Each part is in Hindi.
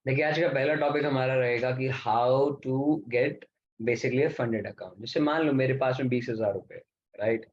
देखिए, आज का पहला टॉपिक हमारा रहेगा कि how to get basically funded account. जैसे मान लो मेरे पास में 20,000 रुपए, राइट,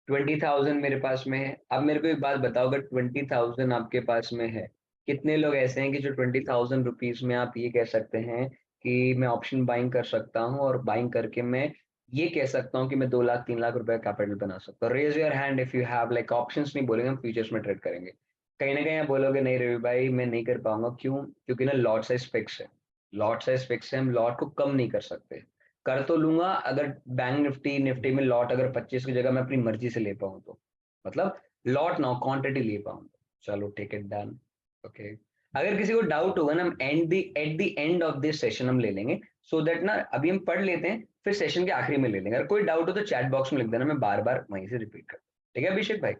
20,000 मेरे पास में है। अब मेरे को एक बात बताओ, अगर 20,000 आपके पास में है, कितने लोग ऐसे हैं कि जो 20,000 रुपीज में आप ये कह सकते हैं कि मैं ऑप्शन बाइंग कर सकता हूँ और बाइंग करके मैं ये कह सकता हूँ कि मैं 2 लाख 3 लाख रुपए कैपिटल बना सकता हूँ। Raise your hand if you have, like options नहीं बोलेंगे, हम फ्यूचर्स में ट्रेड करेंगे। कहीं ना कहीं आप बोलोगे नहीं रवि भाई मैं नहीं कर पाऊंगा, क्यों? क्योंकि ना लॉट साइज फिक्स है। लॉट साइज फिक्स है, हम लॉट को कम नहीं कर सकते। कर तो लूंगा अगर बैंक निफ्टी निफ्टी में लॉट अगर 25 की जगह मैं अपनी मर्जी से ले पाऊँ तो, मतलब लॉट ना क्वांटिटी ले पाऊँ। चलो टेक इट डन। ओके, अगर किसी को डाउट होगा ना, हम at the end of this session हम ले लेंगे, सो दैट ना अभी हम पढ़ लेते हैं, फिर सेशन के आखिरी में ले लेंगे। अगर कोई डाउट हो तो चैट बॉक्स में लिख देना, मैं बार बार वहीं से रिपीट कर। ठीक है अभिषेक भाई?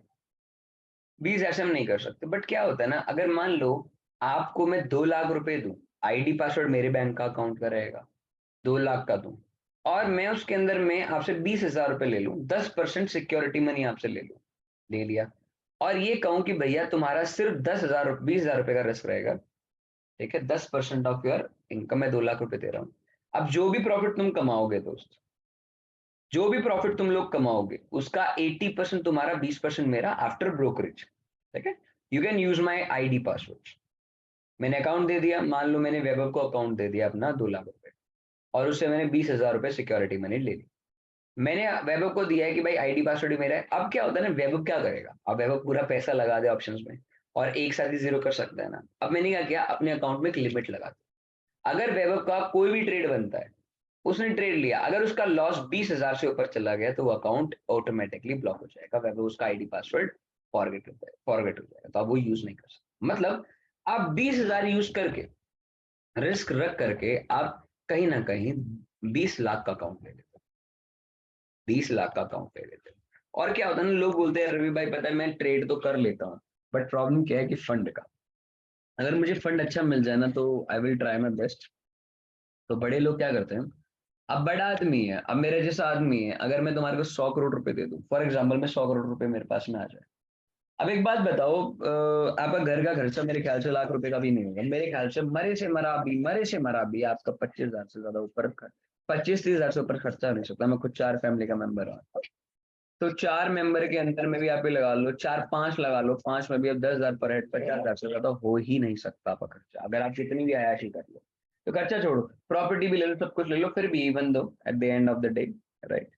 20 ऐसे हम नहीं कर सकते, बट क्या होता है ना, अगर मान लो आपको मैं 2 लाख रुपए दूं, आईडी पासवर्ड मेरे बैंक का अकाउंट का रहेगा, 2 लाख का दूं, और मैं उसके अंदर में आपसे 20,000 रुपए ले लूं, 10% सिक्योरिटी मनी आपसे ले लूं, ले लिया, और ये कहूं कि भैया तुम्हारा सिर्फ 10,000 20,000 रुपए का रिस्क रहेगा। ठीक है, 10% ऑफ योर इनकम, मैं 2 लाख रुपए दे रहा हूँ। अब जो भी प्रॉफिट तुम कमाओगे दोस्त, जो भी प्रॉफिट तुम लोग कमाओगे उसका 80% तुम्हारा, 20% मेरा, आफ्टर ब्रोकरेज। ठीक है, you can use my ID password. मैंने अकाउंट दे दिया, मान लो मैंने वैभव को अकाउंट दे दिया अपना 2 लाख रुपए, और उससे मैंने 20,000 रुपए सिक्योरिटी मनी ले ली। मैंने वैभव को दिया है कि भाई आईडी पासवर्ड मेरा है। अब क्या होता है ना, वैभव क्या करेगा, अब वैभव पूरा पैसा लगा दे ऑप्शंस में, और एक साथ ही जीरो कर सकता है ना। अब मैंने क्या किया, अपने अकाउंट में एक लिमिट लगा दी। अगर वैभव का कोई भी ट्रेड बनता है, उसने ट्रेड लिया, अगर उसका लॉस 20,000 से ऊपर चला गया तो वो अकाउंट ऑटोमेटिकली ब्लॉक हो जाएगा, वैभव उसका आईडी पासवर्ड फॉरगेट हो जाएगा, तो आप वो यूज नहीं कर सकते। मतलब आप 20,000 यूज करके, रिस्क रख करके आप कहीं ना कहीं 20 लाख का अकाउंट ले लेते हो, 20 लाख का अकाउंट ले लेते हो। और क्या होता है ना, लोग बोलते हैं रवि भाई पता है मैं ट्रेड तो कर लेता हूँ, बट प्रॉब्लम क्या है कि फंड का, अगर मुझे फंड अच्छा मिल जाए ना तो I will try my best. तो बड़े लोग क्या करते हैं, अब बड़ा आदमी है, अब मेरे जैसा आदमी है, अगर मैं तुम्हारे को 100 करोड़ रुपए दे दूं, फॉर एग्जाम्पल मैं 100 करोड़ रुपए मेरे पास में आ जाए। अब एक बात बताओ, आपका घर का खर्चा मेरे ख्याल से लाख रुपए का भी नहीं होगा, मेरे ख्याल से मरे से मरा भी आपका 25,000 से ज्यादा ऊपर, 25-30 हजार से ऊपर खर्चा नहीं सकता। मैं खुद 4 फैमिली का मेंबर हूँ, तो 4 मेंबर के अंदर में भी आप ही लगा लो, 4-5 लगा लो, 5 में भी अब 10,000 पर हेड, 50,000 से ज्यादा हो ही नहीं सकता आपका खर्चा, अगर आप कितनी भी अयाशी कर लो। तो खर्चा छोड़ो, प्रॉपर्टी भी ले लो, सब कुछ ले लो, फिर भी even though at the end of the day, right,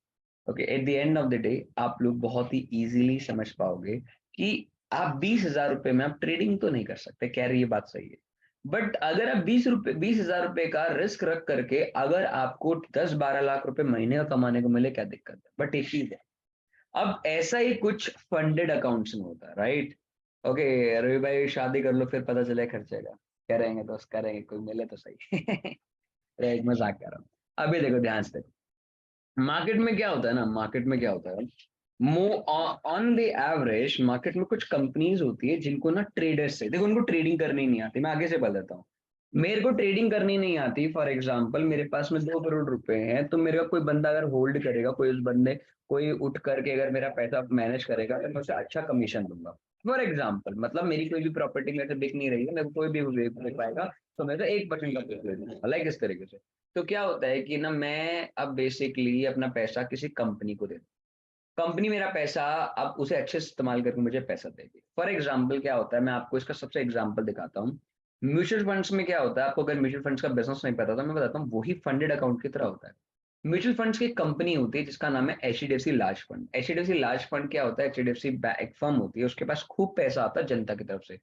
okay, at the end of the day आप लोग बहुत ही इजीली समझ पाओगे कि आप 20,000 रुपए में आप ट्रेडिंग तो नहीं कर सकते, कह रही ये बात सही है। बट अगर आप 20,000 रुपए का रिस्क रख करके अगर आपको 10-12 लाख रुपए महीने का कमाने को मिले, क्या दिक्कत है? बट एक चीज है, अब ऐसा ही कुछ फंडेड अकाउंट्स में होता है, राइट। ओके, रवि भाई शादी कर लो फिर पता चले खर्चे का, करेंगे दोस्त करेंगे, कोई मिले तो सही। अरे एक मजाक कर रहा हूँ। अभी देखो ध्यान से, मार्केट में क्या होता है ना, मार्केट में क्या होता है, ऑन द एवरेज मार्केट में कुछ कंपनीज होती है जिनको ना ट्रेडर्स से, देखो उनको ट्रेडिंग करनी नहीं आती, मैं आगे से बता देता हूँ। मेरे को ट्रेडिंग करनी नहीं आती, फॉर एग्जांपल मेरे पास में 2 करोड़ रुपए हैं, तो मेरे का कोई बंदा अगर होल्ड करेगा, कोई उस बंदे, कोई उठ करके अगर मेरा पैसा मैनेज करेगा तो मैं उसे अच्छा कमीशन दूंगा। फॉर एग्जाम्पल, मतलब मेरी कोई भी प्रॉपर्टी मेरे से बिक नहीं रही है, मेरे को कोई भी बिक पाएगा, तो मैं तो 1% का पैसा दे दूंगा, लाइक इस तरीके से। तो क्या होता है कि ना मैं अब बेसिकली अपना पैसा किसी कंपनी को दे दूं, कंपनी मेरा पैसा अब उसे अच्छे से इस्तेमाल करके मुझे पैसा देगी। फॉर एग्जाम्पल क्या होता है, मैं आपको इसका सबसे एग्जाम्पल दिखाता हूँ। म्यूचुअल फंड्स में क्या होता है, आपको अगर म्यूचुअल फंड्स का बिजनेस नहीं पता तो मैं बताता हूँ, वही फंडेड अकाउंट की तरह होता है। म्यूचुअल फंड्स की एक कंपनी होती है जिसका नाम है HDFC large fund. HDFC large fund क्या होता है, एचडीएफसी एक फर्म होती है, उसके पास खूब पैसा आता है जनता की तरफ से।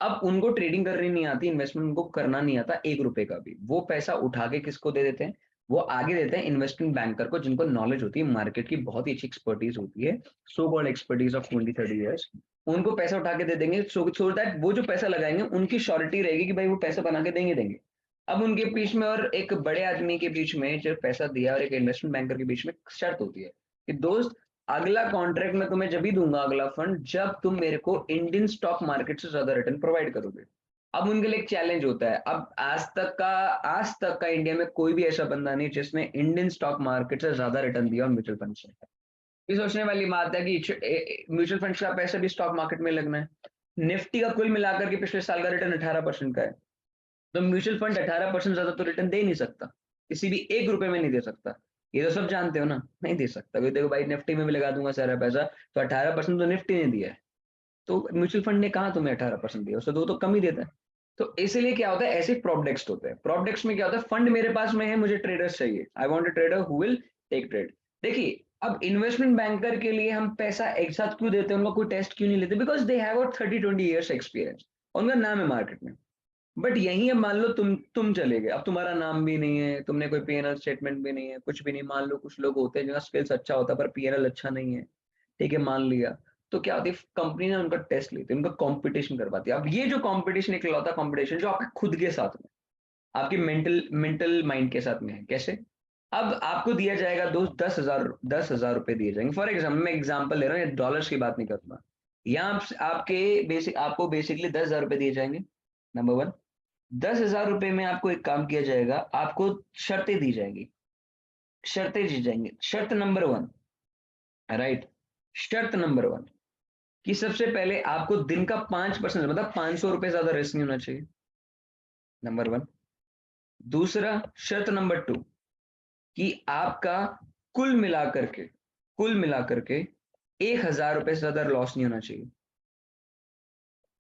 अब उनको ट्रेडिंग करनी नहीं आती, इन्वेस्टमेंट उनको करना नहीं आता 1 रुपए का भी, वो पैसा उठा के किसको दे देते हैं, वो आगे देते हैं इन्वेस्टमेंट बैंकर को, जिनको नॉलेज होती है मार्केट की, बहुत ही अच्छी एक्सपर्टीज होती है, so called expertise of 20-30 years. उनको पैसा उठा के दे देंगे, सो दैट वो जो पैसा लगाएंगे उनकी श्योरिटी रहेगी कि भाई वो पैसा बना के देंगे देंगे। अब उनके बीच में और एक बड़े आदमी के बीच में जो पैसा दिया और एक इन्वेस्टमेंट बैंकर के बीच में शर्त होती है कि दोस्त, अगला कॉन्ट्रैक्ट मैं तुम्हें जब भी दूंगा, अगला फंड, जब तुम मेरे को इंडियन स्टॉक मार्केट से ज्यादा रिटर्न प्रोवाइड करोगे। अब उनके लिए एक चैलेंज होता है, अब आज तक का इंडिया में कोई भी ऐसा बंदा नहीं जिसने इंडियन स्टॉक मार्केट से ज्यादा रिटर्न दिया म्यूचुअल फंड से। ये सोचने वाली बात है कि म्यूचुअल फंड का पैसा भी स्टॉक मार्केट में लगना है। निफ्टी का कुल मिलाकर के पिछले साल का रिटर्न 18% का है, तो म्यूचुअल फंड 18% ज्यादा तो रिटर्न दे नहीं सकता, किसी भी एक रुपए में नहीं दे सकता, ये तो सब जानते हो ना, नहीं दे सकता। देखो भाई निफ्टी में भी लगा दूंगा सारा पैसा, तो 18% तो निफ्टी ने दिया है, तो म्यूचुअल फंड ने कहा तुम्हें 18% दिया, उससे तो कम ही देता है। तो इसीलिए क्या होता है, ऐसे प्रोडक्ट्स होते हैं। प्रोडक्ट्स में क्या होता है, फंड मेरे पास में है, मुझे ट्रेडर्स चाहिए, I want a trader who will take trade. देखिए अब इन्वेस्टमेंट बैंकर के लिए हम पैसा एक साथ क्यों देते हैं, उनका कोई टेस्ट क्यों नहीं लेते, because they have 30-20 years experience, उनका नाम है मार्केट में। बट यही अब मान लो तुम चले गए, अब तुम्हारा नाम भी नहीं है, तुमने कोई पीएनएल स्टेटमेंट भी नहीं है, कुछ भी नहीं, मान लो कुछ लोग होते हैं जिनका स्किल्स अच्छा होता है पर पीएनएल अच्छा नहीं है, ठीक है मान लिया, तो क्या होती है, कंपनी ने उनका टेस्ट लेती है, उनका कंपटीशन करवाती है। अब ये जो कंपटीशन इकलौता कंपटीशन जो आपके खुद के साथ में, आपके मेंटल माइंड के साथ में है, कैसे, अब आपको दिया जाएगा दोस्त 10,000 रुपए दिए जाएंगे, फॉर एग्जाम्पल मैं एग्जाम्पल ले रहा हूँ, डॉलर्स की बात नहीं करता, यहाँ आपको बेसिकली 10,000 रुपए दिए जाएंगे, नंबर वन। 10,000 रुपए में आपको एक काम किया जाएगा, आपको शर्तें दी जाएंगी, शर्तें दी जाएंगी, शर्त नंबर वन, राइट, शर्त नंबर वन, कि सबसे पहले आपको दिन का 5%, मतलब 500 रुपए ज्यादा रिस्क नहीं होना चाहिए, नंबर वन। दूसरा, शर्त नंबर टू, कि आपका कुल मिलाकर के 1,000 रुपए से ज्यादा लॉस नहीं होना चाहिए,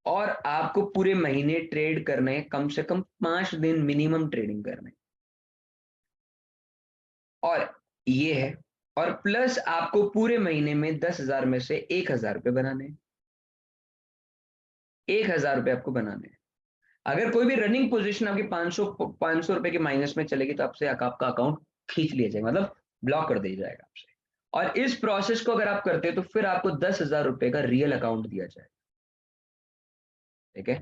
और आपको पूरे महीने ट्रेड करने, कम से कम 5 दिन मिनिमम ट्रेडिंग करने, और ये है, और प्लस आपको पूरे महीने में 10,000 में से 1,000 रुपए बनाने, 1,000 रुपए आपको बनाने हैं। अगर कोई भी रनिंग पोजीशन आपकी 500 रुपए के माइनस में चलेगी, तो आपसे आपका अकाउंट खींच लिया जाएगा, मतलब ब्लॉक कर दिया जाएगा आपसे। और इस प्रोसेस को अगर आप करते हो तो फिर आपको 10,000 रुपए का रियल अकाउंट दिया जाएगा, ठीक है।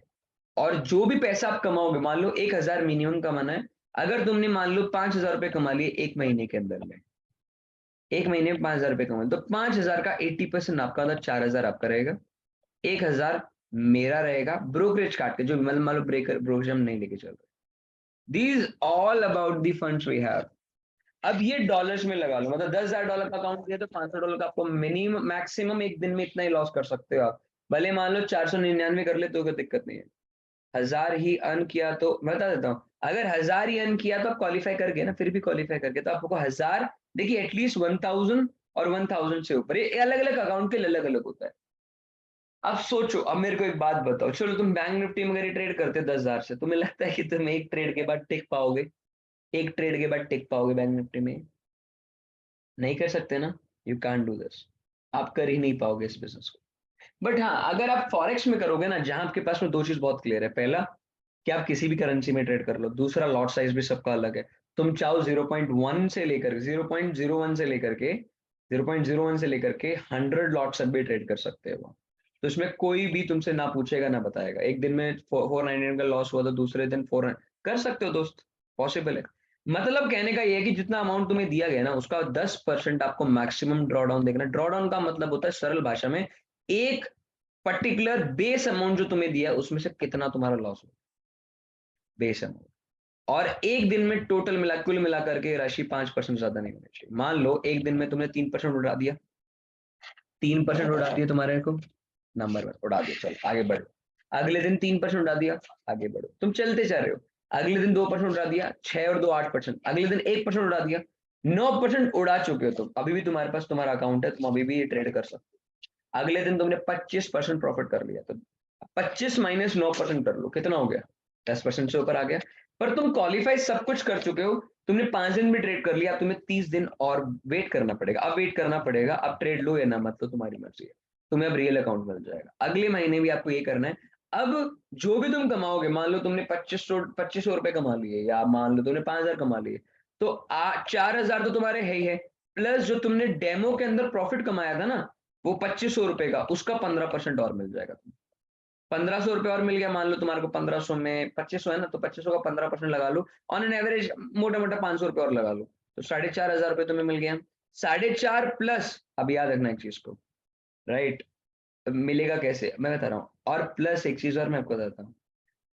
और जो भी पैसा आप कमाओगे, मान लो 1,000 मिनिमम कमाना है, अगर तुमने मान लो 5,000 रुपए कमा लिए एक महीने के अंदर में, एक महीने में 5,000 रुपए कमा, तो 5,000 का 80% आपका, मतलब 4,000 आपका रहेगा, 1,000 मेरा रहेगा, ब्रोकरेज काट के, जो मतलब मान लो ब्रोकरेज हम नहीं लेके चल रहे। These all about the funds we have. अब ये डॉलर्स में लगा लो, मतलब 10,000 डॉलर का अकाउंट किया तो 500 डॉलर का आपको मिनिमम मैक्सिमम एक दिन में इतना ही लॉस कर सकते हो आप, भले मान लो 499 कर ले तो कोई दिक्कत नहीं है। 1,000 ही अर्न किया तो मैं बता देता हूँ, अगर 1,000 ही अर्न किया तो आप क्वालिफाई कर गए ना, फिर भी क्वालिफाई करके तो आपको 1,000, देखिए एटलीस्ट 1,000 और 1,000 से ऊपर, ये अलग अलग अकाउंट के लिए अलग अलग होता है। अब सोचो, अब मेरे को एक बात बताओ, चलो तुम बैंक निफ्टी में अगर ट्रेड करते 10,000 से, तुम्हें लगता है कि तुम एक ट्रेड के बाद टिक पाओगे, एक ट्रेड के बाद टिक पाओगे बैंक निफ्टी में? नहीं कर सकते ना, यू कांट डू दिस, आप कर ही नहीं पाओगे इस बिजनेस को। बट हाँ, अगर आप फॉरेक्स में करोगे ना, जहां आपके पास में दो चीज बहुत क्लियर है, पहला कि आप किसी भी करेंसी में ट्रेड कर लो, दूसरा लॉट साइज भी सबका अलग है, तुम चाहो 0.1 से लेकर 0.01 से लेकर के 0.01 से लेकर के 100 लॉट तक भी ट्रेड कर सकते हो। तो इसमें कोई भी तुमसे ना पूछेगा ना बताएगा, एक दिन में 499 का लॉस हुआ तो दूसरे दिन 400 कर सकते हो दोस्त, पॉसिबल है। मतलब कहने का ये है कि जितना अमाउंट तुम्हें दिया गया ना, उसका 10% आपको मैक्सिमम ड्रॉ डाउन देखना। ड्रॉ डाउन का मतलब होता है सरल भाषा में, एक पर्टिकुलर बेस अमाउंट जो तुम्हें दिया उसमें से कितना तुम्हारा लॉस हो, बेस अमाउंट। और एक दिन में टोटल कुल मिला करके राशि 5% ज्यादा नहीं होनी चाहिए। मान लो एक दिन में तुमने 3% उड़ा दिया, 3% उड़ा दिया तुम्हारे को, नंबर वन उड़ा दिया, चलो आगे बढ़ो। अगले दिन 3% उड़ा दिया, आगे बढ़ो, तुम चलते जा रहे हो। अगले दिन 2% उड़ा दिया, 6 और 2 8%, अगले दिन 1% उड़ा दिया, 9% उड़ा चुके हो तुम, अभी भी तुम्हारे पास तुम्हारा अकाउंट है, तुम अभी भी ये ट्रेड कर सकते हो। अगले दिन तुमने 25% प्रॉफिट कर लिया, तो 25 माइनस 9% कर लो, कितना हो गया, 10% से ऊपर आ गया। पर तुम क्वालिफाई सब कुछ कर चुके हो, तुमने 5 दिन भी ट्रेड कर लिया, अब तुम्हें 30 दिन और वेट करना पड़ेगा। अब वेट करना पड़ेगा, अब ट्रेड लो या ना मत लो, तुम्हारी मर्जी है, तुम्हें अब रियल अकाउंट मिल जाएगा। अगले महीने भी आपको ये करना है। अब जो भी तुम कमाओगे, मान लो तुमने 2500 रुपए कमा लिए, या मान लो तुमने 5,000 कमा लिए, तो 4,000 तो तुम्हारे है ही है, प्लस जो तुमने डेमो के अंदर प्रॉफिट कमाया था ना, वो 2500 रुपए का, उसका 15% और मिल जाएगा तुम्हें। 1,500 रुपए और मिल गया, मान लो तुम्हारे को 1,500 में 2500 है ना, तो 2500 का 15% लगा लो, ऑन एन एवरेज मोटा मोटा 500 रुपए और लगा लो, तो 4,500 रुपए तुम्हें मिल गया। 4,500 प्लस, अब याद रखना एक चीज को, राइट, मिलेगा कैसे मैं बता रहा हूँ, और प्लस एक चीज और मैं आपको बताता हूँ,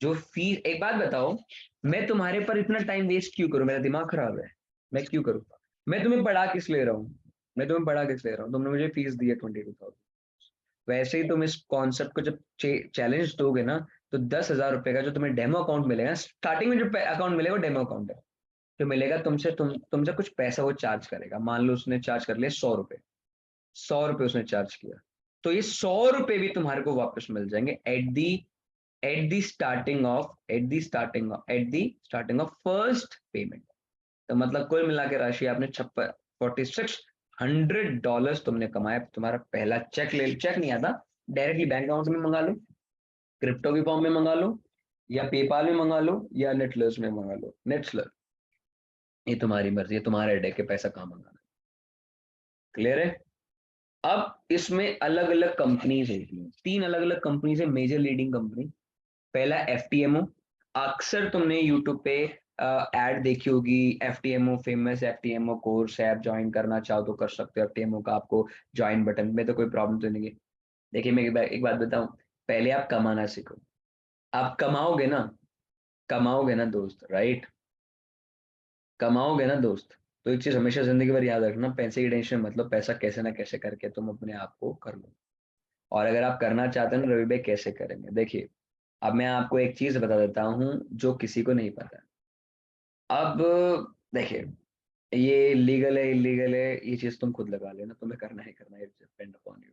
जो फीस, एक बात बताओ, मैं तुम्हारे पर इतना टाइम वेस्ट क्यों करूं, मेरा दिमाग खराब है, मैं क्यों करूँ, मैं तुम्हें पढ़ा किस ले रहा हूँ, मैं तुम्हें पढ़ा किस ले रहा हूँ, तुमने मुझे फीस दी है 22,000, वैसे ही तुम इस कॉन्सेप्ट को जब चैलेंज दोगे ना, तो 10,000 रुपए का जो तुम्हें डेमो अकाउंट मिलेगा, स्टार्टिंग में जो अकाउंट मिलेगा वो डेमो अकाउंट है, जो मिलेगा तुमसे कुछ पैसा वो चार्ज करेगा। मान लो उसने चार्ज कर लिया 100 रुपए, 100 रुपए उसने चार्ज किया, तो ये 100 रुपए भी तुम्हारे को वापस मिल जाएंगे at the starting of first payment. तो मतलब कुल मिला के राशि आपने 4600 तुमने कमाया। तुम्हारा पहला चेक नहीं आता, डायरेक्टली बैंक अकाउंट में मंगा लो, क्रिप्टो के फॉर्म में मंगा लो, या पेपाल में मंगा लो, या नेटलर्स में मंगा लो। नेटस्लर, ये तुम्हारी मर्जी है, तुम्हारा हेडेक है पैसा कहाँ मंगाना। क्लियर है? अब इसमें अलग अलग कंपनीज होती हैं, 3 अलग अलग कंपनीज है, मेजर लीडिंग कंपनी। पहला एफटीएमओ, अक्सर तुमने यूट्यूब पे एड देखी होगी, एफटीएमओ फेमस एफटीएमओ कोर्स है, आप ज्वाइन करना चाहो तो कर सकते हो। एफटीएमओ का आपको ज्वाइन बटन में तो कोई प्रॉब्लम तो नहीं है। देखिए मैं एक बात बताऊं, पहले आप कमाना सीखो। आप कमाओगे ना दोस्त, राइट? कमाओगे ना दोस्त, तो एक चीज हमेशा जिंदगी भर याद रखना, पैसे की टेंशन मतलब पैसा कैसे ना कैसे करके तुम अपने आप को कर लो। और अगर आप करना चाहते हो ना रवि भाई, कैसे करेंगे, देखिए अब मैं आपको एक चीज बता देता हूँ जो किसी को नहीं पता। अब देखिए, ये लीगल है इलीगल है ये चीज तुम खुद लगा लेना, तुम्हें करना है करना है, डिपेंड अपॉन यू।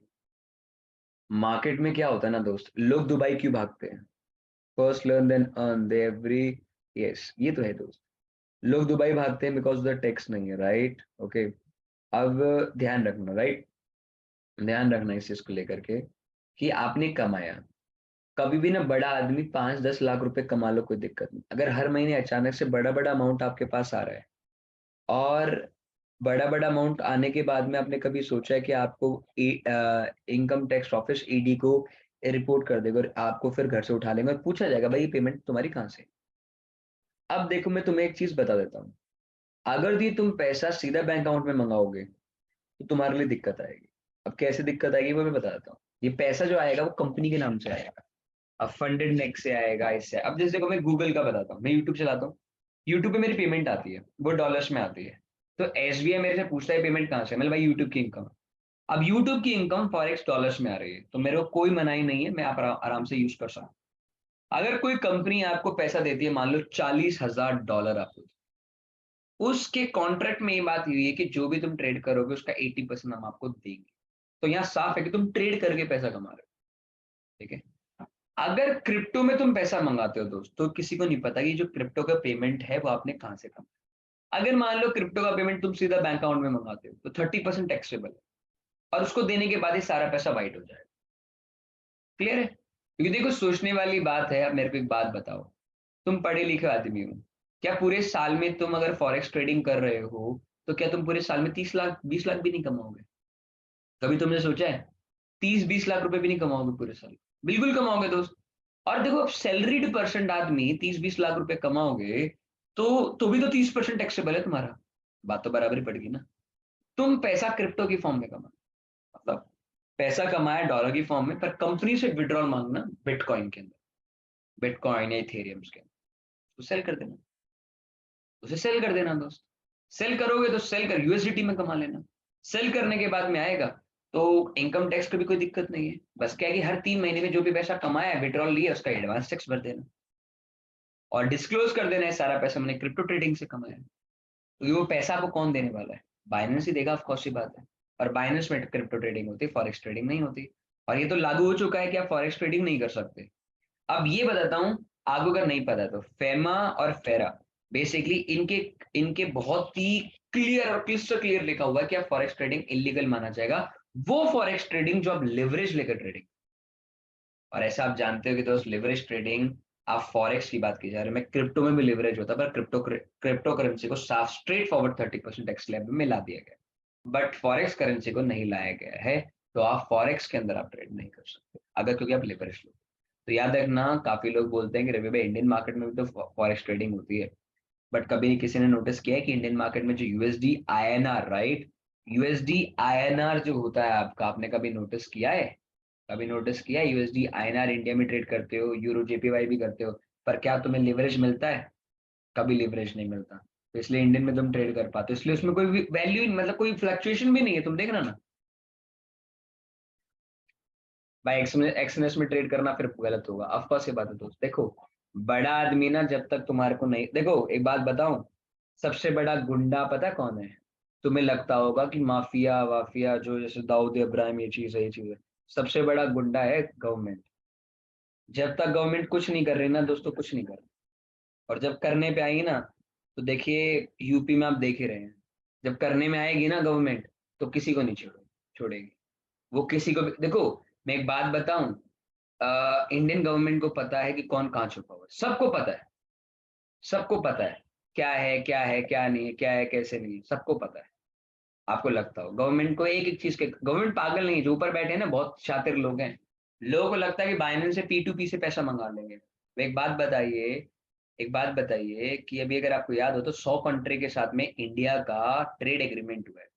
मार्केट में क्या होता है ना दोस्त, लोग दुबई क्यों भागते हैं? फर्स्ट लर्न देन अर्न दे एवरी, यस ये तो है दोस्त। लोग दुबई भागते हैं बिकॉज द टैक्स नहीं है, राइट? ओके, अब ध्यान रखना, राइट? ध्यान रखना इस चीज को लेकर के कि आपने कमाया, कभी भी ना बड़ा आदमी 5-10 लाख रुपए कमा लो कोई दिक्कत नहीं। अगर हर महीने अचानक से बड़ा बड़ा अमाउंट आपके पास आ रहा है, और बड़ा बड़ा अमाउंट आने के बाद में आपने कभी सोचा है कि आपको इनकम टैक्स ऑफिस ईडी को रिपोर्ट कर देगा और आपको फिर घर से उठा लेंगे और पूछा जाएगा भाई ये पेमेंट तुम्हारी कहाँ से? अब देखो मैं तुम्हें एक चीज बता देता हूँ, अगर ये तुम पैसा सीधा बैंक अकाउंट में मंगाओगे तो तुम्हारे लिए दिक्कत आएगी। अब कैसे दिक्कत आएगी वो मैं बता देता हूँ। ये पैसा जो आएगा वो कंपनी के नाम से आएगा, अब फंडेड नेक से आएगा, इससे। अब जैसे देखो मैं गूगल का बताता हूँ, मैं यूट्यूब चलाता हूँ, यूट्यूब पे मेरी पेमेंट आती है, वो डॉलर्स में आती है। तो एसबीआई मेरे से पूछता है पेमेंट कहाँ से, मतलब भाई यूट्यूब की इनकम। अब यूट्यूब की इनकम फॉरेक्स डॉलर्स में आ रही है, तो मेरे को कोई मनाही नहीं है, मैं आप आराम से यूज कर सकता हूँ। अगर कोई कंपनी आपको पैसा देती है, मान लो $40,000 आपको, उसके कॉन्ट्रैक्ट में ये बात हुई है कि जो भी तुम ट्रेड करोगे उसका 80% हम आपको देंगे। तो यहाँ साफ है कि तुम ट्रेड करके पैसा कमा रहे हो, ठीक है? अगर क्रिप्टो में तुम पैसा मंगाते हो दोस्त, तो किसी को नहीं पता कि जो क्रिप्टो का पेमेंट है वो आपने कहाँ से कमा। अगर मान लो क्रिप्टो का पेमेंट तुम सीधा बैंक अकाउंट में मंगाते हो तो 30% टैक्सेबल है, और उसको देने के बाद ही सारा पैसा वाइट हो जाएगा। क्लियर है? क्योंकि देखो सोचने वाली बात है। अब मेरे को एक बात बताओ, तुम पढ़े लिखे आदमी हो, क्या पूरे साल में तुम अगर फॉरेक्स ट्रेडिंग कर रहे हो तो क्या तुम पूरे साल में 30 लाख 20 लाख भी नहीं कमाओगे? कभी तुमने सोचा है? 30-20 लाख रुपए भी नहीं कमाओगे पूरे साल? बिल्कुल कमाओगे दोस्त। और देखो अब सैलरीड पर्सन आदमी 30-20 लाख रुपए कमाओगे, तो भी तो 30% टैक्सेबल है तुम्हारा। बात तो बराबर ही पड़ेगी ना। तुम पैसा क्रिप्टो की फॉर्म में कमा, मतलब पैसा कमाया डॉलर की फॉर्म में, पर कंपनी से विड्रॉल मांगना बिटकॉइन के अंदर, बिटकॉइन या इथेरियम के अंदर, तो सेल कर देना, उसे सेल कर देना दोस्त। सेल करोगे तो सेल कर यूएसडीटी में कमा लेना। सेल करने के बाद में आएगा तो इनकम टैक्स की भी कोई दिक्कत नहीं है। बस क्या है कि हर 3 महीने में जो भी पैसा कमाया है, विड्रॉल लिया, उसका एडवांस टैक्स भर देना और डिस्क्लोज कर देना है सारा पैसा मैंने क्रिप्टो ट्रेडिंग से कमाया है। तो वो पैसा आपको कौन देने वाला है? बाइनेंस ही देगा, ऑफ कोर्स सी बात है। और बाइनेंस में क्रिप्टो ट्रेडिंग होती है, फॉरेक्स ट्रेडिंग नहीं होती। और ये तो लागू हो चुका है कि आप फॉरेक्स ट्रेडिंग नहीं कर सकते। अब ये बताता हूँ, आपको अगर नहीं पता तो फेमा और फेरा, बेसिकली इनके इनके बहुत ही क्लियर और क्लिस्टर क्लियर लिखा हुआ है कि आप फॉरेक्स ट्रेडिंग इलीगल माना जाएगा। वो फॉरेक्स ट्रेडिंग जो आप लिवरेज लेकर ट्रेडिंग, और ऐसा आप जानते हो कि दोस्त लिवरेज ट्रेडिंग, आप फॉरेक्स की बात की जा रहे हैं, मैं क्रिप्टो में भी लिवरेज होता है, पर क्रिप्टो करेंसी को साफ स्ट्रेट फॉरवर्ड 30% टैक्स स्लैब में ला दिया गया, बट फॉरेक्स करेंसी को नहीं लाया गया है। तो आप फॉरेक्स के अंदर आप ट्रेड नहीं कर सकते अगर, क्योंकि आप लिवरेज लो। तो याद रखना, काफी लोग बोलते हैं कि रवि भाई इंडियन मार्केट में भी तो फॉरेक्स ट्रेडिंग होती है, बट कभी किसी ने नोटिस किया है कि इंडियन मार्केट में जो USD INR, right, USD INR जो होता है आपका, आपने कभी नोटिस किया है? कभी नोटिस किया है यूएसडी आईएनआर इंडिया में ट्रेड करते हो, यूरो जेपीवाई भी करते हो, पर क्या तुम्हें लिवरेज मिलता है? कभी लिवरेज नहीं मिलता। तो इसलिए इंडियन में तुम ट्रेड कर पाते हो, इसलिए उसमें कोई वैल्यू मतलब कोई फ्लक्चुएशन भी नहीं है, तुम देखना ना। भाई एक्सएनएस में ट्रेड करना फिर गलत होगा, ऑफ कोर्स ये बात है दोस्त। देखो बड़ा आदमी ना जब तक तुम्हारे को नहीं, देखो एक बात बताऊं, सबसे बड़ा गुंडा पता कौन है? तुम्हें लगता होगा कि माफिया वाफिया जो जैसे दाऊद इब्राहिम ये चीज है ये चीज है, सबसे बड़ा गुंडा है गवर्नमेंट। जब तक गवर्नमेंट कुछ नहीं कर रही ना दोस्तों, कुछ नहीं कर रही, और जब करने पे आएगी ना, तो देखिए यूपी में आप देख ही रहे हैं, जब करने में आएगी ना गवर्नमेंट, तो किसी को नहीं छोड़ेगी। वो किसी को भी, देखो मैं एक बात बताऊं, इंडियन गवर्नमेंट को पता है कि कौन कहाँ छुपा हुआ है, सबको पता है, सबको पता है क्या है क्या है क्या नहीं है, क्या है कैसे नहीं है, सबको पता है। आपको लगता हो गवर्नमेंट को एक एक चीज के, गवर्नमेंट पागल नहीं है, जो ऊपर बैठे हैं ना बहुत शातिर लोग हैं, लोगों को लगता है कि बाइनेंस से P2P से पैसा मंगा लेंगे। तो एक बात बताइए कि अभी अगर आपको याद हो तो 100 कंट्री के साथ में इंडिया का ट्रेड एग्रीमेंट हुआ है,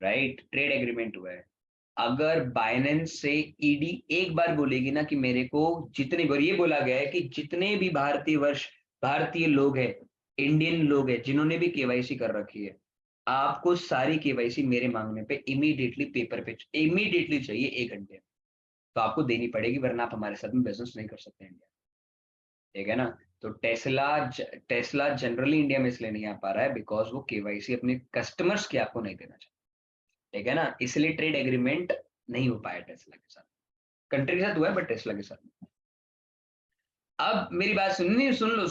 राइट? ट्रेड एग्रीमेंट हुआ है। अगर बाइनेंस से ईडी एक बार बोलेगी ना कि मेरे को जितने बार, ये बोला गया है कि जितने भी भारतीय लोग हैं, इंडियन लोग हैं जिन्होंने भी केवाईसी कर रखी है, आपको सारी केवाईसी मेरे मांगने पे इमीडिएटली पेपर पे इमीडिएटली चाहिए 1 घंटे में, तो आपको देनी पड़ेगी, वरना आप हमारे साथ में बिजनेस नहीं कर सकते इंडिया। ठीक है ना? तो टेस्ला जनरली इंडिया में इसलिए नहीं आ पा रहा है बिकॉज वो केवाईसी अपने कस्टमर्स की आपको नहीं देना चाहता। ठीक है ना? इसलिए ट्रेड एग्रीमेंट नहीं हो पाया टेस्ला के साथ, कंट्री के साथ हुआ है बट टेस्ला के साथ नहीं। अब मेरी बात सुननी, सुन लो,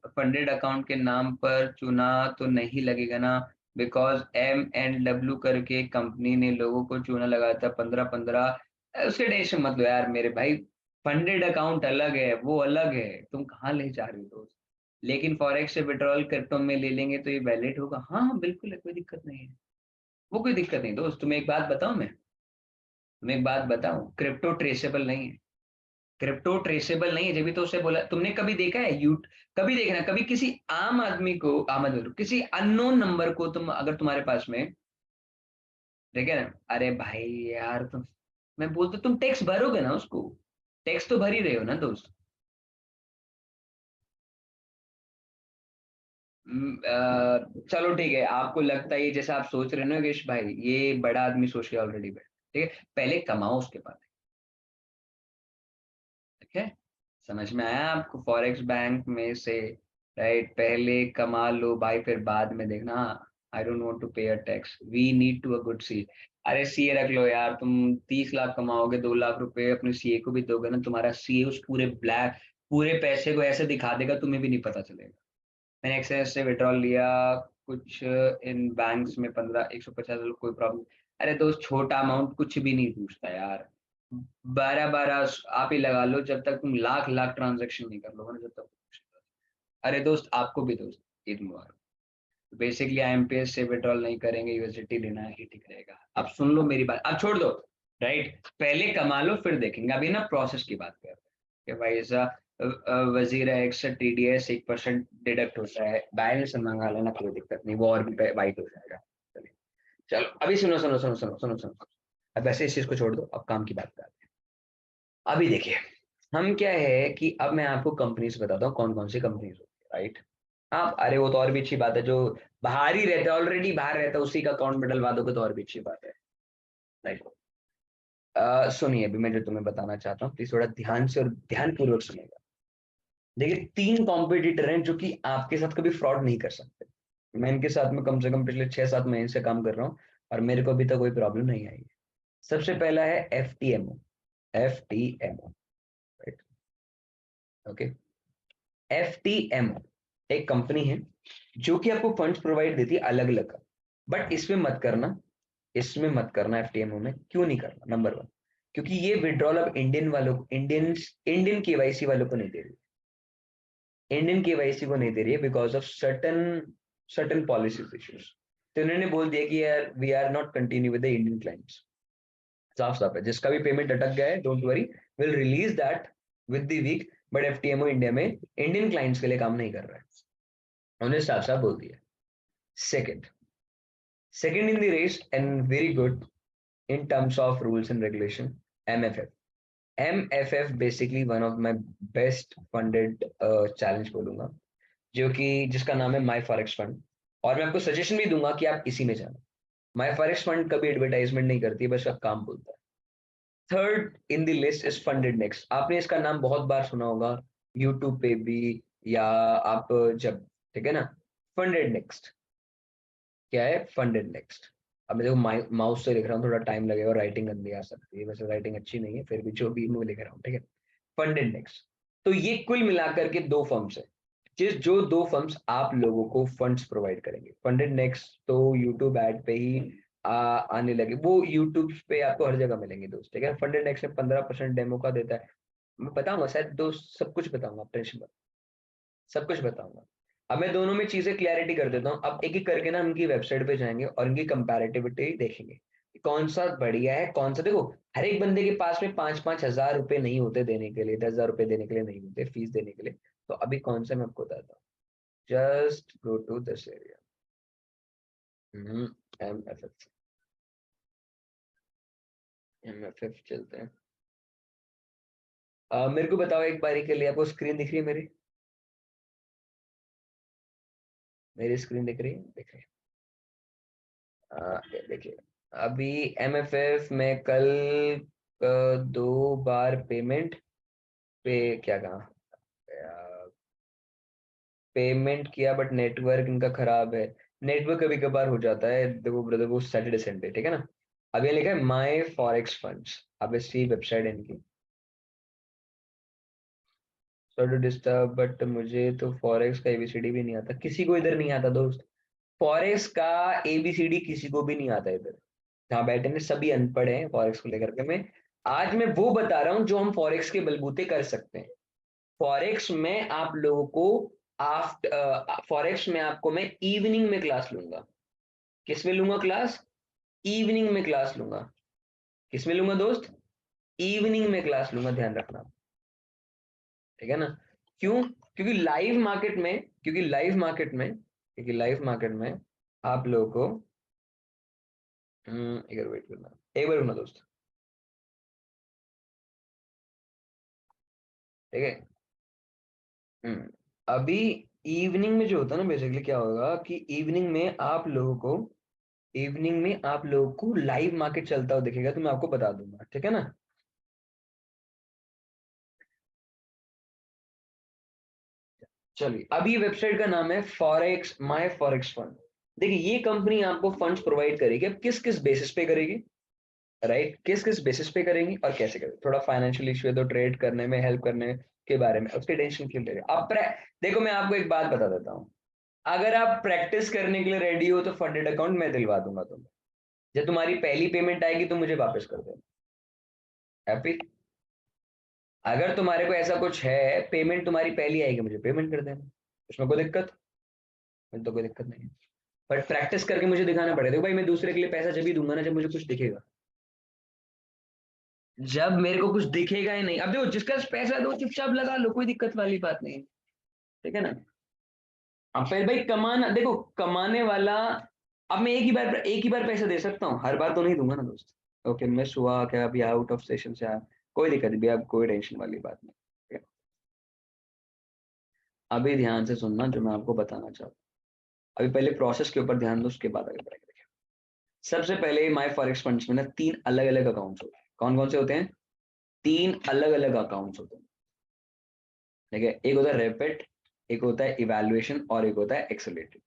फंडेड अकाउंट के नाम पर चुना तो नहीं लगेगा ना, बिकॉज M&W करके कंपनी ने लोगों को चूना लगाया था 15-15, उसके टेंशन मत लो यार मेरे भाई। फंडेड अकाउंट अलग है, वो अलग है, तुम कहाँ ले जा रहे हो दोस्त? लेकिन फॉरेक्स से विड्रॉल क्रिप्टो में ले लेंगे तो ये वैलिड होगा, हाँ हाँ बिल्कुल है, कोई दिक्कत नहीं है, वो कोई दिक्कत नहीं दोस्त। तुम्हें एक बात बताऊं, क्रिप्टो ट्रेसेबल नहीं है, क्रिप्टो ट्रेसेबल नहीं है, जब भी तो उसे बोला, तुमने कभी देखा है कभी देखना, कभी किसी आम आदमी को, किसी अननोन नंबर को तुम अगर तुम्हारे पास में, देखे ना, अरे भाई यार तुम, मैं बोलता तुम टैक्स भरोगे ना उसको, टैक्स तो भर ही रहे हो ना दोस्त। चलो ठीक है, आपको लगता है ये जैसा आप सोच रहे हो ना योगेश भाई, ये बड़ा आदमी सोच के ऑलरेडी बैठ, ठीक है, पहले कमाओ उसके बाद, ठीक है? समझ में आया आपको? फॉरेक्स बैंक में से, राइट, पहले कमा लो भाई, फिर बाद में देखना। I don't want to pay a tax, we need to a good C. अरे सीए रख लो यार, तुम 30 लाख कमाओगे, 2 लाख रुपए अपने सीए को भी दोगे ना, तुम्हारा सीए उस पूरे पैसे को ऐसे दिखा देगा, तुम्हें भी नहीं पता चलेगा। मैंने एक्सचेंज से विड्रॉल लिया कुछ इन बैंक्स में, 150 कोई प्रॉब्लम, अरे दोस्त छोटा अमाउंट कुछ भी नहीं पूछता यार, 12-12 आप ही लगा लो, जब तक तुम लाख लाख ट्रांजेक्शन नहीं कर लोगे ना, जब तक। अरे दोस्त आपको भी दोस्त, ईद मुबारक। बेसिकली आईएमपीएस से विड्रॉल नहीं करेंगे, यूएसडीटी लेना ही ठीक रहेगा। अब सुन लो मेरी बात, अब छोड़ दो, राइट, पहले कमा लो फिर देखेंगे, अभी ना प्रोसेस की बात कर रहे हैं कि भाई ऐसा वजीर एक्स TDS 1% डिडक्ट होता है, बैलेंस मंगा लेना, कोई दिक्कत नहीं, वो और भी वाइट हो जाएगा। चलिए, चलो अभी सुनो, अब वैसे इस चीज को छोड़ दो, अब काम की बात करते हैं। अभी देखिए, हम क्या है कि अब मैं आपको कंपनीज बताता हूँ, कौन कौन सी कंपनीज होती है, राइट? हाँ, अरे वो तो और भी अच्छी बात है, जो बाहर ही रहता है, ऑलरेडी बाहर रहता है, उसी का अकाउंट में डलवा दोगे तो और भी अच्छी बात है, राइट? सुनिए, अभी मैं जो तुम्हें बताना चाहता हूँ, प्लीज थोड़ा ध्यान से और ध्यानपूर्वक सुनिएगा। देखिए, 3 कॉम्पिटिटर हैं जो कि आपके साथ कभी फ्रॉड नहीं कर सकते। मैं इनके साथ में कम से कम पिछले 6-7 महीने से काम कर रहा हूँ, और मेरे को अभी तक कोई प्रॉब्लम नहीं आई है। सबसे पहला है FTMO, राइट? ओके, FTMO एक कंपनी है जो कि आपको फंड्स प्रोवाइड देती है अलग अलग, बट इसमें मत करना FTMO में, क्यों नहीं करना? नंबर 1, क्योंकि ये विड्रॉल अब इंडियन केवाईसी वालों को नहीं दे रही, इंडियन केवाईसी को नहीं दे रही है, because of certain policies issues. तो इन्होंने बोल दिया कि यार we are not continue with the Indian clients. साफ साफ है, जिसका भी पेमेंट अटक गया है, don't worry, will release that with the week, but FTMO India में इंडियन क्लाइंट्स के लिए काम नहीं कर रहा है, उन्होंने साफ साफ बोल दिया। Second second in the race and very good in terms of rules and regulation, MFF basically one of my best funded challenge बोलूंगा, जो कि जिसका नाम है माई फॉरेक्स फंड, और मैं आपको सजेशन भी दूंगा कि आप इसी में जाना। माई फॉरेक्स फंड कभी एडवर्टाइजमेंट नहीं करती है, बस आप काम बोलता है, third in the list is funded next. आपने इसका नाम बहुत बार सुना होगा यूट्यूब पे भी, या आप जब, ठीक है ना। फंडेड नेक्स्ट क्या है? Funded next. अब मैं देखो माउस से लिख रहा हूँ, थोड़ा टाइम लगेगा और राइटिंग गंदी आ सकती है, वैसे राइटिंग अच्छी नहीं है, फिर भी जो भी मैं लिख रहा हूँ, ठीक है। Funded next. तो ये कुल मिलाकर के दो फर्म्स है, जो दो फर्म्स आप लोगों को फंड्स प्रोवाइड करेंगे। फंडेड नेक्स्ट तो यूट्यूब ऐड पे ही आने लगे, वो यूट्यूब पे आपको हर जगह मिलेंगे दोस्त, ठीक है। फंडेड नेक्स्ट में 15% डेमो का देता है, मैं बताऊंगा शायद दोस्त, सब कुछ बताऊंगा, आप टेंशन मत, सब कुछ बताऊंगा। अब मैं दोनों में चीजें क्लैरिटी कर देता हूँ। अब एक एक करके ना उनकी वेबसाइट पे जाएंगे और इनकी कंपैरेटिविटी देखेंगे कि कौन सा बढ़िया है, कौन सा। देखो हर एक बंदे के पास में 5-5 हजार रुपए नहीं होते देने के लिए, 10 हजार रुपए देने के लिए नहीं होते फीस देने के लिए। तो अभी कौन सा मैं आपको बताता हूँ, just go to this area, MFF। MFF चलते हैं। मेरे को बताओ एक बारी के लिए, आपको स्क्रीन दिख रही है मेरी? मेरी स्क्रीन दिख रही है? दिख रही है, देखिए। अभी MFF में कल 2 बार पेमेंट पे क्या कहा, पेमेंट किया, बट नेटवर्क इनका खराब है। नेटवर्क कभी कभार हो जाता है, देखो ब्रदर, वो सैटरडे संडे, ठीक है ना। अब ये लिखा है माई फॉरेक्स फंड्स, अब इसकी वेबसाइट है इनकी। सॉरी टू डिस्टर्ब, बट मुझे तो फॉरेक्स का एबीसीडी भी नहीं आता, किसी को इधर नहीं आता दोस्त। फॉरेक्स का एबीसीडी किसी को भी नहीं आता इधर, जहाँ बैठे हैं सभी अनपढ़ हैं फॉरेक्स को लेकर के। मैं आज मैं वो बता रहा हूँ जो हम फॉरेक्स के बलबूते कर सकते हैं। फॉरेक्स में आप लोगों को आफ्टर फॉरेक्स में आपको मैं इवनिंग में क्लास लूंगा। किस में लूंगा क्लास? इवनिंग में क्लास लूंगा। किस में लूंगा दोस्त? इवनिंग में क्लास लूंगा, ध्यान रखना, ठीक है ना। क्यों? क्योंकि लाइव मार्केट में, क्योंकि लाइव मार्केट में आप लोगों को एक बार वेट करना, एक बार रुकना दोस्त, ठीक है। हम्म, अभी इवनिंग में जो होता है ना, बेसिकली क्या होगा कि इवनिंग में आप लोगों को लाइव मार्केट चलता हुआ दिखेगा, तो मैं आपको बता दूंगा, ठीक है ना। चलिए, अभी वेबसाइट का नाम है फॉरेक्स, माय फॉरेक्स फंड। देखिए ये कंपनी आपको फंड्स प्रोवाइड करेगी, अब किस किस बेसिस पे करेगी, राइट, किस किस बेसिस पे करेंगी और कैसे करेंगे। थोड़ा फाइनेंशियल इशू है तो ट्रेड करने में हेल्प करने के बारे में, उसकी टेंशन क्यों ले रहे हो आप? देखो मैं आपको एक बात बता देता हूँ, अगर आप प्रैक्टिस करने के लिए रेडी हो तो फंडेड अकाउंट मैं दिलवा दूंगा तुम्हें। जब तुम्हारी पहली पेमेंट आएगी तो मुझे वापस कर देना। हैप्पी? अगर तुम्हारे को ऐसा कुछ है, पेमेंट तुम्हारी पहली आएगी मुझे पेमेंट कर देना, उसमें कोई दिक्कत? मुझे तो कोई दिक्कत नहीं है, बट प्रैक्टिस करके मुझे दिखाना पड़ेगा। देखो भाई, मैं दूसरे के लिए पैसा जब भी दूंगा ना, जब मुझे कुछ दिखेगा, जब मेरे को कुछ दिखेगा ही नहीं। अब देखो जिसका पैसा है तो वो चुपचाप लगा लो, कोई दिक्कत वाली बात नहीं है, ठीक है ना। अब फिर भाई कमाना, देखो कमाने वाला, अब मैं एक ही बार पैसा दे सकता हूँ, हर बार तो नहीं दूंगा ना दोस्त। ओके, मिस हुआ क्या, अभी आउट ऑफ स्टेशन से आया, कोई दिक्कत नहीं, अब कोई टेंशन वाली बात नहीं, ठीक है? अभी ध्यान से सुनना जो मैं आपको बताना चाहता हूँ। अभी पहले प्रोसेस के ऊपर ध्यान दो, उसके बाद आगे बढ़ेंगे। सबसे पहले माय फॉरेक्स फंड्स में ना 3 अलग अलग अकाउंट्स होते हैं। कौन कौन से होते हैं? 3 अलग अलग अकाउंट्स होते हैं, ठीक है। एक होता है रेपिड, एक होता है इवैल्यूएशन, और एक होता है एक्सेलरेटेड।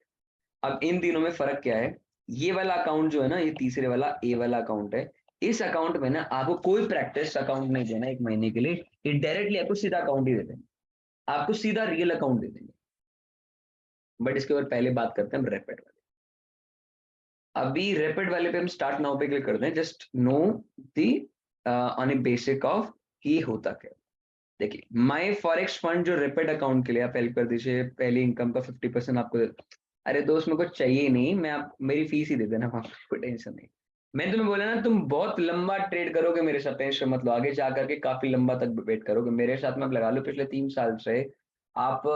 अब इन तीनों में फर्क क्या है? ये वाला अकाउंट जो है ना, ये तीसरे वाला ए वाला अकाउंट है। इस अकाउंट में ना आपको कोई प्रैक्टिस अकाउंट नहीं देना 1 महीने के लिए, ये डायरेक्टली आपको सीधा अकाउंट ही दे देंगे, आपको सीधा रियल अकाउंट दे देंगे। बट इसके ऊपर पहले बात करते हैं हम रैपिड वाले। अभी रैपिड वाले पे हम स्टार्ट नाउ पे क्लिक करते हैं, just know the on A basic of कि होता क्या। देखिए माई फॉरेक्स फंड जो रैपिड अकाउंट के लिए आप हेल्प कर दीजिए, पहली इनकम का 50% आपको अरे दोस्त मेरे को चाहिए ही नहीं, मैं आप मेरी फीस ही दे देना, कोई टेंशन नहीं। मैंने तुम्हें बोला ना, तुम बहुत लंबा ट्रेड करोगे मेरे साथ, टेंशन मत लो, आगे जा करके काफी लंबा तक वेट करोगे मेरे साथ में। आप लगा लो पिछले 3 साल से आप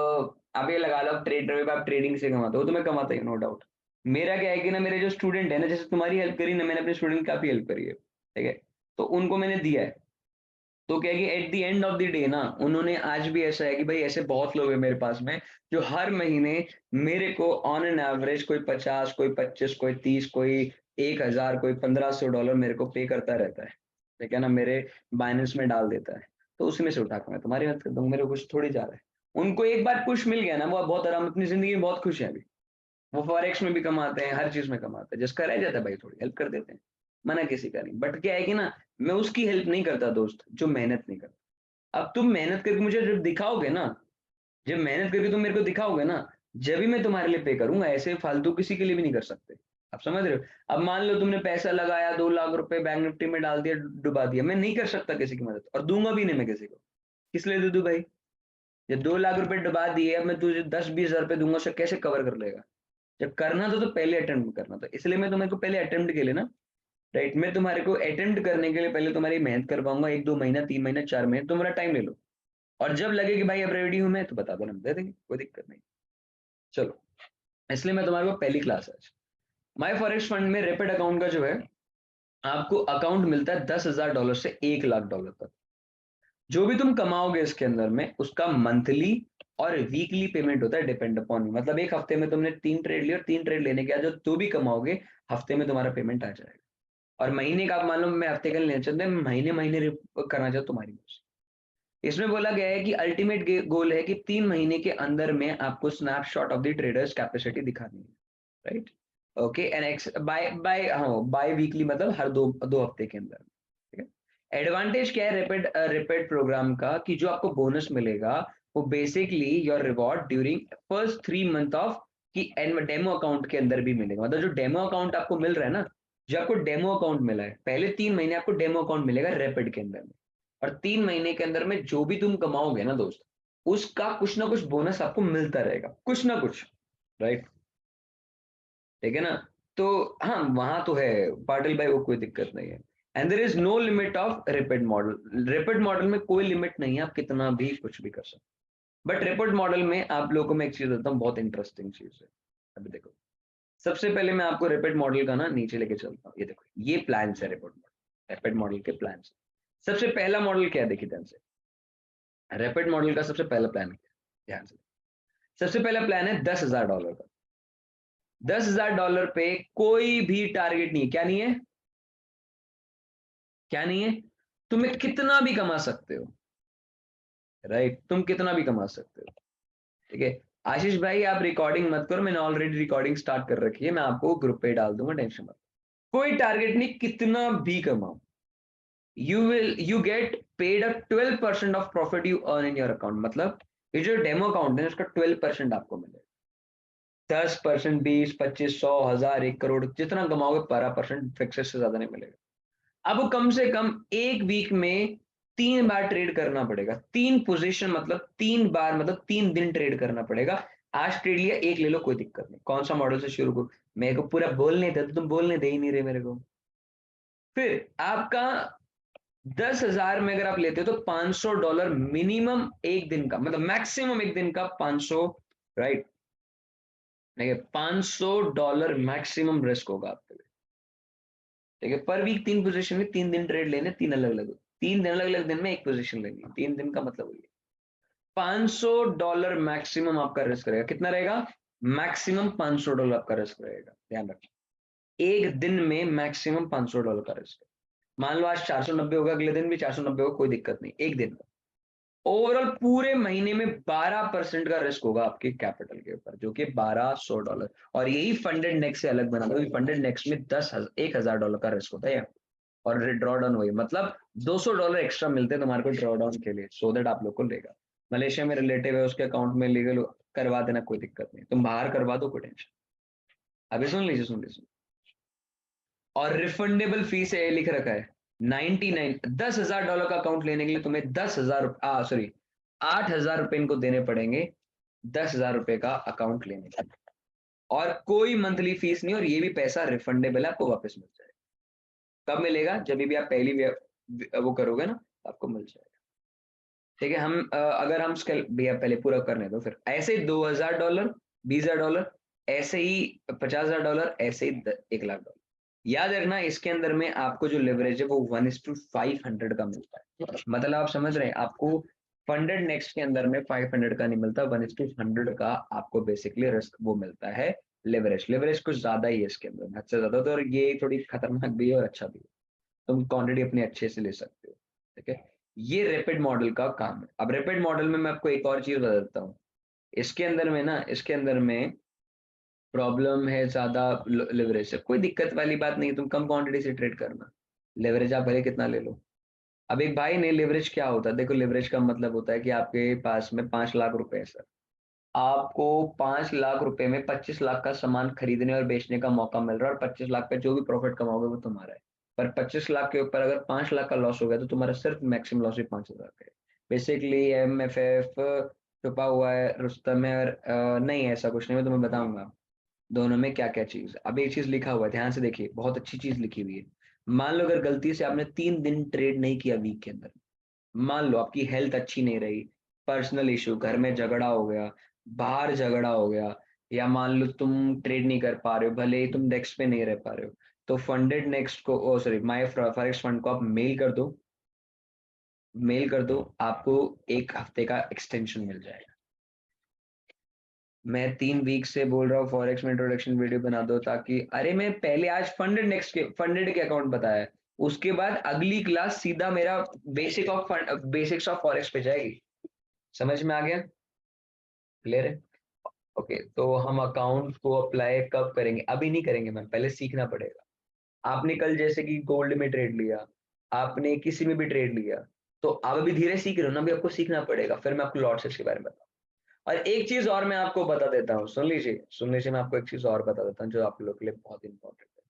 आप ये लगा लो, आप ट्रेडर में, आप ट्रेडिंग से कमाते हो तो मैं कमाता ही, नो डाउट। मेरा क्या है कि ना, मेरे जो स्टूडेंट है ना, जैसे तुम्हारी हेल्प करी ना मैंने, अपने स्टूडेंट की काफी हेल्प करी है, ठीक है, तो उनको मैंने दिया है। तो क्या है कि at the end of the day ना, उन्होंने आज भी ऐसा है कि भाई ऐसे बहुत लोग हैं मेरे पास में जो हर महीने मेरे को ऑन एन एवरेज कोई 50, कोई 25, कोई 30, कोई 1,000, कोई $1,500 मेरे को पे करता रहता है। ठीक है ना, मेरे बाइनेंस में डाल देता है, तो उसी में से उठा के मैं तुम्हारी मदद कर दूंगा, मेरे को कुछ थोड़ी जा रहा है। उनको एक बार पुश मिल गया ना, वो बहुत आराम, अपनी जिंदगी में बहुत खुश है अभी, वो फॉरेक्स में भी कमाते हैं, हर चीज में कमाते हैं, जिसका रह जाता है भाई थोड़ी हेल्प कर देते हैं, मना किसी का नहीं। बट क्या है कि ना, मैं उसकी हेल्प नहीं करता दोस्त जो मेहनत नहीं करता। अब तुम मेहनत करके मुझे जब दिखाओगे ना, जब मेहनत करके तुम मेरे को दिखाओगे ना, जब भी मैं तुम्हारे लिए पे करूंगा, ऐसे फालतू किसी के लिए भी नहीं कर सकते। आप समझ रहे हो? अब मान लो तुमने पैसा लगाया, 2 लाख रुपए बैंक निफ्टी में डाल दिया, डुबा दिया, मैं नहीं कर सकता किसी की मदद, और दूंगा भी नहीं मैं किसी को। किस लिए दे दूं भाई? जब 2 लाख रुपए डुबा दिए, अब मैं तुझे 10-20 हजार रुपए दूंगा, उसे कैसे कवर कर लेगा? जब करना था तो पहले अटेम्प्ट करना था, इसलिए मैं तुम्हारे को पहले अटेम्प्ट के लिए ना, राइट, मैं तुम्हारे को अटेम्प्ट करने के लिए पहले तुम्हारी मेहनत करवाऊंगा, 1-2 महीना, 3 महीना, 4 महीने, तुम्हारा टाइम ले लो, और जब लगे कि भाई अब रेडी हूं मैं, तो बता देना, हम दे देंगे, कोई दिक्कत नहीं। चलो, इसलिए मैं तुम्हारे को पहली क्लास आज, माई फॉरेक्स फंड में रेपिड अकाउंट का जो है, आपको अकाउंट मिलता है $10,000 से $1 लाख तक। जो भी तुम कमाओगे इसके अंदर में, उसका मंथली और वीकली पेमेंट होता है, डिपेंड अपॉन, मतलब एक हफ्ते में तुमने 3 ट्रेड लिया, और 3 ट्रेड लेने के बाद जो भी कमाओगे, हफ्ते में तुम्हारा पेमेंट आ जाएगा। और महीने का आप मान लो, मैं हफ्ते का लेना चाहता हूँ, महीने महीने करना चाहता तुम्हारी मर्जी। इसमें बोला गया है कि अल्टीमेट गोल है कि 3 महीने के अंदर में आपको snapshot of the traders capacity दिखानी है, right? Okay, and X by by हाँ, बाय वीकली मतलब हर दो दो हफ्ते के अंदर, ठीक है। एडवांटेज क्या है रेपिड प्रोग्राम का, कि जो आपको बोनस मिलेगा, वो basically your reward during first 3 month of, कि डेमो अकाउंट के अंदर भी मिलेगा, मतलब जो डेमो अकाउंट आपको मिल रहा है ना, जो आपको डेमो अकाउंट मिला है, पहले 3 महीने आपको डेमो अकाउंट मिलेगा रेपिड के अंदर में, और 3 महीने के अंदर में जो भी तुम कमाओगे ना दोस्त, उसका कुछ ना कुछ बोनस आपको मिलता रहेगा, कुछ ना कुछ, राइट? ठीक है ना? तो हाँ, वहां तो है पाटिल भाई, वो कोई दिक्कत नहीं है। And there is no limit of rapid model, rapid model में कोई लिमिट नहीं है, आप कितना भी कुछ भी कर सकते। बट रेपिड मॉडल में आप लोगों को मैं एक चीज बताता हूँ, बहुत इंटरेस्टिंग चीज है। अभी देखो, सबसे पहले मैं आपको रेपिड मॉडल का ना नीचे लेके चलता हूँ, ये देखो, ये प्लान है रेपिड मॉडल के प्लान। सबसे पहला मॉडल क्या है, देखिए ध्यान से, रैपिड मॉडल का सबसे पहला प्लान है, ध्यान से, सबसे पहला प्लान है $10,000 का। $10,000 पे कोई भी टारगेट नहीं है, क्या नहीं है, क्या नहीं है, तुम्हें कितना भी कमा सकते हो, राइट? तुम कितना भी कमा सकते हो, ठीक है। आशीष भाई, आप रिकॉर्डिंग मत करो, मैंने ऑलरेडी रिकॉर्डिंग स्टार्ट कर रखी है, मैं आपको ग्रुप पे डाल दूंगा, टेंशन मत। कोई टारगेट नहीं, कितना भी कमाओ, you get paid a 12% of profit you earn in your account, मतलब ये जो डेमो अकाउंट है उसका 12% आपको मिलेगा। 10%, 20, 25, 100, 1000, 1 करोड़, जितना कमाओगे 12% फिक्सेड से ज्यादा नहीं मिलेगा। अब कम से कम एक वीक में 3 बार ट्रेड करना पड़ेगा, 3 पोजीशन, मतलब 3 बार, मतलब 3 दिन ट्रेड करना पड़ेगा। आज ट्रेड लिया, एक ले लो, कोई दिक्कत नहीं। कौन सा मॉडल से शुरू करूं? मेरे को पूरा बोलने दे, तो तुम बोलने दे ही नहीं रहे मेरे को। फिर आपका 10,000 में अगर आप लेते हो तो $500 मिनिमम एक दिन का, मतलब मैक्सिमम एक दिन का 500, राइट? देखिए, $500 मैक्सिमम रिस्क होगा आपके लिए, ठीक है। पर वीक 3 पोजीशन में 3 दिन ट्रेड लेने, 3 अलग अलग दिन में एक पोजीशन लेनी है, 3 दिन का मतलब ये $500 मैक्सिमम आपका रिस्क रहेगा। कितना रहेगा? मैक्सिमम $500 आपका रिस्क रहेगा, ध्यान रखिए। एक दिन में मैक्सिमम $500 का रिस्क। मान लो आज 490 होगा, अगले दिन भी 490 होगा, कोई दिक्कत नहीं, एक दिन का। ओवरऑल पूरे महीने में 12% का रिस्क होगा आपके कैपिटल के ऊपर, जो कि $1200। और यही फंडेड नेक्स्ट से अलग बना दो, फंडेड नेक्स्ट में $1,000 का रिस्क होता है, और ड्रॉ डाउन हुई, मतलब $200 एक्स्ट्रा मिलते हैं तुम्हारे को ड्रॉ डाउन के लिए, सो दैट आप लोग को लेगा। मलेशिया में रिलेटिव है, उसके अकाउंट में लीगल करवा देना, कोई दिक्कत नहीं, तुम बाहर करवा दो, कोई टेंशन। अभी सुन लीजिए। और रिफंडेबल फीस है, लिख रखा है 99, $10,000 का अकाउंट लेने के लिए तुम्हें 10,000, सॉरी, $8,000 इनको देने पड़ेंगे, $10,000 का अकाउंट लेने के लिए। और कोई मंथली फीस नहीं, और ये भी पैसा रिफंडेबल है, आपको वापस मिल जाएगा। कब मिलेगा? जब भी आप पहली वो करोगे ना, आपको मिल जाएगा, ठीक है। अगर हम स्केल, भैया पहले पूरा करने दो, फिर ऐसे ही $2,000, $20,000, ऐसे ही $50,000, ऐसे ही $1,00,000। याद रखना, इसके अंदर में आपको जो लेवरेज है वो 1:500 का मिलता है, मतलब आप समझ रहे हैं, आपको फंडेड नेक्स्ट के अंदर में 500 का नहीं मिलता, 1:100 का आपको बेसिकली रिस्क वो मिलता है। लेवरेज कुछ ज्यादा ही है इसके अंदर, हद से ज्यादा, तो और ये थोड़ी खतरनाक भी है और अच्छा भी है। तुम क्वांटिटी अपने अच्छे से ले सकते हो, ठीक है। ये रैपिड मॉडल का काम है। अब रैपिड मॉडल में मैं आपको एक और चीज बता देता हूँ। इसके अंदर में ना, इसके अंदर में प्रॉब्लम है ज्यादा लिवरेज से, कोई दिक्कत वाली बात नहीं, तुम कम क्वांटिटी से ट्रेड करना, लेवरेज आप भले कितना ले लो। अब एक भाई ने, लेवरेज क्या होता है, देखो लेवरेज का मतलब होता है कि आपके पास में 5 लाख रुपए है सर, आपको 5 लाख रुपए में 25 लाख का सामान खरीदने और बेचने का मौका मिल रहा है, और 25 लाख पे जो भी प्रॉफिट कमाओगे वो तुम्हारा है। पर 25 लाख के ऊपर अगर 5 लाख का लॉस हो गया तो तुम्हारा सिर्फ मैक्सिमम लॉस ही 5,000 का है। बेसिकली MFF छुपा हुआ है, रुस्तम है, और नहीं है, ऐसा कुछ नहीं, मैं तुम्हें बताऊंगा दोनों में क्या क्या चीज। अब एक चीज लिखा हुआ है, ध्यान से देखिए, बहुत अच्छी चीज लिखी हुई है। मान लो अगर गलती से आपने 3 दिन ट्रेड नहीं किया वीक के अंदर, मान लो आपकी हेल्थ अच्छी नहीं रही, पर्सनल इशू, घर में झगड़ा हो गया, बाहर झगड़ा हो गया, या मान लो तुम ट्रेड नहीं कर पा रहे हो, भले ही तुम नेक्स्ट पे नहीं रह पा रहे हो, तो फंडेड नेक्स्ट को, ओ सॉरी, माय फॉरेक्स फंड को आप मेल कर दो, मेल कर दो, आपको 1 हफ्ते का एक्सटेंशन मिल जाएगा। मैं 3 वीक से बोल रहा हूँ फॉरेक्स में इंट्रोडक्शन वीडियो बना दो, ताकि अरे मैं पहले आज फंडेड नेक्स्ट के फंडेड के अकाउंट बताया है, उसके बाद अगली क्लास सीधा मेरा बेसिक्स ऑफ फॉरेक्स पे जाएगी। समझ में आ गया? क्लियर है? ओके, तो हम अकाउंट को अप्लाई कब करेंगे? अभी नहीं करेंगे मैम, पहले सीखना पड़ेगा। आपने कल जैसे कि गोल्ड में ट्रेड लिया, आपने किसी में भी ट्रेड लिया, तो आप अभी धीरे सीख रहे हो ना, अभी आपको सीखना पड़ेगा, फिर मैं आपको लॉट सेट्स के बारे में बताऊँ। और एक चीज और मैं आपको बता देता हूँ, सुन लीजिए, मैं आपको एक चीज और बता देता हूँ जो आप लोग के लिए बहुत इंपॉर्टेंट है।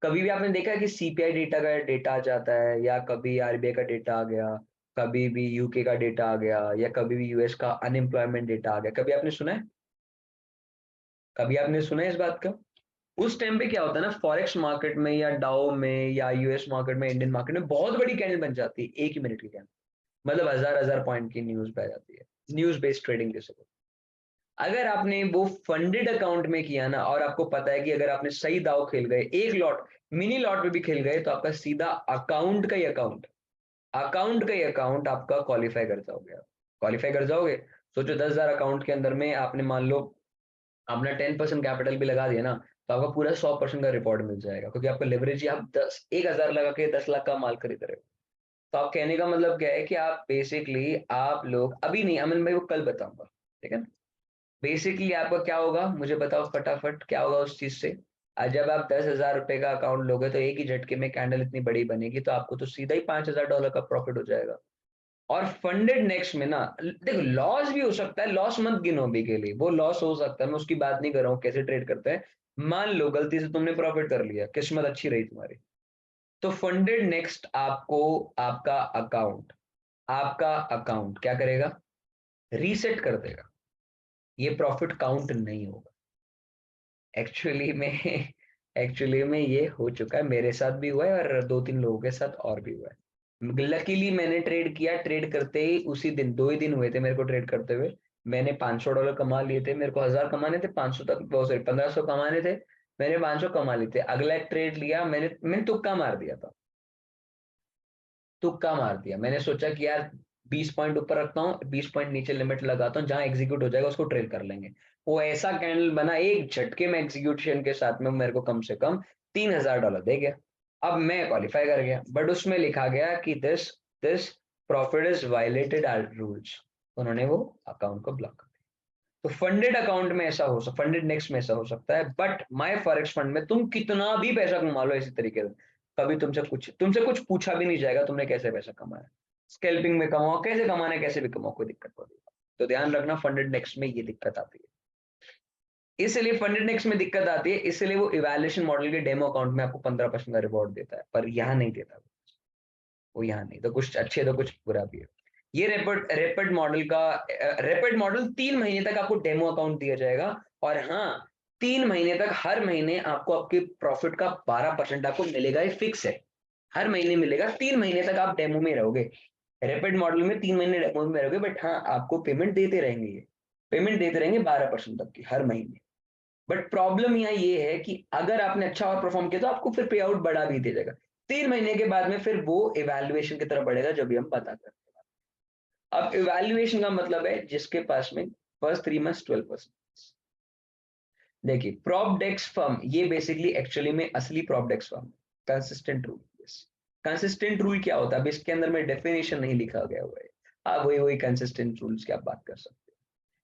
कभी भी आपने देखा है कि सीपीआई डेटा का डेटा आ जाता है, या कभी आरबीआई का डेटा आ गया, कभी भी यूके का डेटा आ गया, या कभी भी यूएस का अनएम्प्लॉयमेंट डेटा आ गया, कभी आपने सुना है? कभी आपने सुना है इस बात का? उस टाइम पे क्या होता है ना, फॉरेक्स मार्केट में या डाउ में या यूएस मार्केट में, इंडियन मार्केट में बहुत बड़ी कैंडल बन जाती है 1 ही मिनट की कैंडल, मतलब हजार हजार पॉइंट की न्यूज पे आ जाती है, न्यूज बेस्ड ट्रेडिंग जैसे। अगर आपने वो फंडेड अकाउंट में किया ना, और आपको पता है कि अगर आपने सही दाव खेल गए, एक लॉट, मिनी लॉट में भी खेल गए, तो आपका सीधा अकाउंट का ही अकाउंट, आपका क्वालिफाई कर जाओगे आप, क्वालिफाई कर जाओगे। सोचो 10,000 अकाउंट के अंदर में आपने, मान लो आपने 10% कैपिटल भी लगा दिया ना, तो आपका पूरा 100% का रिपॉर्ट मिल जाएगा, क्योंकि आपका लेवरेज ही आप 1,000 लगा के 10 लाख का माल खरीद रहे हो। तो आप कहने का मतलब क्या है कि आप बेसिकली, आप लोग अभी नहीं, अमन भाई वो कल बताऊंगा, ठीक है ना। बेसिकली आपका क्या होगा, मुझे बताओ फटाफट, क्या होगा उस चीज से। जब आप 10,000 रुपए का अकाउंट लोगे, तो एक ही झटके में कैंडल इतनी बड़ी बनेगी, तो आपको तो सीधा ही $5,000 का प्रॉफिट हो जाएगा। और फंडेड नेक्स्ट में ना, देखो लॉस भी हो सकता है, लॉस मत गिनो अभी के लिए, वो लॉस हो सकता है, मैं उसकी बात नहीं कर रहा हूँ कैसे ट्रेड करते हैं। मान लो गलती से तुमने प्रॉफिट कर लिया, किस्मत अच्छी रही तुम्हारी, तो फंडेड नेक्स्ट आपको, आपका अकाउंट आपका अकाउंट क्या करेगा, रीसेट कर देगा, ये प्रॉफिट काउंट नहीं होगा। एक्चुअली में एक्चुअली में ये हो चुका है, मेरे साथ भी हुआ है, और 2-3 लोगों के साथ और भी हुआ है। लकीली मैंने ट्रेड किया, ट्रेड करते ही उसी दिन, 2 ही दिन हुए थे मेरे को ट्रेड करते हुए, मैंने $500 कमा लिए थे, मेरे को 1,000 कमाने थे, 500 तक, बहुत सॉरी 1,500 कमाने थे, मैंने 500 कमा लिए थे। अगला एक ट्रेड लिया, मैंने तुक्का मार दिया था, तुक्का मार दिया, मैंने सोचा कि यार 20 पॉइंट ऊपर रखता हूँ, 20 पॉइंट नीचे लिमिट लगाता हूँ, जहां एग्जीक्यूट हो जाएगा उसको ट्रेल कर लेंगे। वो ऐसा कैंडल बना, एक झटके में एग्जीक्यूशन के साथ में मेरे को कम से कम $3,000 दे गया। अब मैं क्वालिफाई कर गया, बट उसमें लिखा गया कि this this profit is violated our rules, उन्होंने वो अकाउंट को ब्लॉक कर दिया। तो फंडेड अकाउंट में ऐसा हो सकता, फंडेड नेक्स्ट में ऐसा हो सकता है, बट माय फॉरेक्स फंड में तुम कितना भी पैसा कमा लो इसी तरीके से, कभी तुमसे कुछ पूछा भी नहीं जाएगा तुमने कैसे पैसा कमाया। स्कैल्पिंग में कमाओ, कैसे कमाना है, कैसे भी कमाओ, कोई दिक्कत नहीं। तो ध्यान रखना, फंडेड नेक्स्ट में ये दिक्कत आती है, इसलिए फंडेड नेक्स्ट में दिक्कत आती है, इसलिए वो इवैल्यूएशन मॉडल के डेमो अकाउंट में आपको 15% का रिवॉर्ड देता है, पर यहाँ नहीं देता, वो यहाँ नहीं, तो कुछ अच्छे तो कुछ बुरा भी है। ये रैपिड मॉडल का, रैपिड मॉडल 3 महीने तक आपको डेमो अकाउंट दिया जाएगा, और हाँ, 3 महीने तक हर महीने आपको आपके प्रॉफिट का 12% आपको मिलेगा, ये फिक्स है, हर महीने मिलेगा। 3 महीने तक आप डेमो में रहोगे, रैपिड मॉडल में 3 महीने डेमो में रहोगे, बट हाँ आपको पेमेंट देते रहेंगे, ये पेमेंट देते रहेंगे 12% तक की हर महीने। बट प्रॉब्लम यहाँ ये है कि अगर आपने अच्छा और परफॉर्म किया तो आपको फिर पे आउट बढ़ा भी दे जाएगा, 3 महीने के बाद में फिर वो इवैल्यूएशन की तरफ बढ़ेगा, जो भी हम बता करते हैं। अब इवैल्यूएशन का मतलब है जिसके पास में फर्स्ट 3 मंथ्स 12%। देखिए प्रॉप डेक्स फर्म, ये बेसिकली एक्चुअली में असली प्रॉप डेक्स firm, consistent rule, consistent rule क्या होता है, अब इसके अंदर में डेफिनेशन नहीं लिखा गया हुआ है, आप वही कंसिस्टेंट रूल्स की आप बात कर सकते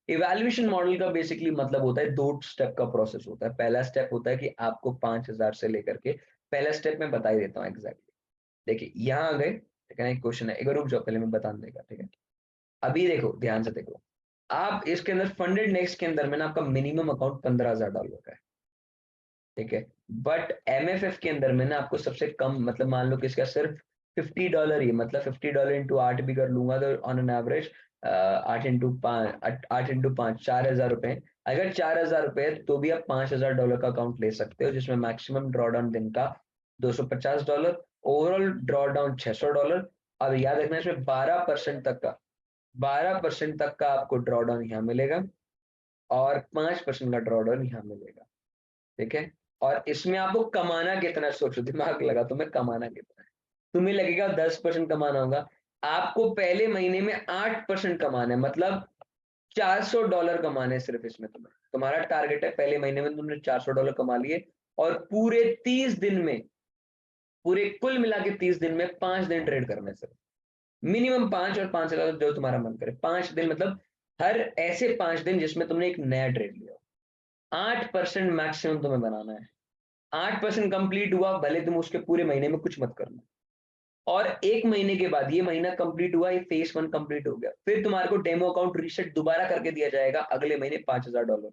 हो। इवैल्यूएशन मॉडल का बेसिकली मतलब होता है 2 स्टेप का प्रोसेस होता है। पहला स्टेप होता है कि आपको 5000 से लेकर के, पहला स्टेप मैं बता ही देता हूँ एग्जैक्टली। देखिए यहाँ आ गए, ठीक है, एक क्वेश्चन है, एक बार रुक जाओ, पहले मैं बता देगा, ठीक है। अभी देखो ध्यान से देखो, आप इसके अंदर फंडेड नेक्स्ट के अंदर में ना आपका मिनिमम अकाउंट $15,000 का है, ठीक है। बट एमएफएफ के अंदर में ना आपको सबसे कम, मतलब मान लो कि इसका सिर्फ $50 ही, मतलब $50 इंटू 8 भी कर लूंगा तो ऑन एन एवरेज 8 इंटू 5 4,000 रुपए। अगर 4,000 रुपए तो भी आप $5,000 का अकाउंट ले सकते हो, जिसमें मैक्सिमम ड्रॉ डाउन दिन का $250, ओवरऑल ड्रॉ डाउन $600। अब याद रखना इसमें 12% तक का, 12% तक का आपको ड्रॉ डाउन यहाँ मिलेगा और 5% का ड्रॉ डाउन यहाँ मिलेगा, ठीक है। और इसमें आपको कमाना कितना, सोचो, दिमाग लगा, तुम्हें कमाना कितना है। तुम्हें लगेगा 10% कमाना होगा, आपको पहले महीने में 8% कमाना है, मतलब $400 कमाने हैं सिर्फ इसमें। तुम्हारा टारगेट है पहले महीने में तुमने $400 कमा लिए, और पूरे 30 दिन में, पूरे कुल मिला के 30 दिन में 5 दिन ट्रेड करने से, मिनिमम 5 और 5 से ज्यादा जो तुम्हारा मन करे, 5 दिन, मतलब हर ऐसे 5 दिन जिसमें तुमने एक नया ट्रेड लिया हो। 8% मैक्सिमम तुम्हें बनाना है। 8% कंप्लीट हुआ, भले तुम उसके पूरे महीने में कुछ मत करना, और 1 महीने के बाद, ये महीना कंप्लीट हुआ, ये फेज 1 कंप्लीट हो गया, फिर तुम्हारे को डेमो अकाउंट रीसेट दोबारा करके दिया जाएगा अगले महीने $5,000।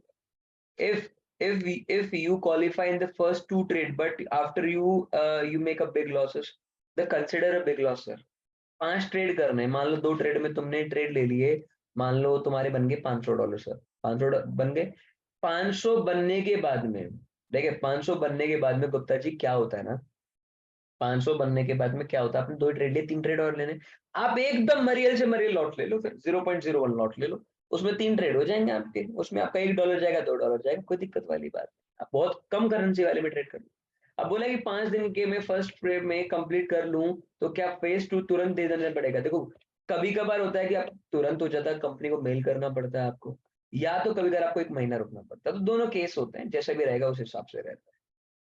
if if you qualify in the first 2 trade but after you make a big losses, the consider a big loss sir। 5 trade करने हैं, मान लो 2 ट्रेड में तुमने ट्रेड ले लिए, मान लो तुम्हारे बन गए $500 सर, 500 बन गए। 500 बनने के बाद में, देखिए 500 बनने के बाद में गुप्ता जी क्या होता है ना, 500 बनने के बाद में क्या होता है, आपने 2 ट्रेड लिए, 3 ट्रेड और लेने, आप एकदम मरियल से मरियल लॉट ले लो, फिर 0.01 लॉट ले लो, उसमें 3 ट्रेड हो जाएंगे आपके, उसमें आपका $1 जाएगा, $2 जाएगा, कोई दिक्कत वाली बात नहीं। आप बहुत कम करेंसी वाले में ट्रेड कर लो। अब बोला कि 5 दिन के मैं फर्स्ट ट्रेड में कंप्लीट कर लूं, तो क्या फेज 2 तुरंत दे देना पड़ेगा? देखो कभी कभार होता है कि आप तुरंत हो जाता है, कंपनी को मेल करना पड़ता है आपको, या तो कभी कभार आपको 1 महीना रुकना पड़ता है, तो दोनों केस होते हैं, जैसा भी रहेगा उस हिसाब से रहता है,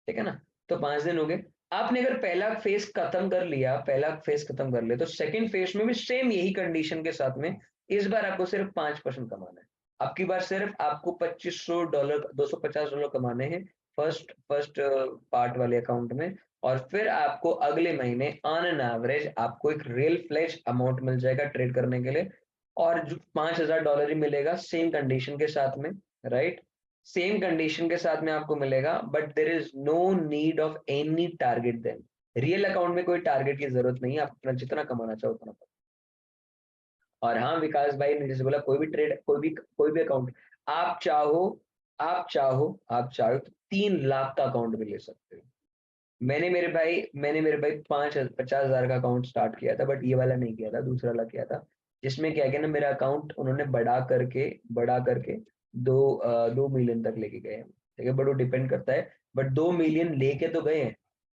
ठीक है ना। तो 5 दिन हो गए, आपने अगर पहला फेज खत्म कर लिया, पहला फेज खत्म कर लिया, तो सेकंड फेज में भी सेम यही कंडीशन के साथ में, इस बार आपको सिर्फ 5% कमाना है। आपकी बार सिर्फ आपको $2,500 $250 कमाने हैं फर्स्ट फर्स्ट पार्ट वाले अकाउंट में, और फिर आपको अगले महीने ऑन एन एवरेज आपको एक रियल फ्लेज अमाउंट मिल जाएगा ट्रेड करने के लिए, और जो $5,000 ही मिलेगा सेम कंडीशन के साथ में, राइट। सेम कंडीशन के साथ में आपको मिलेगा, but there is no need of any target then. Real account में कोई टारगेट की जरूरत नहीं है, आप अपना जितना कमाना चाहो उतना करो। और हाँ, विकास भाई ने जैसे बोला, कोई भी ट्रेड, कोई भी अकाउंट, आप चाहो आप चाहो तो 3 लाख का अकाउंट भी ले सकते हो। मैंने मेरे भाई 50,000 का अकाउंट स्टार्ट किया था, बट ये वाला नहीं किया था, दूसरा वाला किया था, जिसमें क्या किया ना, मेरा अकाउंट उन्होंने बढ़ा करके 2 मिलियन तक लेके गए हैं, ठीक है, बट वो डिपेंड करता है। बट 2 मिलियन लेके तो गए हैं,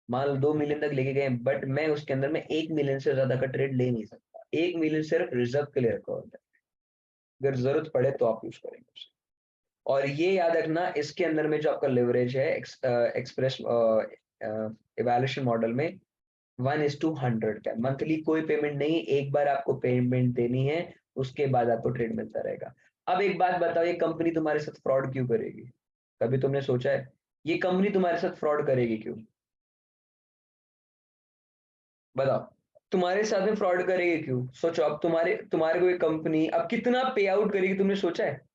मान लो 2 मिलियन तक लेके गए हैं, बट मैं उसके अंदर में 1 मिलियन से ज्यादा का ट्रेड ले नहीं सकता। 1 मिलियन सिर्फ रिजर्व के लिए रखा होता है, अगर जरूरत पड़े तो आप यूज करेंगे उसे। और ये याद रखना, इसके अंदर में जो आपका लिवरेज है एक्सप्रेस इवैल्यूएशन मॉडल में 1:100 का, मंथली कोई पेमेंट नहीं, एक बार आपको पेमेंट देनी है, उसके बाद आपको ट्रेड मिलता रहेगा। अब एक बात बताओ, ये कंपनी तुम्हारे साथ फ्रॉड क्यों करेगी? कभी तुमने सोचा है ये कंपनी तुम्हारे साथ फ्रॉड करेगी क्यों? बताओ, तुम्हारे साथ में फ्रॉड करेगी क्यों? सोचो, अब तुम्हारे तुम्हारे कोई कंपनी अब कितना पे आउट करेगी, तुमने सोचा है?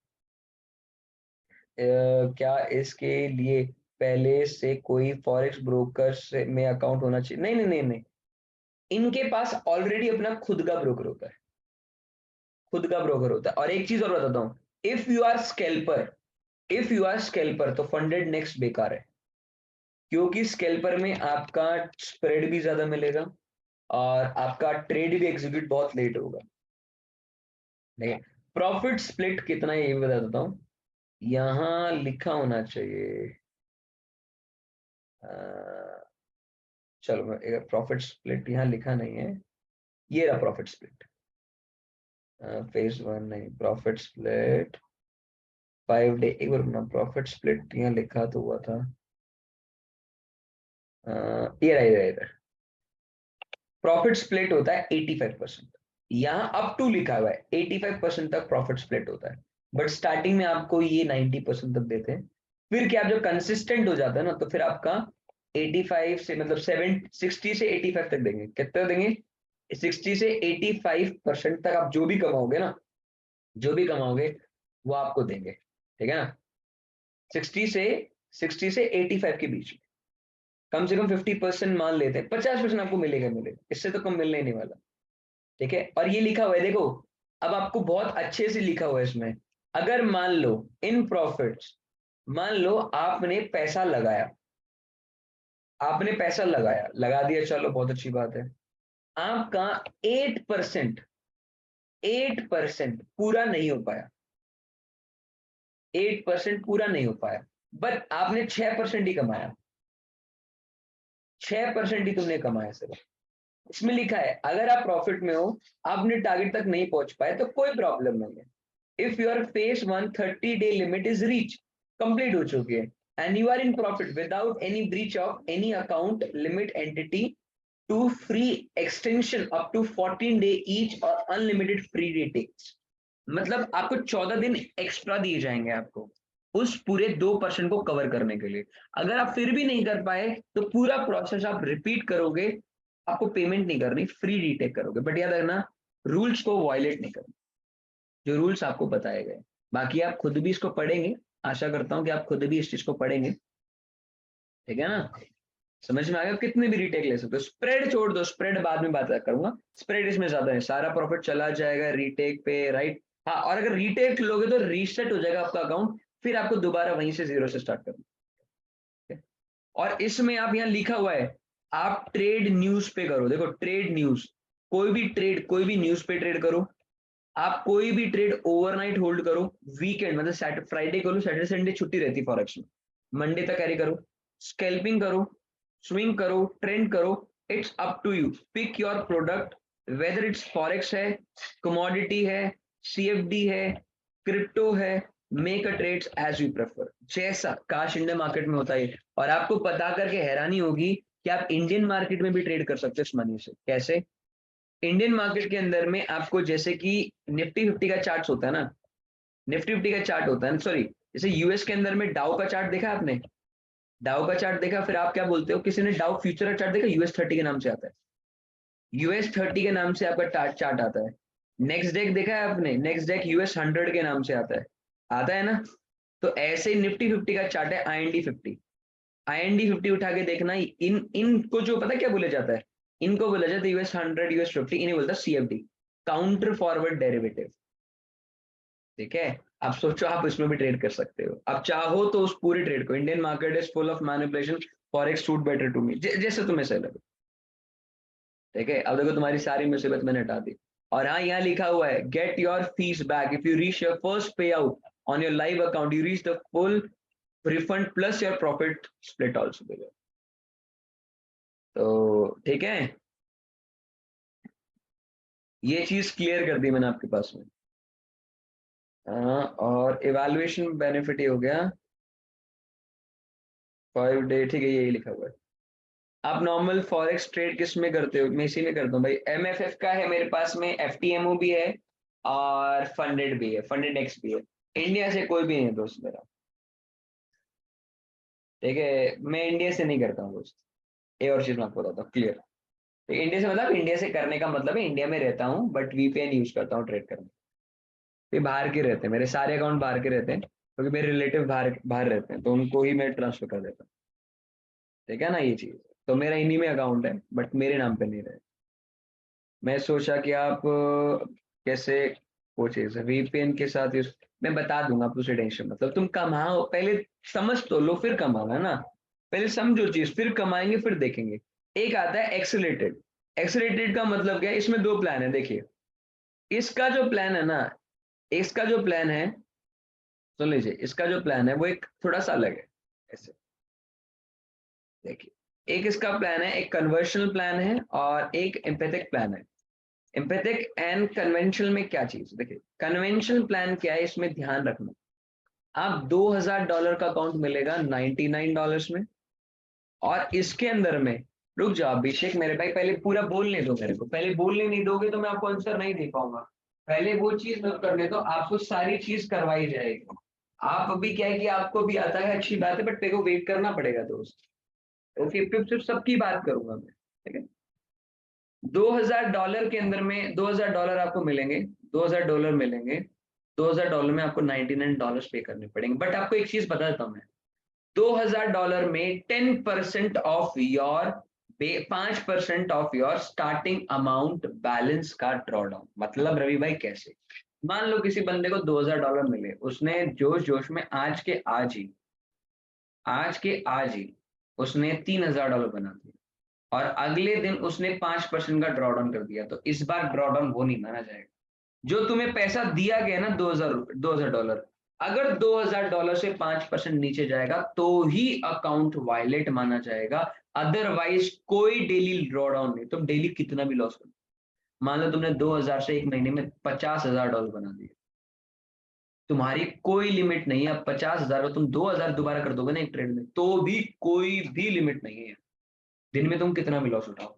क्या इसके लिए पहले से कोई फॉरेक्स ब्रोकर से में अकाउंट होना चाहिए? नहीं नहीं नहीं नहीं, इनके पास ऑलरेडी अपना खुद का ब्रोकर होता है, खुद का ब्रोकर होता है। और एक चीज और बताता हूँ, if you are scalper, if you are scalper तो फंडेड नेक्स्ट बेकार है, क्योंकि स्कैल्पर में आपका स्प्रेड भी ज्यादा मिलेगा, और आपका ट्रेड भी एग्जीक्यूट बहुत लेट होगा, ठीक है। प्रॉफिट स्प्लिट कितना है ये भी बता देता हूँ, यहाँ लिखा होना चाहिए, चलो मैं, प्रॉफिट स्प्लिट यहाँ लिखा नहीं है, ये रहा प्रॉफिट स्प्लिट, फेज 1 नहीं, प्रॉफिट स्प्लिट 5 डे, एक बार ना, प्रॉफिट स्प्लिट यहाँ लिखा तो हुआ था, ये रहा, प्रॉफिट स्प्लिट होता है 85%। यहाँ अप टू लिखा हुआ है 85% तक प्रॉफिट स्प्लिट होता है, बट स्टार्टिंग में आपको ये 90% तक देते हैं। फिर क्या, जब कंसिस्टेंट हो जाता है ना, तो फिर आपका 85 से मतलब 60 से 85 तक देंगे। कितना देंगे? 60 से 85% तक आप जो भी कमाओगे ना, जो भी कमाओगे वो आपको देंगे, ठीक है ना। 60 से 85 के बीच में, कम से कम 50% मान लेते हैं, 50% आपको मिलेगा, इससे तो कम मिलने ही नहीं वाला, ठीक है। और ये लिखा हुआ है देखो, अब आपको बहुत अच्छे से लिखा हुआ है इसमें, अगर मान लो इन प्रॉफिट्स, मान लो आपने पैसा लगाया, लगा दिया, चलो बहुत अच्छी बात है। आपका 8% 8% पूरा नहीं हो पाया, 8% पूरा नहीं हो पाया, बट आपने 6% ही कमाया, 6% ही तुमने कमाया सिर्फ। इसमें लिखा है अगर आप प्रॉफिट में हो, आपने टारगेट तक नहीं पहुंच पाए तो कोई प्रॉब्लम नहीं है। If your face 130-day limit is reach, complete हो चुकी है, and you are in profit without any breach of any account limit entity to free extension up to 14 day each और अनलिमिटेड फ्री रिटेक्स। मतलब आपको 14 दिन एक्स्ट्रा दिए जाएंगे आपको उस पूरे 2% को कवर करने के लिए। अगर आप फिर भी नहीं कर पाए तो पूरा प्रोसेस आप रिपीट करोगे, आपको पेमेंट नहीं करनी, फ्री रीटेक करोगे, बट याद रखना रूल्स को वायलेट नहीं करना, जो रूल्स आपको बताए गए। बाकी आप खुद भी इसको पढ़ेंगे, आशा करता हूं कि आप खुद भी इस चीज को पढ़ेंगे, ठीक है ना। समझ में आ गया? कितने भी रिटेक ले सकते हो, स्प्रेड छोड़ दो, स्प्रेड बाद में बात करूंगा, स्प्रेड इसमें ज्यादा है, सारा प्रॉफिट चला जाएगा रिटेक पे, राइट। हाँ, और अगर रिटेक लोगे तो रीसेट हो जाएगा आपका अकाउंट, फिर आपको दोबारा वहीं से जीरो से स्टार्ट करना है। और इसमें आप यहाँ लिखा हुआ है आप ट्रेड न्यूज पे करो, देखो ट्रेड न्यूज, कोई भी ट्रेड, कोई भी न्यूज पे ट्रेड करो, आप कोई भी ट्रेड ओवरनाइट होल्ड करो, वीकेंड मतलब फ्राइडे करो, सैटरडे संडे छुट्टी रहती है फॉरेक्स में, मंडे तक कैरी करो, स्कैल्पिंग करो, स्विंग करो, ट्रेंड करो, it's up to you, pick your product, whether it's forex है, कमोडिटी है, सीएफडी है, क्रिप्टो है, make a trades as you prefer, जैसा काश इंडियन मार्केट में होता है। और आपको पता करके हैरानी होगी कि आप इंडियन मार्केट में भी ट्रेड कर सकते हो इस मनी से। कैसे? इंडियन मार्केट के अंदर में आपको जैसे कि निफ्टी 50 का चार्ट होता है ना, निफ्टी 50 का चार्ट होता है, सॉरी, जैसे यूएस के अंदर में डाउ का चार्ट देखा आपने, डाउ का चार्ट देखा, फिर आप क्या बोलते हो, किसी ने डाउ फ्यूचर का चार्ट देखा, यूएस 30 के नाम से आता है, यूएस 30 के नाम से आपका चार्ट आता है। नेक्स्ट डेक देखा है आपने, नेक्स्ट डेक यूएस 100 के नाम से आता है ना। तो ऐसे ही निफ्टी 50 का चार्ट है आईएनडी 50, आईएनडी 50 उठा के देखना, इन इनको जो पता क्या बोले जाता है, इनको बोला जाता है यूएस 100, यूएस 50, इन्हें बोलता है सीएफडी, काउंटर फॉरवर्ड डेरिवेटिव, ठीक है। आप सोचो आप इसमें भी ट्रेड कर सकते हो, आप चाहो तो उस पूरे ट्रेड को, Indian market is full of manipulation, forex suit better to me, जैसे तुम्हें सही लगे, ठीक है। अब देखो तुम्हारी सारी मुसीबत मैंने हटा दी। और हाँ, यहाँ लिखा हुआ है get your fees back if you reach your first payout on your live account, you reach the full refund plus your profit split also. तो ठीक है, ये चीज क्लियर कर दी मैंने आपके पास में। और इवैल्यूएशन बेनिफिट ये हो गया 5 डे, ठीक है, यही लिखा हुआ है। आप नॉर्मल फॉरेक्स ट्रेड किस में करते हो? मैं इसी में करता हूँ भाई, एमएफएफ का है मेरे पास में, एफटीएमओ भी है और फंडेड भी है, फंडेड एक्स भी है। इंडिया से कोई भी नहीं है दोस्त मेरा, ठीक है, मैं इंडिया से नहीं करता हूँ दोस्त, ये और चीज मैं आपको बताता हूँ क्लियर। इंडिया से मतलब, इंडिया से करने का मतलब है इंडिया में रहता हूँ बट वीपीएन यूज करता हूँ ट्रेड करने। ये बाहर के रहते हैं, मेरे सारे अकाउंट बाहर के रहते हैं, क्योंकि मेरे रिलेटिव बाहर बाहर रहते हैं, तो उनको ही मैं ट्रांसफर कर देता हूँ, ठीक है ना। ये चीज तो मेरा इन्हीं में अकाउंट है बट मेरे नाम पे नहीं रहे। मैं सोचा कि आप कैसे वो चीज है वीपीएन के साथ यूज, मैं बता दूंगा, आप उसे टेंशन मतलब, तुम कमाओ पहले, समझ तो लो फिर कमाना ना, पहले समझो चीज फिर कमाएंगे फिर देखेंगे। एक आता है एक्सेलेटेड, एक्सेलेटेड का मतलब क्या है, इसमें दो प्लान है देखिए। इसका जो प्लान है ना, इसका जो प्लान है, सुन लीजिए, इसका जो प्लान है वो एक थोड़ा सा अलग है। ऐसे देखिए, एक इसका प्लान है, एक कन्वर्शनल प्लान है और एक एम्पैथिक प्लान है। एम्पैथिक एंड कन्वेंशनल में क्या चीज, देखिए कन्वेंशनल प्लान क्या है, इसमें ध्यान रखना, आप $2000 का अकाउंट मिलेगा $99 में, और इसके अंदर में रुक जाओ अभिषेक मेरे भाई, पहले पूरा बोलने दो मेरे को, पहले बोलने नहीं दोगे तो मैं आपको आंसर नहीं दे पाऊंगा। पहले वो चीज नोट करने दो, आपको सारी चीज करवाई जाएगी। आप अभी क्या है कि आपको भी आता है, अच्छी बात है, बट तेरे को वेट करना पड़ेगा दोस्त। ओके, फिर सिर्फ सबकी बात करूंगा मैं, ठीक है। $2000 के अंदर में $2000 आपको मिलेंगे, $2000 मिलेंगे। $2000 में आपको $99 पे करने पड़ेंगे, बट आपको एक चीज बता देता हूँ मैं। $2000 में 10% of your 5% of your starting amount balance का ड्रॉ डाउन। मतलब रवि भाई कैसे? मान लो किसी बंदे को $2000 मिले, उसने जोश जोश में आज के आज ही उसने $3000 बना दिया, और अगले दिन उसने 5% का ड्रॉ डाउन कर दिया, तो इस बार ड्रॉ डाउन वो नहीं माना जाएगा। जो तुम्हें पैसा दिया गया ना, $2000, अगर $2000 से 5% नीचे जाएगा तो ही अकाउंट वायलेट माना जाएगा। अदरवाइज कोई डेली ड्रॉ डाउन नहीं, तुम डेली कितना भी लॉस करो। मान लो तुमने 2000 से एक महीने में $50,000 बना दिए, तुम्हारी कोई लिमिट नहीं है। अब 50,000 को तुम 2000 दोबारा कर दोगे ना एक ट्रेड में, तो भी कोई भी लिमिट नहीं है। दिन में तुम कितना भी लॉस उठाओ,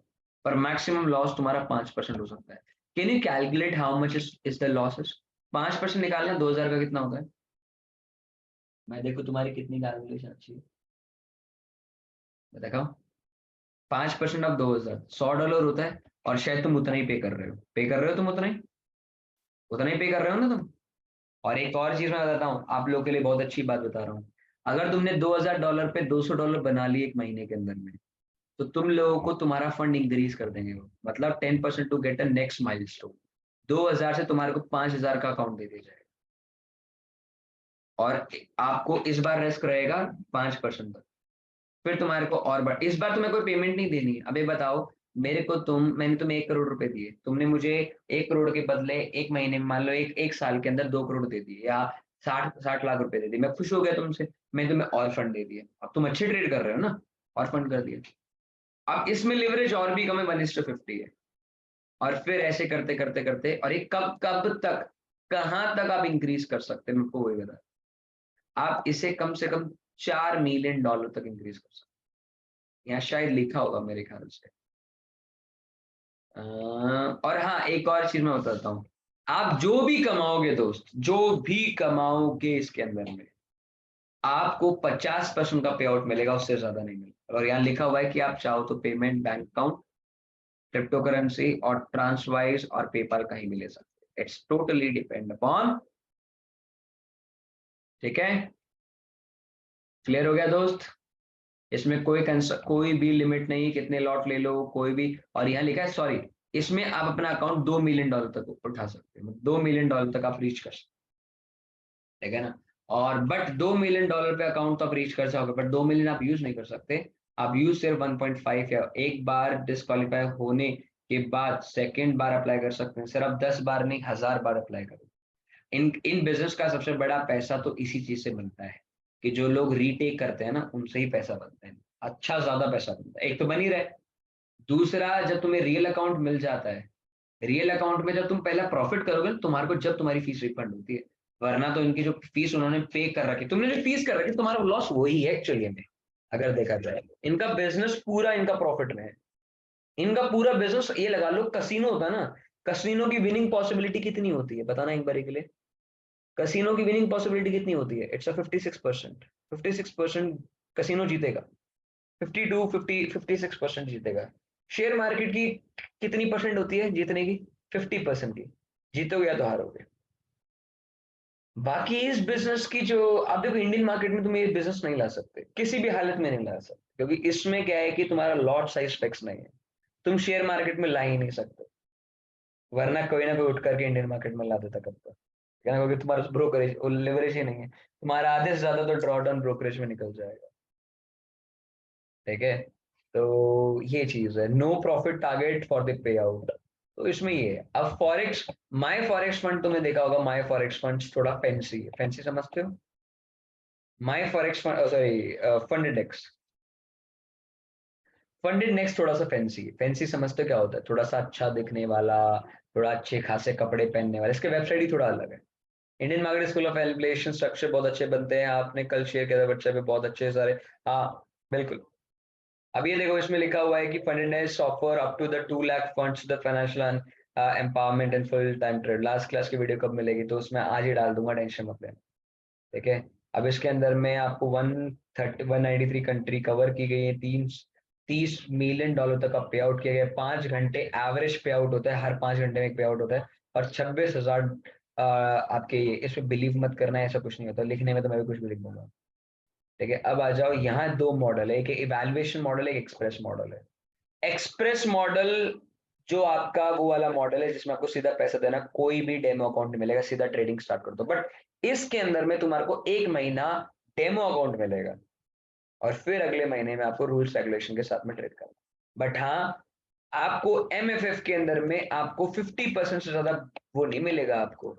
पर मैक्सिमम लॉस तुम्हारा 5% हो सकता है। Can you calculate how much is the losses? 5% निकालना 2000 का कितना होता है? मैं देखो तुम्हारी कितनी कैलकुलेशन अच्छी है, मैं देखा। 5% ऑफ 2000 $100 होता है, और शायद तुम उतना ही पे कर रहे हो तुम उतना ही पे कर रहे हो ना तुम। और एक और चीज मैं बताता हूँ आप लोगों के लिए, बहुत अच्छी बात बता रहा हूँ। अगर तुमने $2000 पे $200 बना लिए एक महीने के अंदर में, तो तुम लोगों को तुम्हारा फंड इंक्रीज कर देंगे वो, मतलब 10% to get a next milestone. 2000 से तुम्हारे को 5000 का अकाउंट दे दिया जाएगा, और आपको इस बार रिस्क रहेगा 5% तक। फिर तुम्हारे को और बार, इस बार तुम्हें कोई पेमेंट नहीं देनी है। अबे बताओ, मैंने तुम्हें 1 करोड़ रुपए दिए, तुमने मुझे 1 करोड़ के बदले एक महीने में, मान लो एक साल के अंदर 2 करोड़ दे दिए, या 60 लाख रुपए दे दिए, मैं खुश हो गया तुमसे, मैं तुम्हें और फंड दे दिया। अब तुम अच्छे ट्रेड कर रहे हो ना, और फंड कर दिया। अब इसमें लिवरेज और भी कम है, 1:50 है। और फिर ऐसे करते करते करते, और ये कब कब तक, कहां तक आप इंक्रीज कर सकते हैं, मेरे को वही बता। आप इसे कम से कम $4 मिलियन तक इंक्रीज कर सकते हैं, यहाँ शायद लिखा होगा मेरे ख्याल से। और हाँ, एक और चीज मैं बताता हूँ। आप जो भी कमाओगे दोस्त, जो भी कमाओगे इसके अंदर में, आपको 50% का पे आउट मिलेगा, उससे ज्यादा नहीं मिलेगा। और यहाँ लिखा हुआ है कि आप चाहो तो payment bank account, crypto currency और ट्रांसवाइज और पेपाल कहीं भी ले सकते हैं। It's totally depend upon. ठीक है, क्लियर हो गया दोस्त? इसमें कोई भी लिमिट नहीं, कितने लॉट ले लो कोई भी। और यहाँ लिखा है, सॉरी, इसमें आप अपना अकाउंट $2 मिलियन तक उठा सकते हो, $2 मिलियन तक आप रीच कर सकते हो, ठीक है ना। और बट $2 मिलियन पे अकाउंट तो आप रीच कर सकते, बट 2 मिलियन आप यूज नहीं कर सकते। आप यूज सिर्फ 1.5, या एक बार डिस्क्वालीफाई होने के बाद सेकेंड बार अप्लाई कर सकते हैं। सिर्फ आप 10 बार नहीं, 1000 बार अप्लाई करो। इन इन बिजनेस का सबसे बड़ा पैसा तो इसी चीज से बनता है, कि जो लोग रीटेक करते हैं ना, उनसे ही पैसा बनता है। अच्छा ज्यादा पैसा बनता है, एक तो बन ही रहा है। दूसरा, जब तुम्हें रियल अकाउंट मिल जाता है, रियल अकाउंट में जब तुम पहला प्रॉफिट करोगे ना, तुम्हारे को जब तुम्हारी फीस रिफंड होती है। वरना तो इनकी जो फीस उन्होंने पे कर रखी, तुमने जो फीस कर रखी, तुम्हारा लॉस वही है एक्चुअली में। अगर देखा जाए, इनका बिजनेस पूरा इनका प्रॉफिट में है। इनका पूरा बिजनेस, ये लगा लो कसिनो होता है ना, कसिनो की विनिंग पॉसिबिलिटी कितनी होती है बताना एक बार के लिए। कसिनो की विनिंग पॉसिबिलिटी कितनी होती है? It's a 56%। 56% कसिनो जीतेगा, 52 50 56% जीतेगा। शेयर मार्केट की कितनी परसेंट होती है जीतने की? 50% की। जीतोगे या तो हारोगे। बाकी इस बिजनेस की जो, आप देखो इंडियन मार्केट में तुम ये बिजनेस नहीं ला सकते, किसी भी हालत में नहीं ला सकते, क्योंकि इसमें क्या है कि तुम्हारा लॉट साइज फिक्स नहीं है। तुम शेयर मार्केट में ला ही नहीं सकते, वरना कोई ना कोई उठ करके इंडियन मार्केट में ला देता कब तक। क्या, क्योंकि तुम्हारा ब्रोकरेज और लेवरेज ही नहीं है, तुम्हारा आधे से ज्यादा तो ड्रॉडाउन ब्रोकरेज में निकल जाएगा। ठीक है, तो ये चीज है, no profit target for the payout. तो इसमें ये है। अब फॉरेक्स, माई फॉरेक्स फंड तुमने देखा होगा, माई फॉरेक्स फंड थोड़ा फैंसी है, फैंसी समझते हो? My forex fund, sorry, fund index. Fund index थोड़ा सा फैंसी है। फैंसी समझते हो क्या होता है? थोड़ा सा अच्छा दिखने वाला, थोड़ा अच्छे खासे कपड़े पहनने वाला। इसके वेबसाइट ही थोड़ा अलग है। Indian market school of elevation structure बहुत अच्छे बनते हैं, आपने कल शेयर किया था व्हाट्सएप पे, बहुत अच्छे सारे। हाँ, बिल्कुल। अब ये देखो इसमें लिखा हुआ है कि FundedNext offer up to the 2 lakh funds the financial empowerment and full time trade. Last class की वीडियो कब मिलेगी तो उसमें आज ही डाल दूंगा, टेंशन मत लेना, ठीक है। अब इसके अंदर में आपको 193 कंट्री कवर की गई है, 30 मिलियन डॉलर तक का पे आउट किया गया है। 5 घंटे एवरेज पे आउट होता है, हर 5 घंटे में एक पे आउट होता है, और 26,000 आपके इसमें बिलीव मत करना है, ऐसा कुछ नहीं होता, लिखने में तो मैं भी कुछ भी लिख दूंगा, ठीक है। अब आ जाओ, यहाँ दो मॉडल है, एक इवैल्यूएशन मॉडल है, एक एक्सप्रेस मॉडल है। एक्सप्रेस मॉडल जो आपका वो वाला मॉडल है जिसमें आपको सीधा पैसा देना, कोई भी डेमो अकाउंट नहीं मिलेगा, सीधा ट्रेडिंग स्टार्ट कर दो। बट इसके अंदर में तुम्हारे को 1 महीना डेमो अकाउंट मिलेगा और फिर अगले महीने में आपको रूल्स रेगुलेशन के साथ में ट्रेड करना। बट हाँ, आपको एमएफएफ के अंदर में आपको 50% से ज्यादा वो नहीं मिलेगा, आपको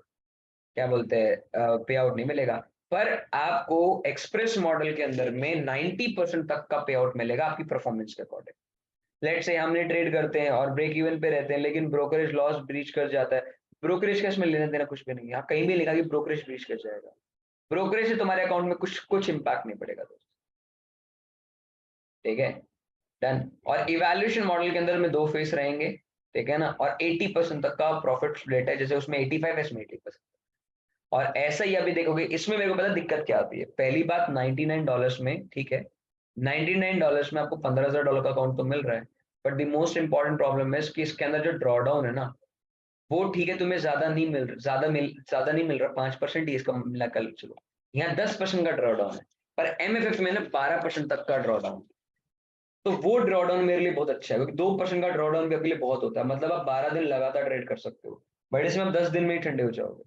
क्या बोलते हैं पे आउट नहीं मिलेगा। पर आपको एक्सप्रेस मॉडल के अंदर में 90% तक का पे आउट मिलेगा आपकी परफॉर्मेंस के अकॉर्डिंग। लेट से हमने ट्रेड करते हैं और ब्रेक इवन पे रहते हैं, लेकिन ब्रोकरेज लॉस ब्रीच कर जाता है, ब्रोकरेज का इसमें लेना देना कुछ भी नहीं है। यहाँ कहीं भी लिखा कि ब्रोकरेज ब्रीच कर जाएगा, ब्रोकरेज से तुम्हारे अकाउंट में कुछ कुछ इंपैक्ट नहीं पड़ेगा दोस्तों, ठीक है। डन। और इवैल्यूएशन मॉडल के अंदर में 2 फेस रहेंगे, ठीक है ना, और 80% तक का प्रॉफिट स्प्लिट है, जैसे उसमें 85 है, इसमें 80%। और ऐसा ही अभी देखोगे, इसमें मेरे को पता दिक्कत क्या आती है। पहली बात, $99 में, ठीक है, $99 में आपको $15,000 का अकाउंट तो मिल रहा है, but the most important problem है कि इसके अंदर जो ड्रॉडाउन है ना, वो ठीक है, तुम्हें ज्यादा नहीं मिल रहा, 5% ही इसका मिला कर चलो, यहाँ 10% का ड्रॉडाउन है। पर एमएफएफ में ना 12% तक का ड्रॉडाउन, तो वो ड्रॉडाउन मेरे लिए बहुत अच्छा है, क्योंकि 2% का ड्रॉडाउन भी आपके लिए बहुत होता है, मतलब आप 12 दिन लगातार ट्रेड कर सकते हो, बट इसमें आप 10 दिन में ही ठंडे हो जाओगे,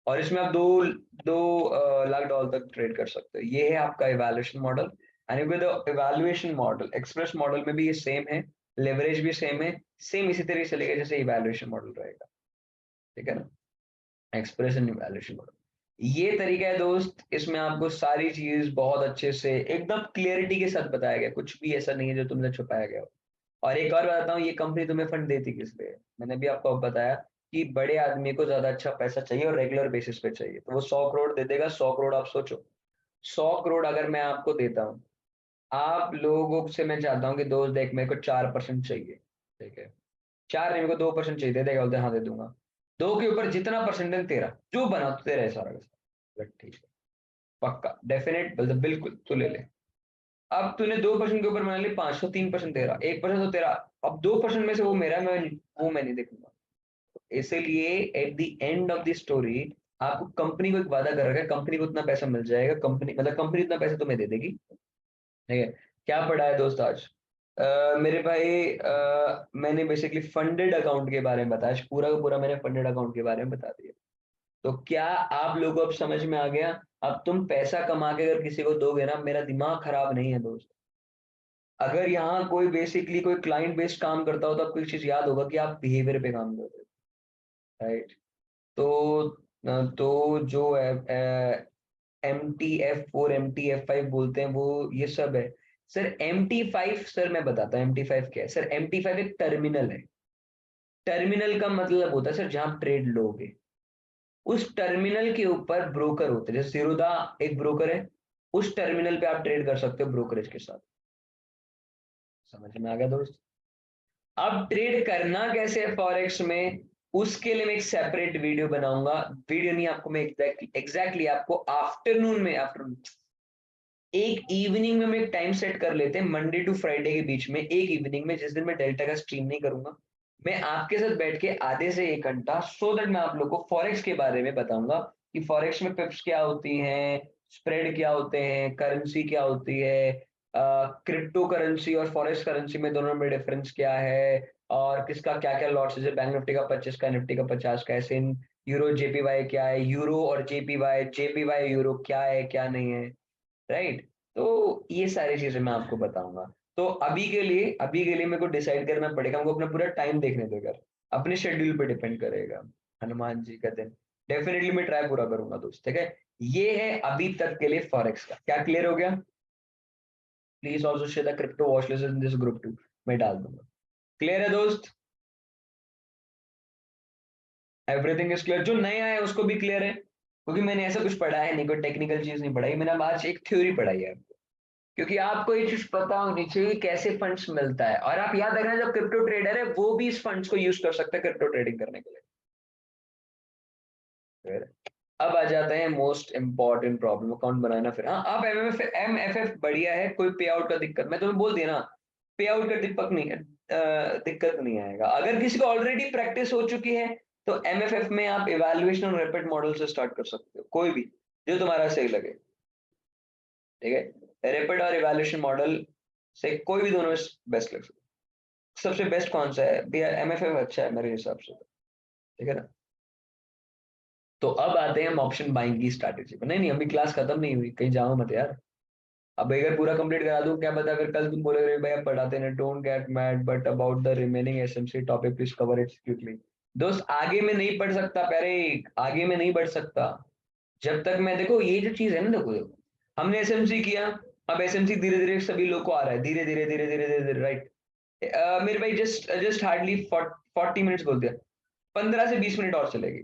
और इसमें आप दो लाख डॉलर तक ट्रेड कर सकते हो। ये है आपका evaluation model. And with evaluation model, express model में भी ये सेम है, लेवरेज भी सेम है, सेम इसी तरीके से चलेगा जैसे इवैल्यूएशन मॉडल रहेगा, ठीक है ना, एक्सप्रेस एंड इवैल्यूएशन मॉडल। ये तरीका है दोस्त, इसमें आपको सारी चीज बहुत अच्छे से एकदम क्लियरिटी के साथ बताया गया, कुछ भी ऐसा नहीं है जो तुमने छुपाया गया हो। और एक और बताता हूँ, ये कंपनी तुम्हें फंड देती किस लिए, मैंने भी आपको बताया कि बड़े आदमी को ज्यादा अच्छा पैसा चाहिए और रेगुलर बेसिस पे चाहिए, तो वो 100 करोड़ दे देगा। 100 करोड़ आप सोचो, 100 करोड़ अगर मैं आपको देता हूँ, आप लोगों से मैं चाहता हूँ कि दोस्त देख, मेरे को 4% चाहिए, ठीक है, 4 नहीं, मेरे को 2% चाहिए, दे देगा, बोलते हाँ दे दूंगा। 2 के ऊपर जितना परसेंट है तेरा, जो बना तो तेरा है सारा का सारा। बट ठीक है, पक्का डेफिनेट, बोलते बिल्कुल तू ले ले। अब तूने 2% के ऊपर मान ली 5, तो 3% तेरा, 1% तो तेरा। अब 2% में से वो मेरा, मैं नहीं देखूंगा। इसीलिए at the end of the story आपको कंपनी को एक वादा कर रखा है, कंपनी को उतना पैसा मिल जाएगा, कंपनी मतलब कंपनी उतना पैसा तुम्हें दे देगी, ठीक है। क्या पढ़ा है दोस्त आज? मेरे भाई, मैंने बेसिकली फंडेड अकाउंट के बारे में बताया, पूरा का पूरा मैंने फंडेड अकाउंट के बारे में बता दिया। तो क्या आप लोगों को अब समझ में आ गया? अब तुम पैसा कमा के अगर किसी को दोगे ना, मेरा दिमाग खराब नहीं है दोस्त। अगर यहाँ कोई बेसिकली कोई क्लाइंट बेस्ड काम करता हो तो आपको एक चीज याद होगा कि आप बिहेवियर पे काम कर रहे हो, राइट। तो तो जो है MTF4 MTF5 बोलते हैं, वो ये सब है। सर MT5, सर मैं बताता हूँ MT5 क्या है। सर MT5 एक टर्मिनल है। टर्मिनल का मतलब होता है सर जहां आप ट्रेड लोगे, उस टर्मिनल के ऊपर ब्रोकर होते हैं, जैसे जीरोधा एक ब्रोकर है, उस टर्मिनल पे आप ट्रेड कर सकते हो ब्रोकरेज के साथ। समझ में आ गया दोस्त? अब ट्रेड करना कैसे है फॉरेक्स में, उसके लिए मैं एक सेपरेट वीडियो बनाऊंगा। वीडियो नहीं, आपको मैं एग्जैक्टली आपको आफ्टरनून में, आफ्टरनून एक इवनिंग में हम एक टाइम सेट कर लेते हैं, मंडे टू फ्राइडे के बीच में, एक इवनिंग में जिस दिन मैं डेल्टा का स्ट्रीम नहीं करूंगा, मैं आपके साथ बैठ के आधे से 1 घंटा, सो दैट मैं आप लोग को फॉरेक्स के बारे में बताऊंगा कि फॉरेक्स में पिप्स क्या होती हैं, स्प्रेड क्या होते हैं, करेंसी क्या होती है, क्रिप्टो करेंसी और फॉरेक्स करेंसी में दोनों में डिफरेंस क्या है, और किसका क्या क्या लॉट्स है, बैंक निफ्टी का 25 का, निफ्टी का 50 का, ऐसे यूरो जेपीवाई क्या है, यूरो और जेपीवाई यूरो क्या है क्या नहीं है, राइट। तो ये सारी चीजें मैं आपको बताऊंगा। तो अभी के लिए मेरे को डिसाइड करना पड़ेगा, हमको अपना पूरा टाइम देखने दो यार, अपने शेड्यूल पे डिपेंड करेगा, हनुमान जी का दिन। डेफिनेटली मैं ट्राई पूरा करूंगा दोस्त, ठीक है। ये है अभी तक के लिए फॉरेक्स का, क्या क्लियर हो गया? Please also share the crypto watch list in this group too, मैं डाल दूंगा। क्लियर है दोस्त? Everything is clear? जो नया है उसको भी क्लियर है, क्योंकि मैंने ऐसा कुछ पढ़ा है नहीं, कोई टेक्निकल चीज नहीं पढ़ाई मैंने, अब आज एक थ्योरी पढ़ाई है। क्योंकि आपको ये चीज पता होनी चाहिए कैसे फंड्स मिलता है, और आप याद रखना जो क्रिप्टो ट्रेडर है वो भी इस फंड्स को यूज कर सकता है क्रिप्टो ट्रेडिंग करने के लिए। फिर अब आ जाते हैं मोस्ट इंपॉर्टेंट प्रॉब्लम, अकाउंट बनाना। फिर हाँ, आप एमएफएफ बढ़िया है, कोई पे आउट का दिक्कत, मैं तुम्हें बोल दिया ना, पे आउट का दिक्कत नहीं आएगा। अगर किसी को ऑलरेडी प्रैक्टिस हो चुकी है तो एमएफएफ में आप इवैल्यूएशन और रैपिड मॉडल से स्टार्ट कर सकते हो, कोई भी जो तुम्हारा सही लगे। ठीक है, रैपिड और इवैल्यूएशन मॉडल से कोई भी दोनों बेस्ट लग सकता है। सबसे बेस्ट कौन सा है भैया? एमएफएफ अच्छा है मेरे हिसाब से, ठीक है ना। तो अब आते हैं हम ऑप्शन बाइंग की स्ट्रैटेजी पर। नहीं नहीं, अभी क्लास खत्म नहीं हुई, कहीं जाओ मत यार। अब एक बार पूरा कंप्लीट करा दूं, क्या पता फिर कल तुम बोलोगे भाई आप पढ़ाते हैं, don't get mad but about the remaining SMC topic please cover it quickly. दोस्त आगे में नहीं पढ़ सकता, पहले आगे में नहीं बढ़ सकता जब तक मैं, देखो ये जो चीज है ना, देखो हमने एसएमसी किया, अब एसएमसी धीरे धीरे सभी लोग को आ रहा है, धीरे धीरे धीरे धीरे धीरे धीरे, राइट। मेरे भाई जस्ट जस्ट हार्डली 40 मिनट्स बोलते हैं, 15 से 20 मिनट और चलेगी,